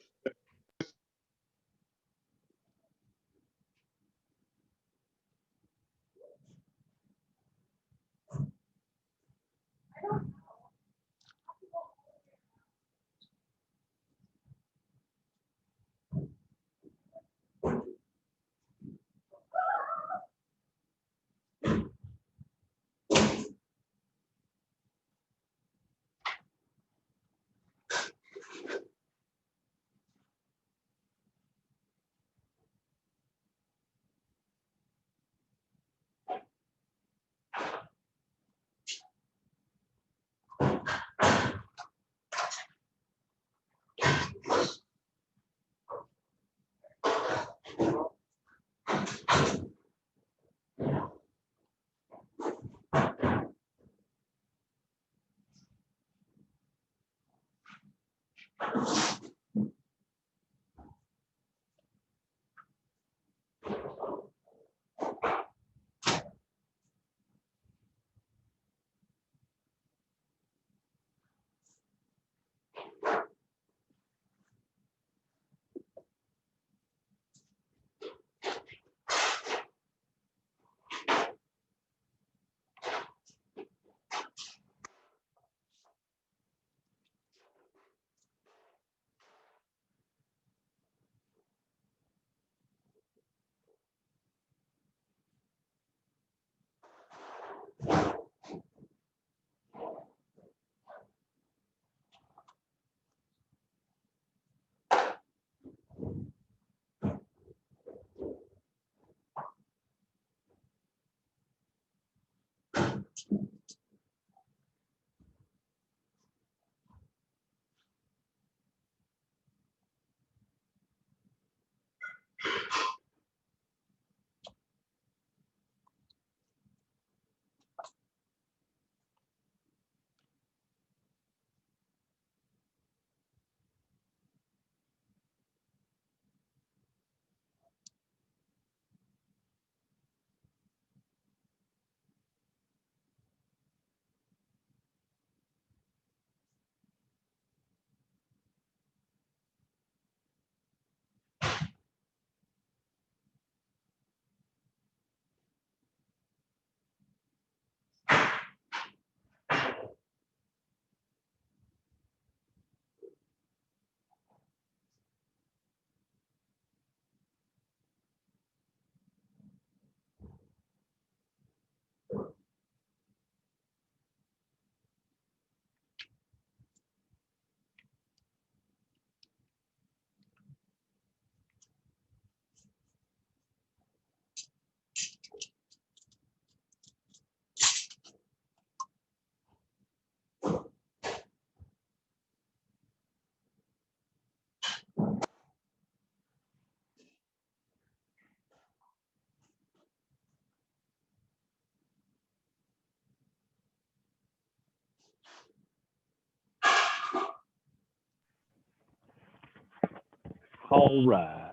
All right.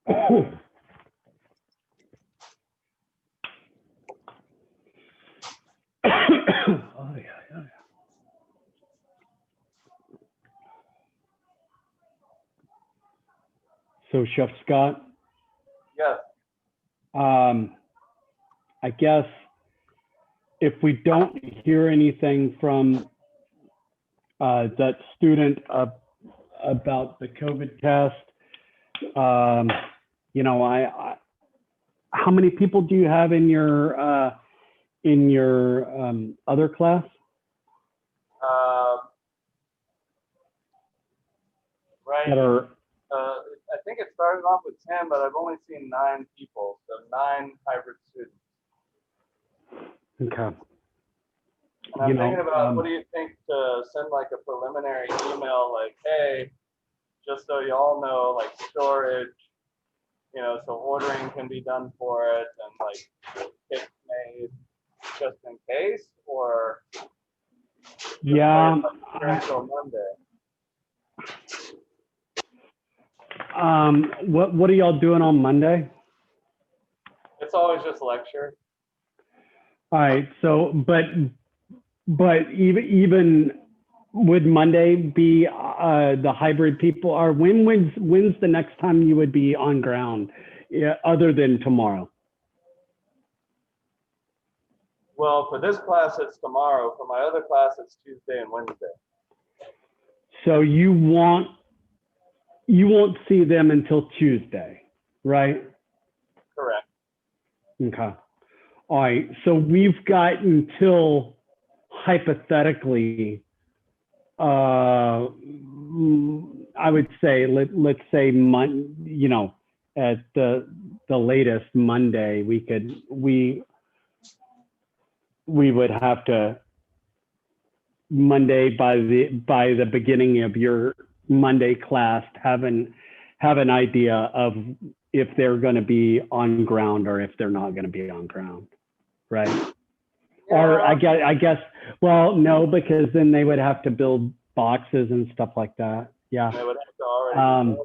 Oh, yeah. So, Chef Scott, Yes. I guess if we don't hear anything from that student about the COVID test, you know, how many people do you have in your other class? Right. That are, I think it started off with 10, but I've only seen 9 people, so 9 hybrid students. okay. And I'm thinking about, what do you think to send like a preliminary email, like, hey, just so you all know, like storage, you know, so ordering can be done for it and like kits made just in case, or Yeah. until Monday. What are y'all doing on Monday? It's always just lecture. All right. So, but even would Monday be the hybrid people? Or when's the next time you would be on ground, other than tomorrow? Well, for this class, it's tomorrow. For my other class, it's Tuesday and Wednesday. So you won't see them until Tuesday, right? Correct. Okay. All right. So we've got until hypothetically, I would say, let's say you know, at the latest Monday, we would have to Monday by the beginning of your Monday class have an idea of if they're going to be on ground or if they're not going to be on ground, right? Yeah. Or I guess, well, no, because then they would have to build boxes and stuff like that. Yeah. They would have to already.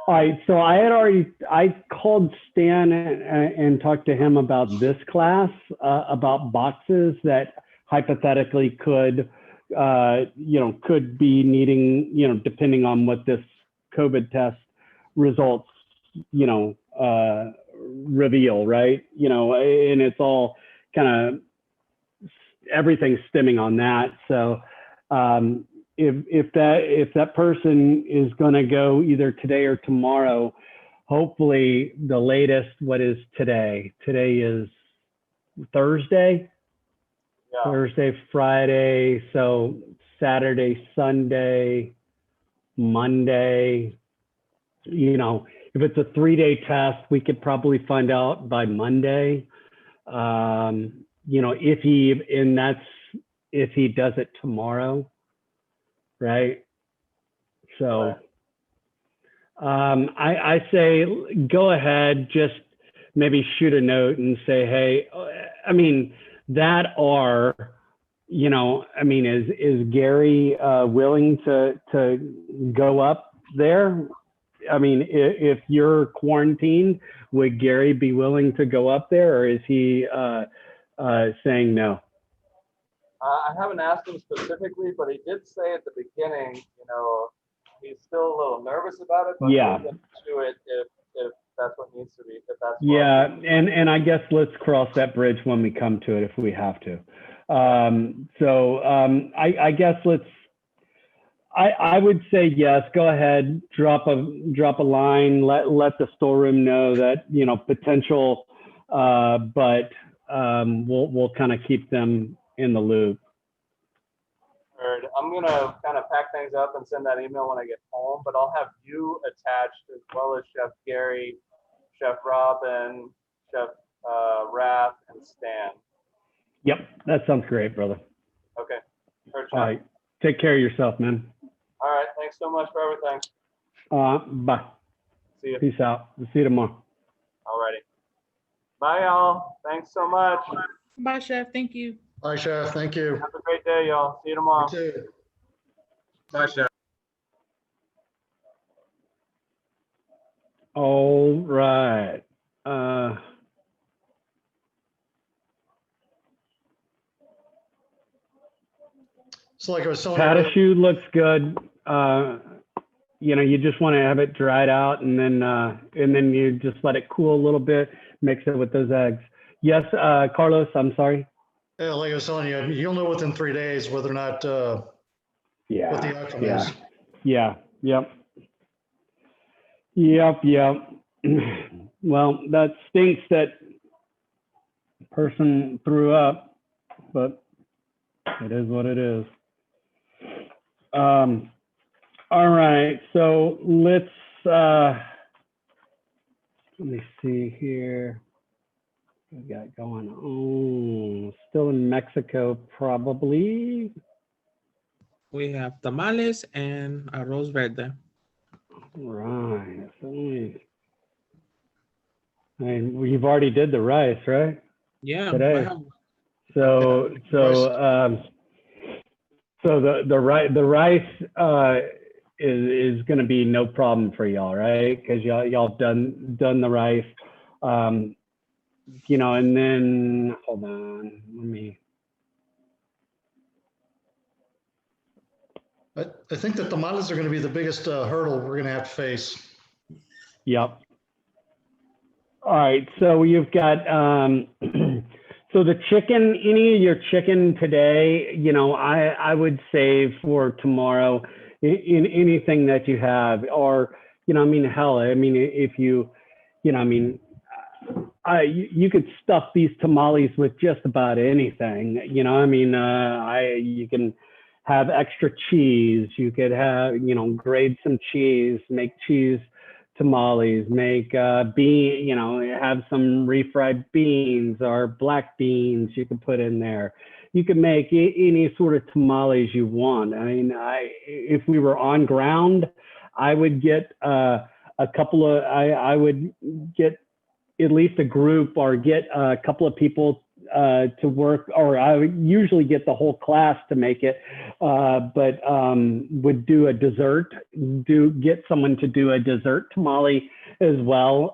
All right, so I called Stan and talked to him about this class, about boxes that hypothetically could, could be needing, depending on what this COVID test results, reveal, right? And it's all kind of everything stemming on that. So if that person is going to go either today or tomorrow, hopefully the latest, what is today? Today is Thursday. Yeah. Thursday, Friday, so Saturday, Sunday, Monday. If it's a 3-day test, we could probably find out by Monday. If he does it tomorrow, right? So I say go ahead, just maybe shoot a note and say, hey, is Gary willing to go up there? If you're quarantined, would Gary be willing to go up there, or is he saying no? I haven't asked him specifically, but he did say at the beginning, he's still a little nervous about it, but Yeah. he'll get to it if that's what needs to be. If that's Yeah, and I guess let's cross that bridge when we come to it if we have to. I guess I would say yes. Go ahead, drop a line. Let the storeroom know that potential, but we'll kind of keep them in the loop. Heard. I'm gonna kind of pack things up and send that email when I get home, but I'll have you attached as well as Chef Gary, Chef Robin, Chef Raph, and Stan. Yep, that sounds great, brother. Okay. Heard, All right, take care of yourself, man. All right. Thanks so much for everything. Bye. See you. Peace out. We'll see you tomorrow. All righty. Bye, y'all. Thanks so much. Bye, Chef. Thank you. Bye, Chef. Thank you. Have a great day, y'all. See you tomorrow. You too. Bye, Chef. All right. So like I was telling you, Patashu looks good. You just want to have it dried out, and then you just let it cool a little bit. Mix it with those eggs. Yes, Carlos. I'm sorry. yeah, like I was telling you, you'll know within 3 days whether or not what the outcome is. Yeah. Yep. Well, that stinks that person threw up, but it is what it is. All right, so let's let me see here. What we got going on? Still in Mexico, probably. We have tamales and arroz verde. Right. We've already did the rice, right? Yeah. Today. Wow. So the rice is going to be no problem for y'all, right? Because y'all done the rice, and then hold on, let me. I think the tamales are going to be the biggest hurdle we're going to have to face. Yep. All right, so you've got so the chicken, any of your chicken today, I would save for tomorrow in anything that you have, or hell, if you you could stuff these tamales with just about anything, you can have extra cheese, you could have, grate some cheese, make cheese tamales, make have some refried beans or black beans you can put in there. You can make any sort of tamales you want. If we were on ground, I would get a couple of, I would get at least a group or get a couple of people to work, or I would usually get the whole class to make it, but would do a dessert, get someone to do a dessert tamale as well,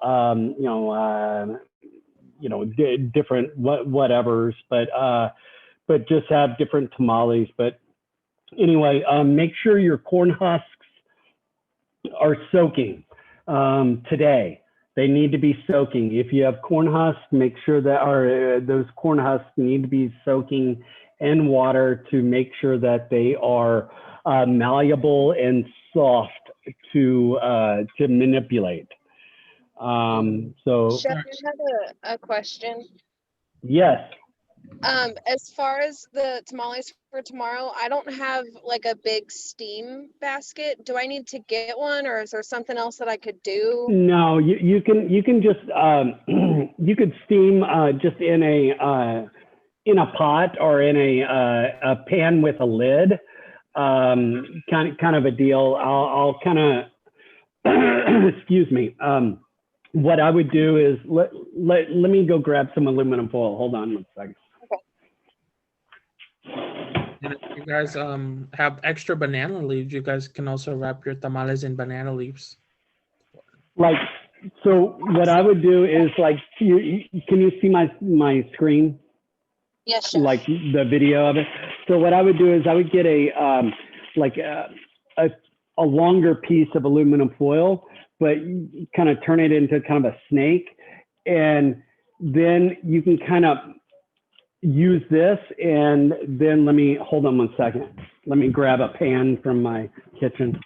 different whatevers, but just have different tamales. But anyway, make sure your corn husks are soaking today. They need to be soaking. If you have corn husks, make sure that those corn husks need to be soaking in water to make sure that they are malleable and soft to manipulate. So Chef, I have a question. yes. As far as the tamales for tomorrow, I don't have like a big steam basket. Do I need to get one, or is there something else that I could do? No, you can just you could steam just in a pot or in a pan with a lid, kind of a deal. I'll kind of excuse me. What I would do is let me go grab some aluminum foil. Hold on one second. And if you guys have extra banana leaves, you guys can also wrap your tamales in banana leaves. Like, so what I would do is like, can you see my screen? Yes, Chef. Like the video of it. So what I would do is I would get a longer piece of aluminum foil, but kind of turn it into kind of a snake. And then you can kind of use this, and then hold on one second. Let me grab a pan from my kitchen.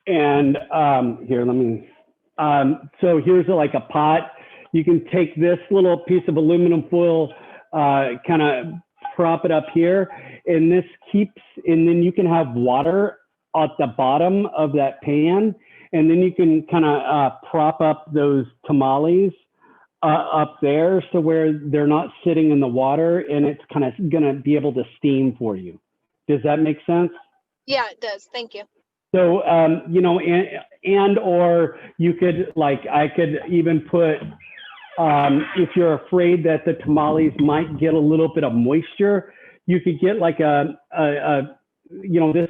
And here, so here's like a pot. You can take this little piece of aluminum foil, kind of prop it up here, and this and then you can have water at the bottom of that pan, and then you can kind of prop up those tamales up there, so where they're not sitting in the water, and it's kind of gonna be able to steam for you. Does that make sense? Yeah, it does. Thank you. So, or you could, like, I could even put, if you're afraid that the tamales might get a little bit of moisture, you could get like this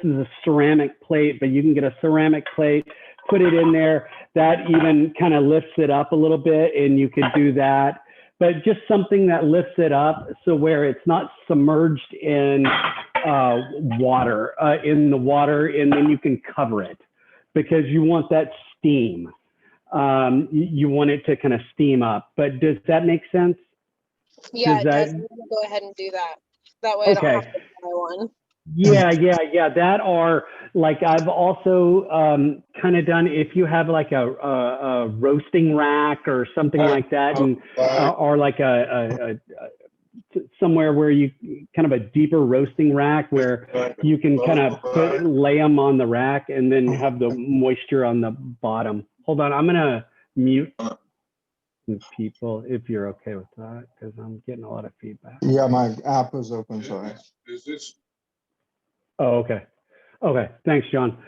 is a ceramic plate, but you can get a ceramic plate, put it in there. That even kind of lifts it up a little bit, and you could do that. But just something that lifts it up so where it's not submerged in water, and then you can cover it because you want that steam. You want it to kind of steam up. But does that make sense? Yeah, it does. I'm gonna go ahead and do that. That way I don't have to buy one. Yeah. That, or like I've also kind of done, if you have like a roasting rack or something like that, and or like a somewhere where you kind of a deeper roasting rack where you can kind of lay them on the rack and then have the moisture on the bottom. Hold on, I'm gonna mute people if you're okay with that, because I'm getting a lot of feedback. Yeah, my app is open, so Is this? Oh, okay. Okay, thanks, John.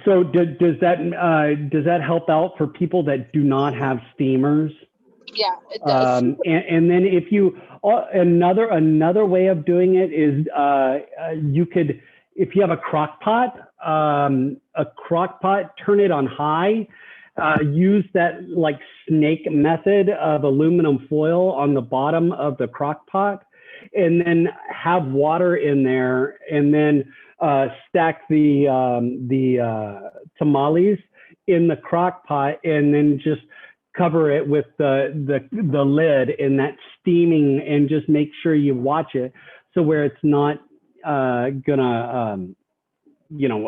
So does that help out for people that do not have steamers? Yeah, it does. And then if you another way of doing it is you could, if you have a crock pot, turn it on high. Use that like snake method of aluminum foil on the bottom of the crock pot, and then have water in there, and then stack the tamales in the crock pot, and then just cover it with the lid, and that steaming, and just make sure you watch it so where it's not gonna you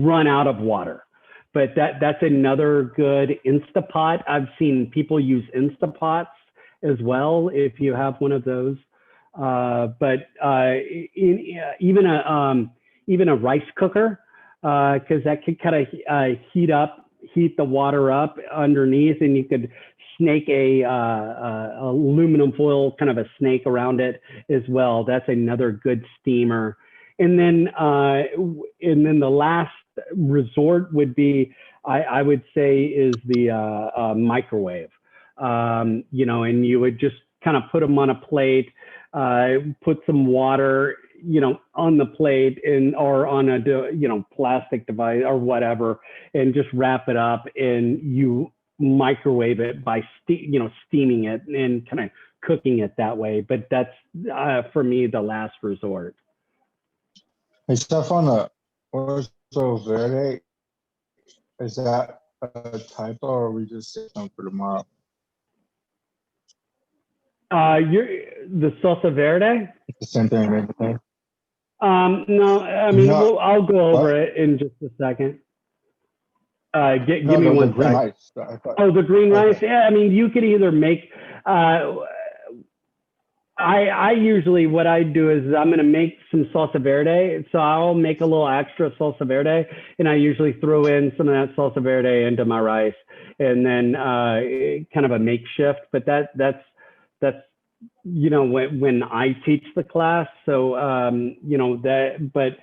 run out of water. But that's another good Instapot. I've seen people use Instapots as well if you have one of those. But even a rice cooker, because that could kind of heat the water up underneath, and you could snake a aluminum foil kind of a snake around it as well. That's another good steamer. And then the last resort would be, I would say, is the microwave. And you would just kind of put them on a plate, put some water, on the plate, or on a plastic device or whatever, and just wrap it up, and you microwave it by steaming it and kind of cooking it that way. But that's for me the last resort. Hey, stuff on the Orzo Verde, is that a typo or are we just saying something for tomorrow? You're the salsa verde? It's the same thing, right? No, I mean, No. I'll go over What? it in just a second. Give No, me the one green sec. lights. I thought- Oh, the green rice? Okay. Yeah, I mean, you could either make, I usually, what I do is I'm going to make some salsa verde. So I'll make a little extra salsa verde, and I usually throw in some of that salsa verde into my rice, and then kind of a makeshift. But that's you know, when I teach the class. So you know that, but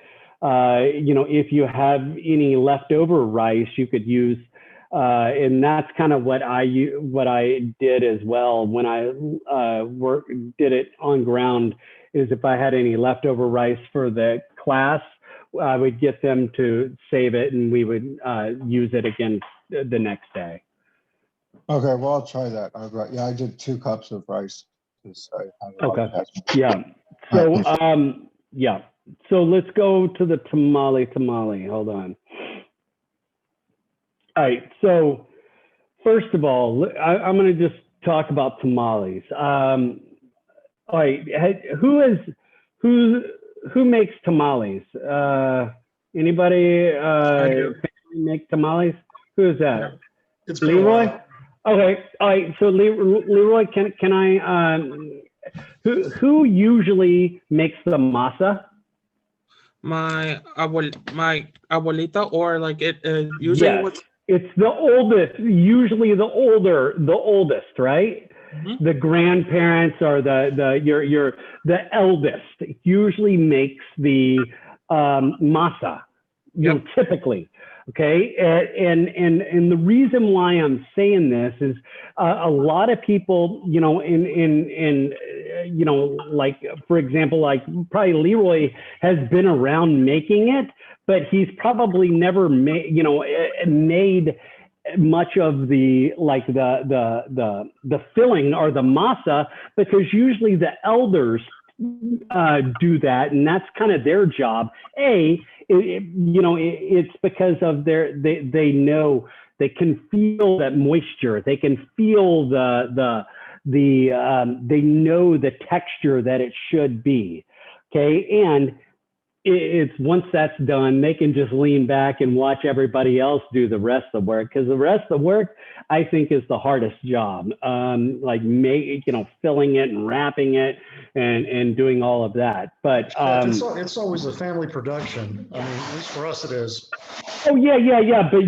you know, if you have any leftover rice, you could use. And that's kind of what I did as well when I did it on ground, is if I had any leftover rice for the class, I would get them to save it and we would use it again the next day. Okay, well, I'll try that. Yeah, I did 2 cups of rice. 'Cause I had a lot of Okay. attachments. Yeah. So yeah. So let's go to the tamale. Hold on. All right. So first of all, I'm going to just talk about tamales. All right. Who makes tamales? Anybody make tamales? Who is that? It's Leroy. Okay. All right. So Leroy, can I? Who usually makes the masa? My abuelita, or like it usually Yes. what's It's the oldest, usually the oldest, right? Mm-hmm. The grandparents or the eldest usually makes the masa, you know, typically. Okay, and the reason why I'm saying this is a lot of people, you know, in you know, like for example, like probably Leroy has been around making it, but he's probably never made, you know, made much of the like the filling or the masa, because usually the elders do that, and that's kind of their job. You know, it's because of they know, they can feel that moisture, they can feel they know the texture that it should be. Okay, and it's once that's done, they can just lean back and watch everybody else do the rest of the work, because the rest of the work, I think, is the hardest job. Like filling it and wrapping it and doing all of that. But it's always a family production. I mean, at least for us, it is. Oh yeah. But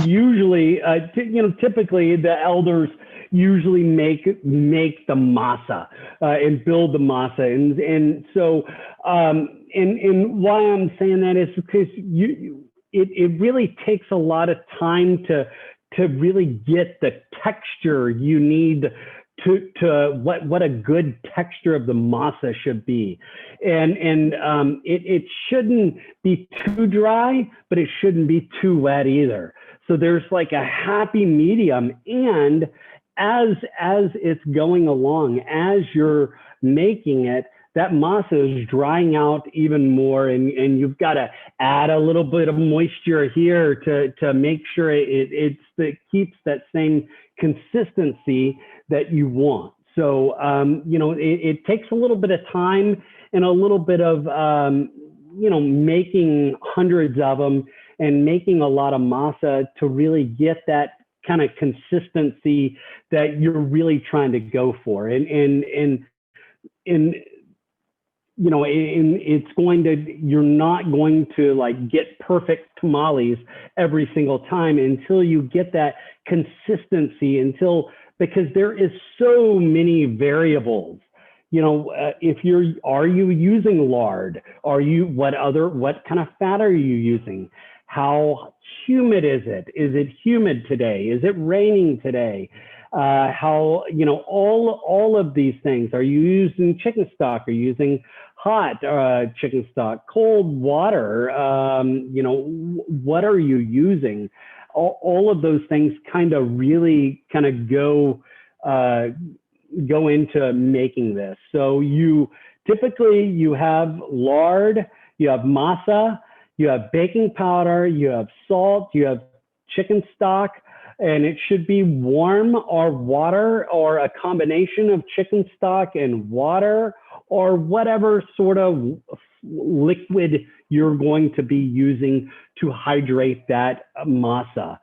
usually, typically the elders usually make the masa and build the masa, and so and why I'm saying that is because it really takes a lot of time to really get the texture you need to what a good texture of the masa should be, and it shouldn't be too dry, but it shouldn't be too wet either. So there's like a happy medium, and as it's going along, as you're making it, that masa is drying out even more, and you've got to add a little bit of moisture here to make sure it keeps that same consistency that you want. So it takes a little bit of time and a little bit of making hundreds of them and making a lot of masa to really get that kind of consistency that you're really trying to go for. You're not going to like get perfect tamales every single time until you get that consistency, because there is so many variables. Are you using lard? What kind of fat are you using? How humid is it? Is it humid today? Is it raining today? All of these things. Are you using chicken stock? Are you using hot chicken stock, cold water? What are you using? All of those things kind of really kind of go into making this. So you typically have lard, you have masa, you have baking powder, you have salt, you have chicken stock, and it should be warm or water or a combination of chicken stock and water or whatever sort of liquid you're going to be using to hydrate that masa.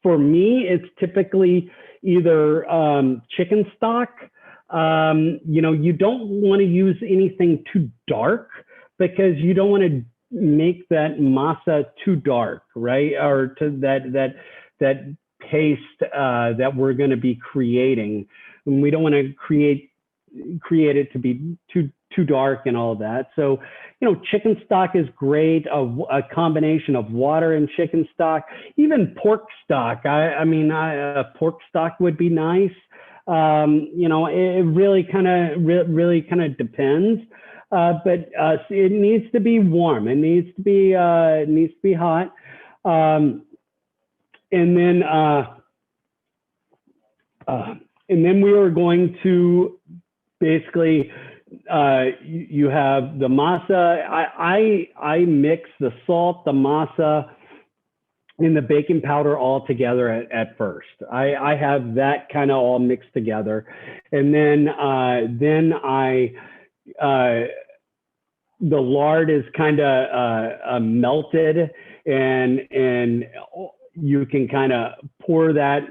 For me, it's typically either chicken stock. You don't want to use anything too dark because you don't want to make that masa too dark, right? Or to that paste that we're going to be creating. And we don't want to create it to be too dark and all of that. So, chicken stock is great. A combination of water and chicken stock, even pork stock. Pork stock would be nice. It really kind of depends. But it needs to be warm. It needs to be hot. And then we are going to basically, you have the masa. I mix the salt, the masa, and the baking powder all together at first. I have that kind of all mixed together. And then the lard is kind of melted, and you can kind of pour that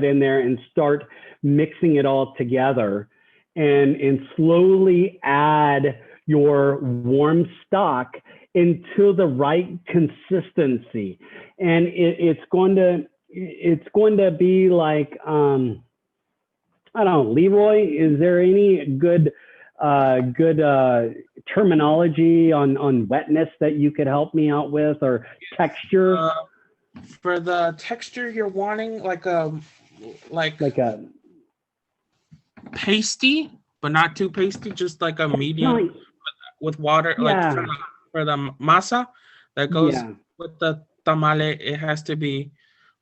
in there and start mixing it all together, and slowly add your warm stock until the right consistency. And it's going to be like, I don't know, Leroy, is there any good terminology on wetness that you could help me out with, or texture? For the texture you're wanting, like a pasty, but not too pasty, just like a medium with water, like for the masa that goes with the tamale. It has to be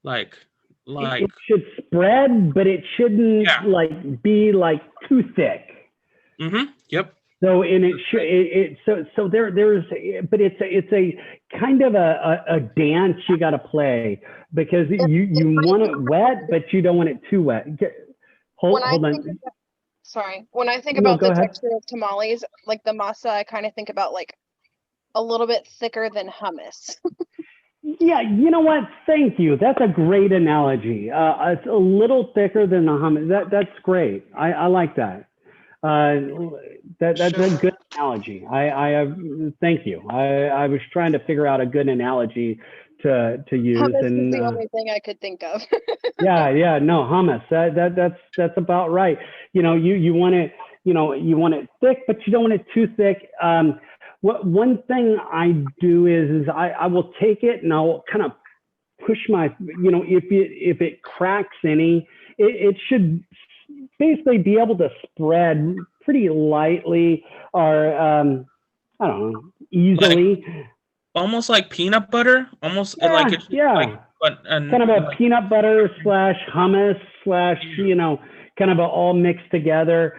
like it should spread, but it shouldn't be like too thick. Yep. So there's but it's a kind of a dance you got to play, because you want it wet, but you don't want it too wet. Hold on. Sorry. When I think about the texture of tamales, like the masa, I kind of think about like a little bit thicker than hummus. Yeah, you know what? Thank you. That's a great analogy. It's a little thicker than the hummus. That's great. I like that. That's a good analogy. Thank you. I was trying to figure out a good analogy to use. Hummus and is the only thing I could think of. no, hummus. That's about right. You want it, you want it thick, but you don't want it too thick. One thing I do is I will take it and I'll kind of push my, if it cracks any, it should basically be able to spread pretty lightly, or I don't know, easily. Almost like peanut butter, almost like it's kind of a peanut butter / hummus / kind of all mixed together.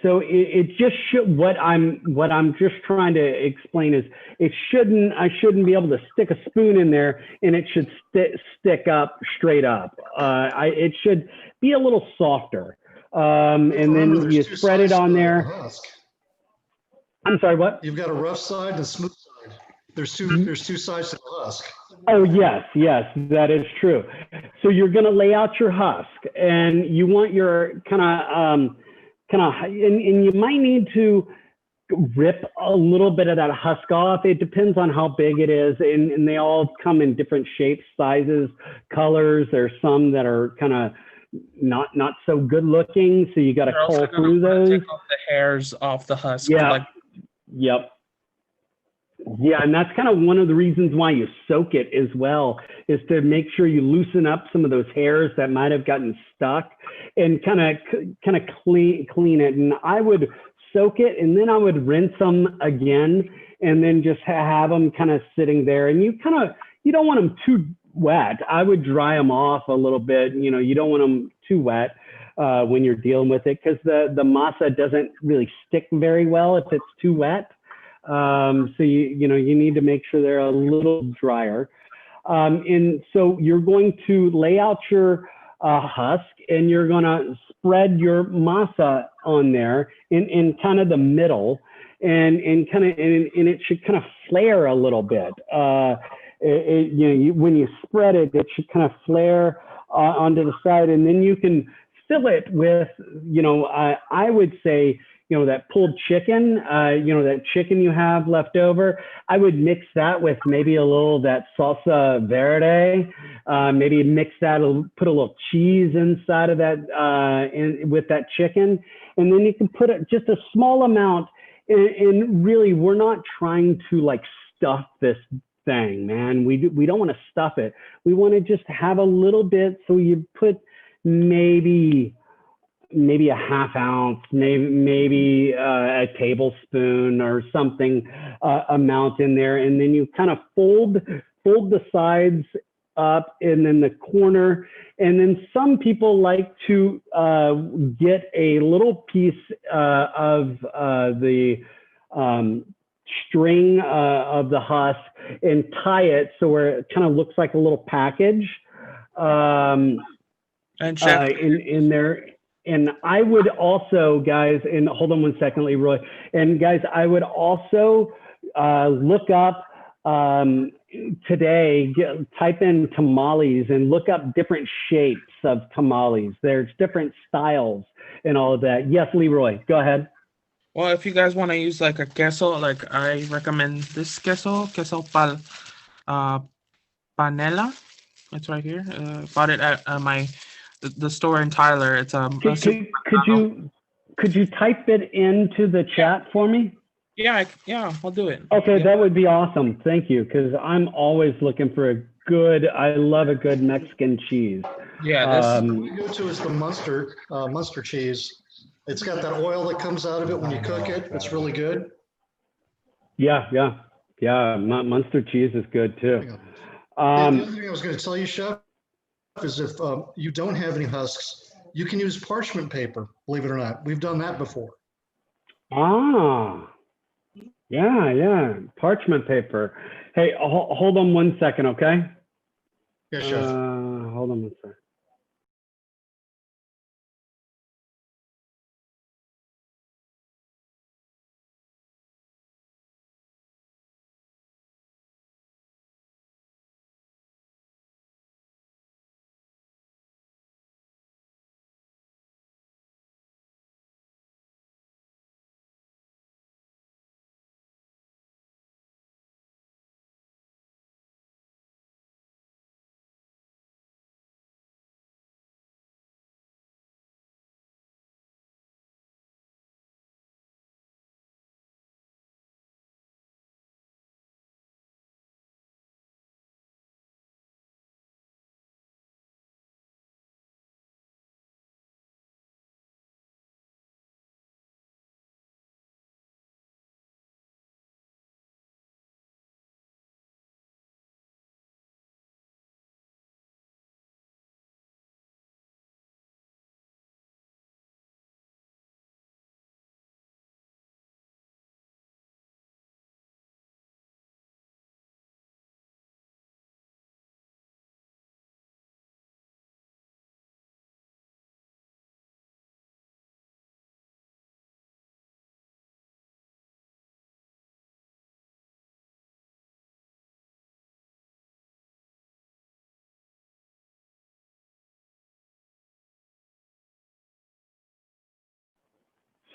So it just should, what I'm just trying to explain is I shouldn't be able to stick a spoon in there and it should stick up straight up. It should be a little softer. And then you spread it on there. I'm sorry, what? You've got a rough side and a smooth side. There's two sides to the husk. Oh, yes, that is true. So you're going to lay out your husk, and you want your and you might need to rip a little bit of that husk off. It depends on how big it is, and they all come in different shapes, sizes, colors. There's some that are kind of not so good looking, so you got to cull through those. Take off the hairs off the husk. Yep. Yeah, and that's kind of one of the reasons why you soak it as well, is to make sure you loosen up some of those hairs that might have gotten stuck, and kind of clean it. And I would soak it, and then I would rinse them again, and then just have them kind of sitting there. And you don't want them too wet. I would dry them off a little bit. You don't want them too wet. when you're dealing with it, because the masa doesn't really stick very well if it's too wet. So you need to make sure they're a little drier. And so you're going to lay out your husk, and you're going to spread your masa on there in kind of the middle, and it should kind of flare a little bit. When you spread it, it should kind of flare onto the side, and then you can fill it with, I would say, that pulled chicken, that chicken you have left over. I would mix that with maybe a little that salsa verde, maybe mix that, put a little cheese inside of that, with that chicken. And then you can put just a small amount. And really, we're not trying to like stuff this thing, man. We don't want to stuff it. We want to just have a little bit. So you put maybe a half ounce, maybe a tablespoon or something amount in there, and then you kind of fold the sides up and then the corner. And then some people like to get a little piece of the string of the husk and tie it so where it kind of looks like a little package and Chef, in there. And I would also, guys, and hold on one second, Leroy. And guys, I would also look up today, type in tamales and look up different shapes of tamales. There's different styles and all of that. Yes, Leroy, go ahead. well, if you guys want to use like a queso, like I recommend this queso panela. It's right here. Bought it at the store in Tyler. It's could you type it into the chat for me? Yeah, I'll do it. Okay, Yeah. that would be awesome. Thank you, because I'm always looking for I love a good Mexican cheese. Yeah, What we go to is the Munster cheese. It's got that oil that comes out of it when you cook it. It's really good. Yeah. Munster cheese is good too. The other thing I was going to tell you, Chef, is if you don't have any husks, you can use parchment paper, believe it or not. We've done that before. Yeah, parchment paper. Hey, hold on one second, okay? Yeah, Chef. Hold on one second.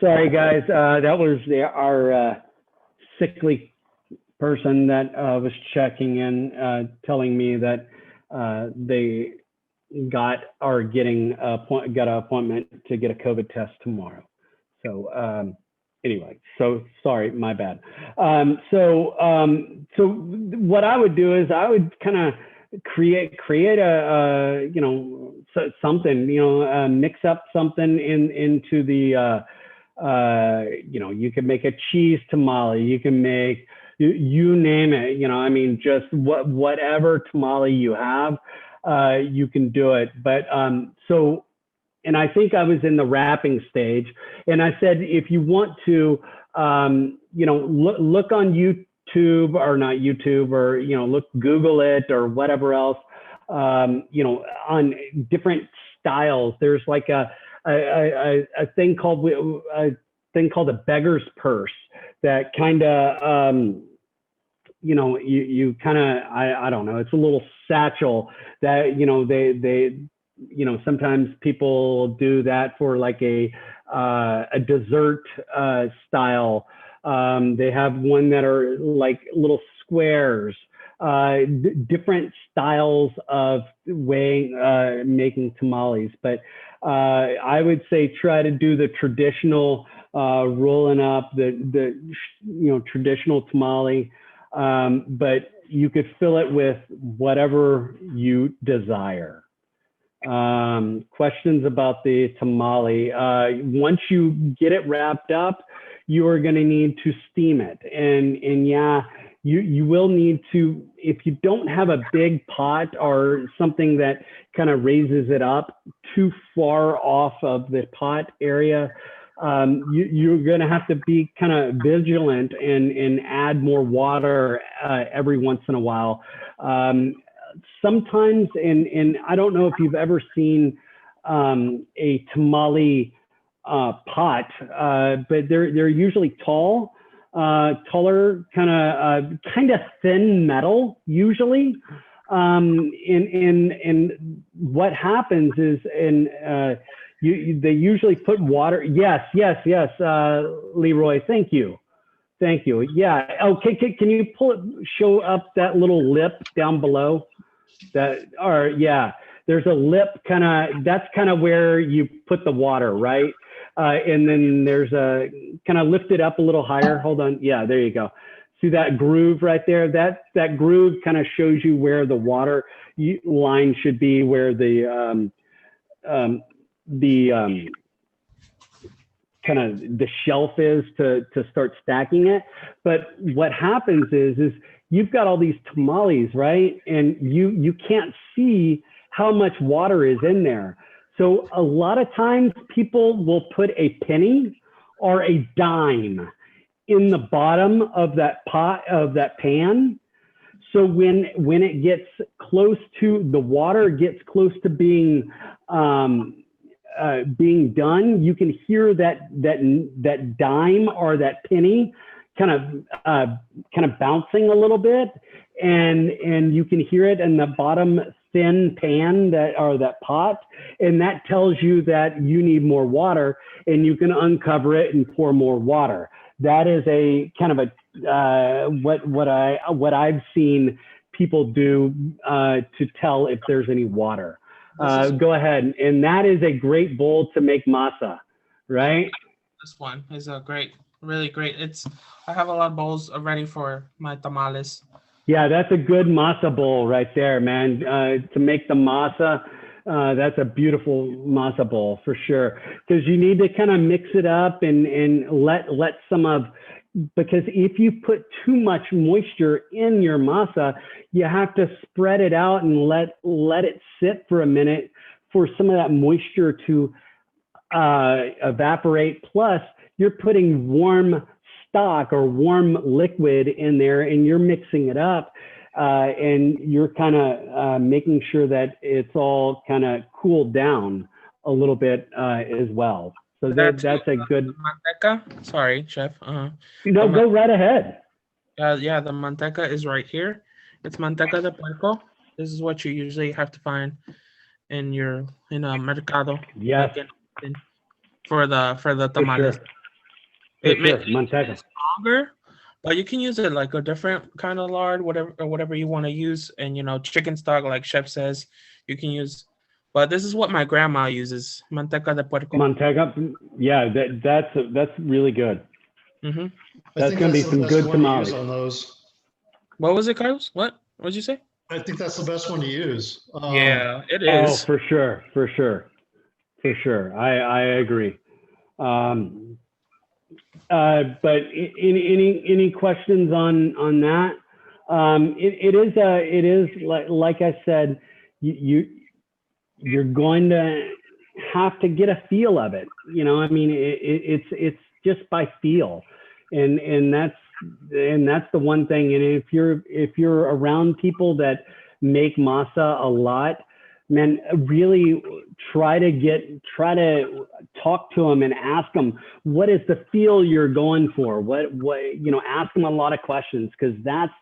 Sorry, guys. That was our sickly person that was checking in, telling me that they got an appointment to get a COVID test tomorrow. So anyway, so sorry, my bad. So what I would do is I would kind of create a something, mix up something into the you can make a cheese tamale, you can make you name it, just whatever tamale you have, you can do it. But so and I think I was in the wrapping stage. And I said, if you want to, look on YouTube, or not YouTube, or, Google it or whatever else, on different styles. There's like a thing called a beggar's purse that kind of, you kind of, I don't know, it's a little satchel that, they sometimes people do that for like a dessert style. They have one that are like little squares, different styles of making tamales. But I would say try to do the traditional rolling up, the traditional tamale, but you could fill it with whatever you desire. Questions about the tamale. Once you get it wrapped up, you are going to need to steam it. And yeah, you will need to, if you don't have a big pot or something that kind of raises it up too far off of the pot area, you're going to have to be kind of vigilant and add more water every once in a while. Sometimes, and I don't know if you've ever seen a tamale pot, but they're usually taller, kind of thin metal usually. And what happens is, they usually put water. Yes, Leroy. Thank you. Yeah. Okay. Can you show up that little lip down below? There's a lip that's kind of where you put the water, right? And then there's a kind of lift it up a little higher. Hold on. Yeah, there you go. See that groove right there? That groove kind of shows you where the water line should be, where the kind of the shelf is to start stacking it. But what happens is you've got all these tamales, right? And you can't see how much water is in there. So a lot of times people will put a penny or a dime in the bottom of that pot, of that pan. So when it gets close to, the water gets close to being done, you can hear that dime or that penny kind of bouncing a little bit, and you can hear it in the bottom thin pan that pot, and that tells you that you need more water, and you can uncover it and pour more water. That is a kind of a what I've seen people do to tell if there's any water. Go ahead, and that is a great bowl to make masa, right? This one is a really great. I have a lot of bowls ready for my tamales. Yeah, that's a good masa bowl right there, man. To make the masa, that's a beautiful masa bowl for sure. Because you need to kind of mix it up and let some of, because if you put too much moisture in your masa, you have to spread it out and let it sit for a minute for some of that moisture to evaporate. Plus, you're putting warm stock or warm liquid in there, and you're mixing it up, and you're kind of making sure that it's all kind of cooled down a little bit as well. So that's a good. Manteca. Sorry, chef. No, go right ahead. Yeah, the manteca is right here. It's manteca de puerco. This is what you usually have to find in a mercado. Yes. For the tamales. For sure. It makes manteca it stronger, but you can use it like a different kind of lard, whatever you want to use. And chicken stock, like chef says, you can use. But this is what my grandma uses, manteca de puerco. Manteca, yeah, that's really good. Mm-hmm. That's gonna be some good tamales on those. What was it, Carlos? What did you say? I think that's the best one to use. Yeah, it is. Oh, for sure. I agree. But any questions on that? It is like I said, you're going to have to get a feel of it. You know, I mean, it's just by feel, and that's the one thing. And if you're around people that make masa a lot, man, really try to talk to them and ask them, what is the feel you're going for? What, you know, ask them a lot of questions, because that's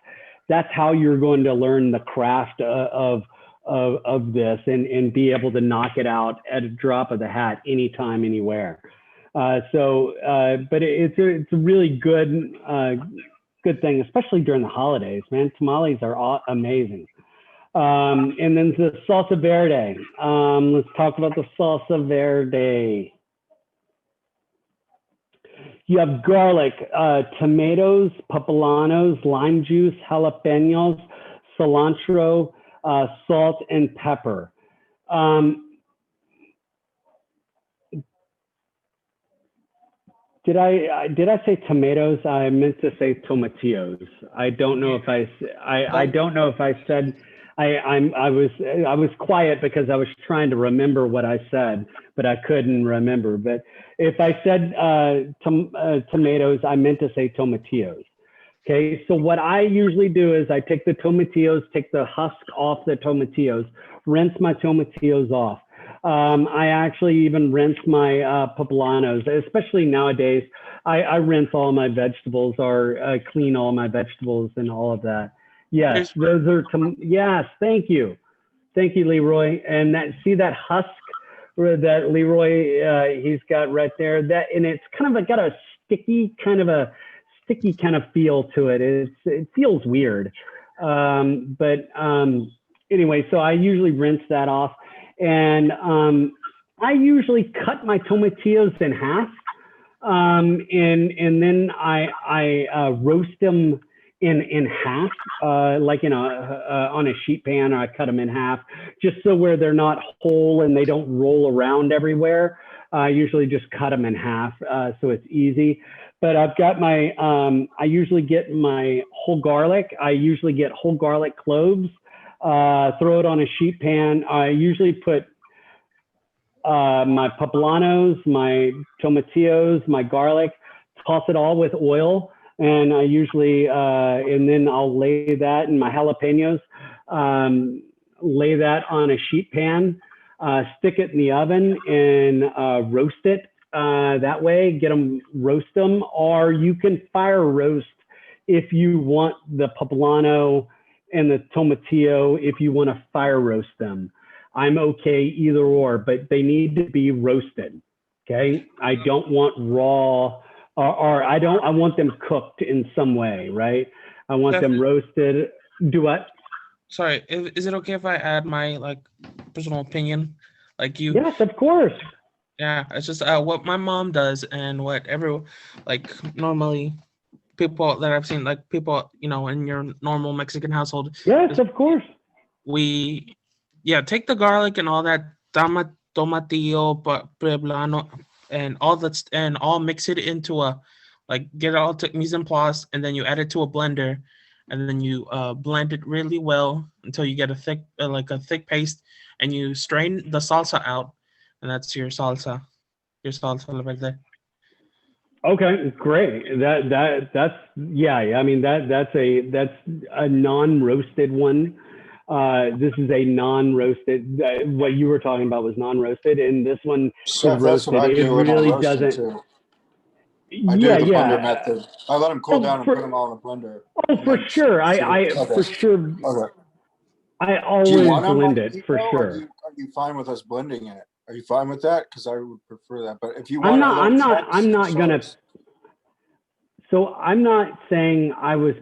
how you're going to learn the craft of this and be able to knock it out at a drop of the hat, anytime, anywhere. But it's a really good thing, especially during the holidays, man. Tamales are amazing. And then the salsa verde. Let's talk about the salsa verde. You have garlic, tomatoes, popolanos, lime juice, jalapenos, cilantro, salt, and pepper. Did I say tomatoes? I meant to say tomatillos. I don't know if I don't know if I said. I was quiet because I was trying to remember what I said, but I couldn't remember. But if I said tomatoes, I meant to say tomatillos. Okay, so what I usually do is I take the tomatillos, take the husk off the tomatillos, rinse my tomatillos off. I actually even rinse my poblanos, especially nowadays. I rinse all my vegetables, or clean all my vegetables and all of that. Yes, those are yes, thank you, Leroy. And see that husk that Leroy he's got right there. And it's kind of got a sticky kind of feel to it. It feels weird, but anyway. So I usually rinse that off, and I usually cut my tomatillos in half, and then I roast them in half, like on a sheet pan, or I cut them in half, just so where they're not whole and they don't roll around everywhere. I usually just cut them in half, so it's easy. But I've got my, I usually get my whole garlic. I usually get whole garlic cloves, throw it on a sheet pan. I usually put my poblanos, my tomatillos, my garlic, toss it all with oil. And I usually, and then I'll lay that, and my jalapenos, lay that on a sheet pan, stick it in the oven, and roast it that way, roast them. Or you can fire roast if you want the poblano and the tomatillo, if you want to fire roast them. I'm okay either or, but they need to be roasted, okay? I don't want raw, or I want them cooked in some way, right? I want them roasted. Do what? Sorry, is it okay if I add my personal opinion? Yes, of course. Yeah, it's just what my mom does, and what normally people that I've seen, people, in your normal Mexican household. Yes, of course. Take the garlic and all that tomatillo, poblano, and all that, and all mix it into get it all to mise en place, and then you add it to a blender, and then you blend it really well until you get a thick paste, and you strain the salsa out, and that's your salsa verde. Okay, great. That's yeah. I mean that's a non-roasted one. This is a non-roasted. What you were talking about was non-roasted, and this one is roasted. It really doesn't. I do the blender method. I let them cool down and put them all in a blender. Oh, for sure. For sure. Okay. I always blend it for sure. Are you fine with us blending it? Are you fine with that? Because I would prefer that. But if you want, I'm not gonna. So I'm not saying I was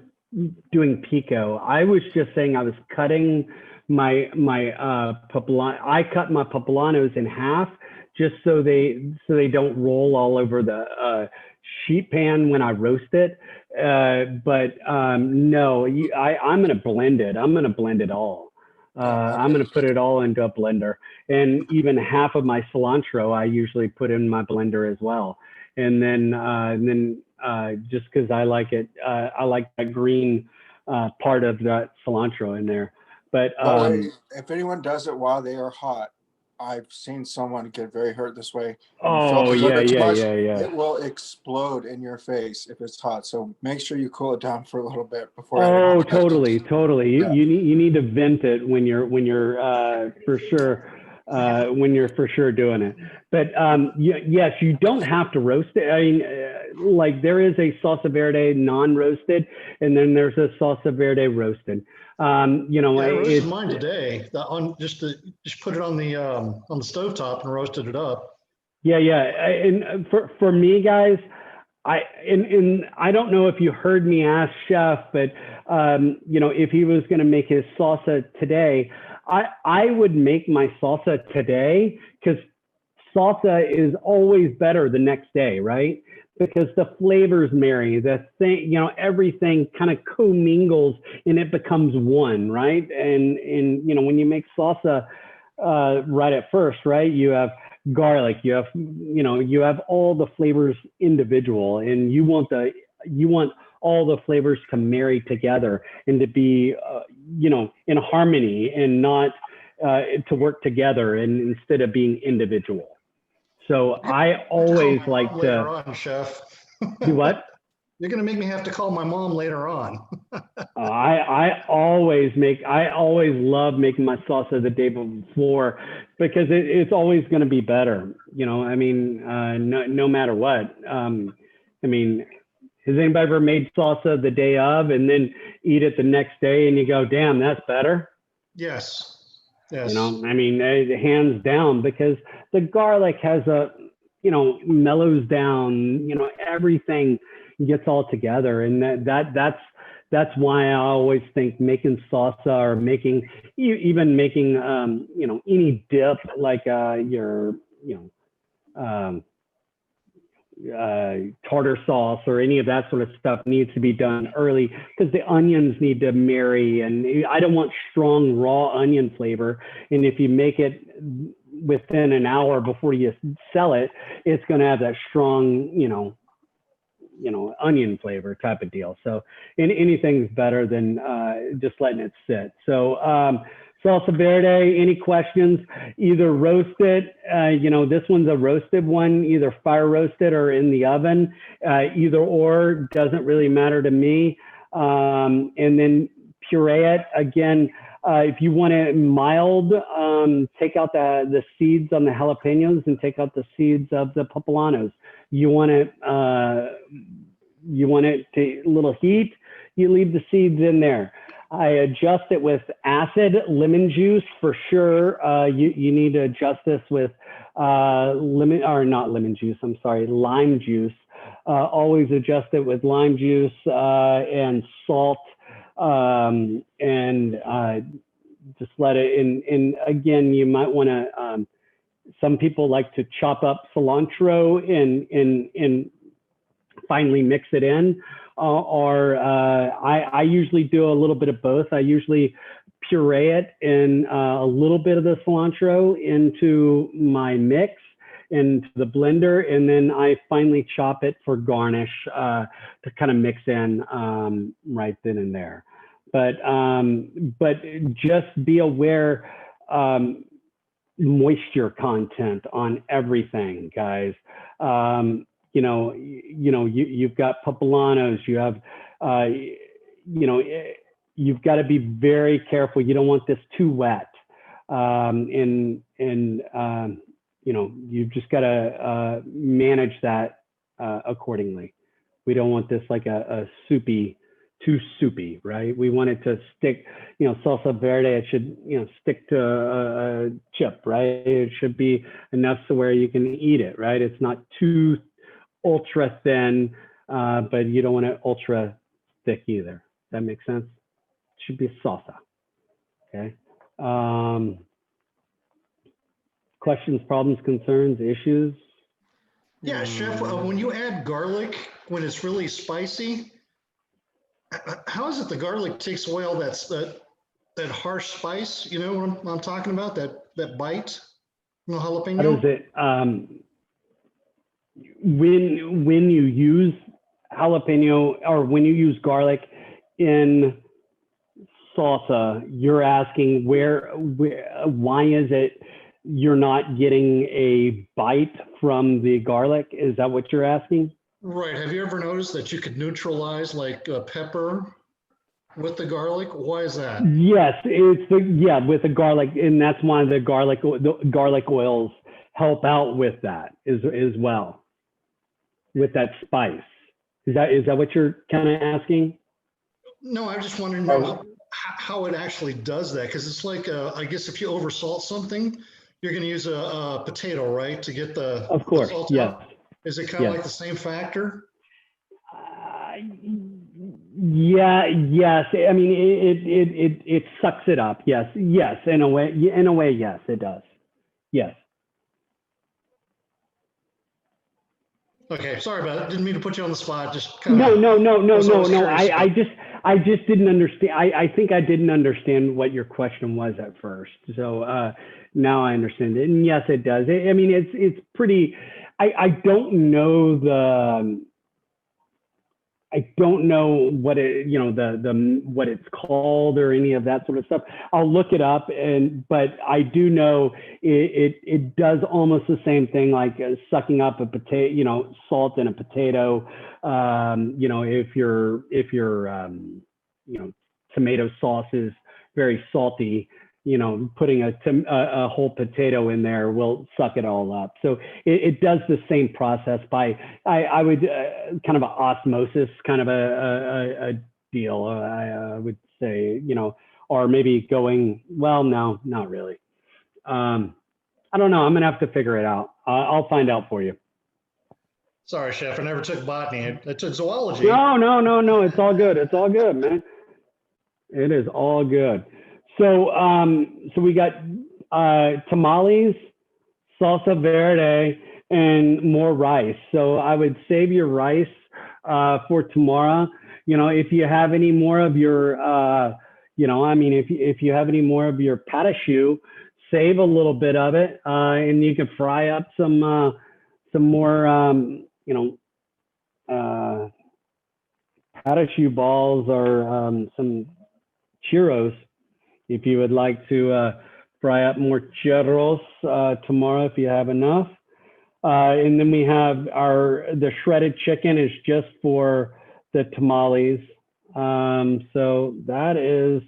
doing pico. I was just saying I was cutting my poblano. I cut my poblanos in half just so they don't roll all over the sheet pan when I roast it. No, I'm gonna blend it. I'm gonna blend it all. I'm gonna put it all into a blender, and even half of my cilantro I usually put in my blender as well. And then just because I like it, I like that green part of that cilantro in there. But if anyone does it while they are hot, I've seen someone get very hurt this way. Oh, yeah, yeah, yeah, yeah. It will explode in your face if it's hot. So make sure you cool it down for a little bit before. adding Oh, hot cocoa. totally, totally. Yeah. You need to vent it when you're for sure when you're for sure doing it. But yes, you don't have to roast it. I mean, like there is a salsa verde non-roasted, and then there's a salsa verde roasted. You know, I roasted it's, mine today. Just put it on the stovetop and roasted it up. yeah, yeah. And for me, guys, I don't know if you heard me ask Chef, but you know, if he was going to make his salsa today, I would make my salsa today, because salsa is always better the next day, right? Because the flavors marry, the thing, you know, everything kind of commingles and it becomes one, right? And you know, when you make salsa right at first, right, you have garlic, you have, you know, you have all the flavors individual, and you want all the flavors to marry together and to be, you know, in harmony, and not to work together, and instead of being individual. So I always like later to on, Chef. do what? You're going to make me have to call my mom later on. I always love making my salsa the day before, because it's always going to be better. You know, I mean, no matter what. I mean, has anybody ever made salsa the day of and then eat it the next day and you go, damn, that's better? Yes. Yes. You know, I mean, hands down, because the garlic has you know, mellows down, you know, everything gets all together. And that's why I always think making salsa, or even making, you know, any dip, like your, you know, tartar sauce or any of that sort of stuff, needs to be done early, because the onions need to marry, and I don't want strong raw onion flavor. And if you make it within an hour before you sell it, it's going to have that strong, you know, onion flavor type of deal. So anything's better than just letting it sit. So salsa verde, any questions? Either roast it, you know, this one's a roasted one, either fire roasted or in the oven. Either or, doesn't really matter to me. And then puree it. Again, if you want it mild, take out the seeds on the jalapenos and take out the seeds of the poplanos. You want it to a little heat, you leave the seeds in there. I adjust it with acid, lemon juice for sure. You need to adjust this with lime juice. Always adjust it with lime juice and salt, and just let it in. And again, you might want to, some people like to chop up cilantro and finally mix it in. I usually do a little bit of both. I usually puree it in a little bit of the cilantro into my mix, into the blender, and then I finally chop it for garnish to kind of mix in right then and there. But just be aware, moisture content on everything, guys. You know, you've got poplanos, you have, you know, you've got to be very careful. You don't want this too wet. And you know, you've just got to manage that accordingly. We don't want this like too soupy, right? We want it to stick, you know, salsa verde, it should, you know, stick to a chip, right? It should be enough so where you can eat it, right? It's not too ultra thin, but you don't want it ultra thick either. That makes sense? It should be salsa, okay? Questions, problems, concerns, issues? Yeah, Chef, when you add garlic, when it's really spicy, how is it the garlic takes away all that harsh spice? You know what I'm talking about? That bite? You know, jalapeno? How does it, when you use jalapeno, or when you use garlic in salsa, you're asking why is it you're not getting a bite from the garlic. Is that what you're asking? Right. Have you ever noticed that you could neutralize like pepper with the garlic? Why is that? Yes, with the garlic, and that's why the garlic oils help out with that as well, with that spice. Is that what you're kind of asking? No, I'm just wondering how it actually does that, because it's like I guess if you oversalt something, you're going to use a potato, right, to get the Of course, the salt yes. out? Is it kind of Yes. like the same factor? Yeah, yes. I mean, it sucks it up. Yes, in a way, yes, it does. Yes. Okay, sorry about it. Didn't mean to put you on the spot. Just kind No. curious I just didn't understand. I think I didn't understand what your question was at first. So now I understand it. And yes, it does. I mean, it's pretty. I don't know what it, what it's called or any of that sort of stuff. I'll look it up, but I do know it does almost the same thing, like sucking up a potato, salt in a potato. If your tomato sauce is very salty, putting a whole potato in there will suck it all up. So it does the same process by, I would kind of osmosis, kind of a deal. I would say, or maybe going, well, no, not really. I don't know. I'm going to have to figure it out. I'll find out for you. Sorry, Chef. I never took botany. I took zoology. No. It's all good. It's all good, man. It is all good. So, so we got tamales, salsa verde, and more rice. So I would save your rice for tomorrow. If you have any more of your, if you have any more of your patachoux, save a little bit of it, and you can fry up some more, patachoux balls or some churros. If you would like to fry up more churros tomorrow, if you have enough. And then we have the shredded chicken is just for the tamales. So that is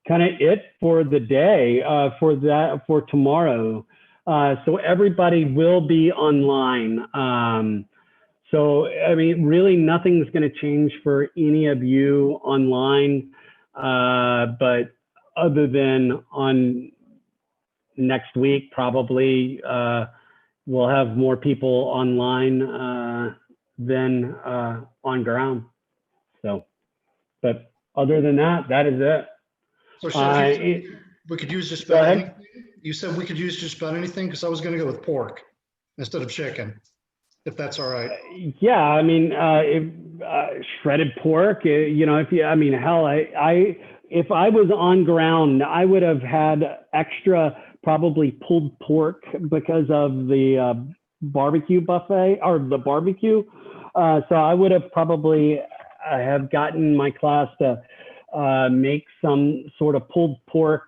kind of it for the day for tomorrow. So everybody will be online. So, I mean, really nothing's going to change for any of you online, but other than on next week, probably we'll have more people online than on ground. So, but other than that, that is it. So, Chef, we could use just about anything. You said we could use just about anything, because I was going to go with pork instead of chicken, if that's all right. Yeah, I mean, shredded pork. If I was on ground, I would have had extra probably pulled pork because of the barbecue buffet or the barbecue. So I would have probably have gotten my class to make some sort of pulled pork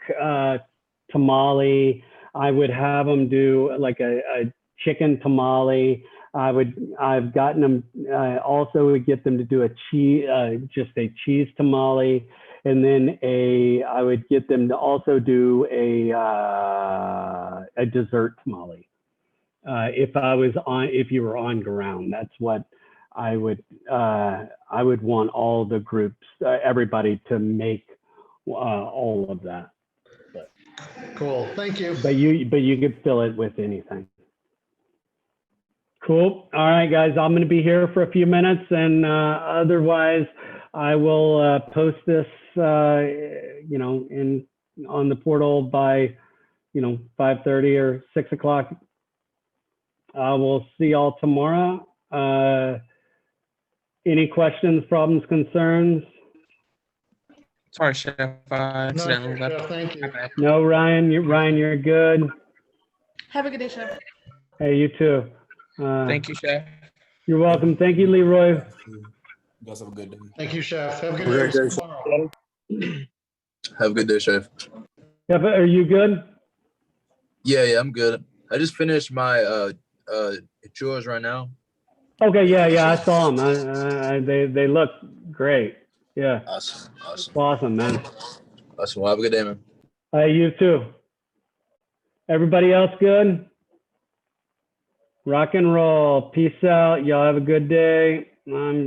tamale. I would have them do like a chicken tamale. I've gotten them, also would get them to do just a cheese tamale. And then I would get them to also do a dessert tamale. If you were on ground, that's what I would want all the groups, everybody to make all of that. Cool, thank you. But you could fill it with anything. Cool. All right, guys, I'm going to be here for a few minutes, and otherwise I will post this, on the portal by, 5:30 or 6 o'clock. We'll see y'all tomorrow. Any questions, problems, concerns? Sorry, Chef. Accidentally No, left. Chef, thank you. No, Ryan, you're good. Have a good day, Chef. Hey, you too. Thank you, Chef. You're welcome. Thank you, Leroy. You guys have a good day. Thank you, Chef. Have a Have a good day. great day. Tomorrow. Have a good day, Chef. Yeah, but are you good? Yeah, I'm good. I just finished my chores right now. Okay, yeah, I saw them. They look great. Yeah, Awesome. awesome, man. Awesome. Well, have a good day, man. You too. Everybody else good? Rock and roll. Peace out. Y'all have a good day. I'm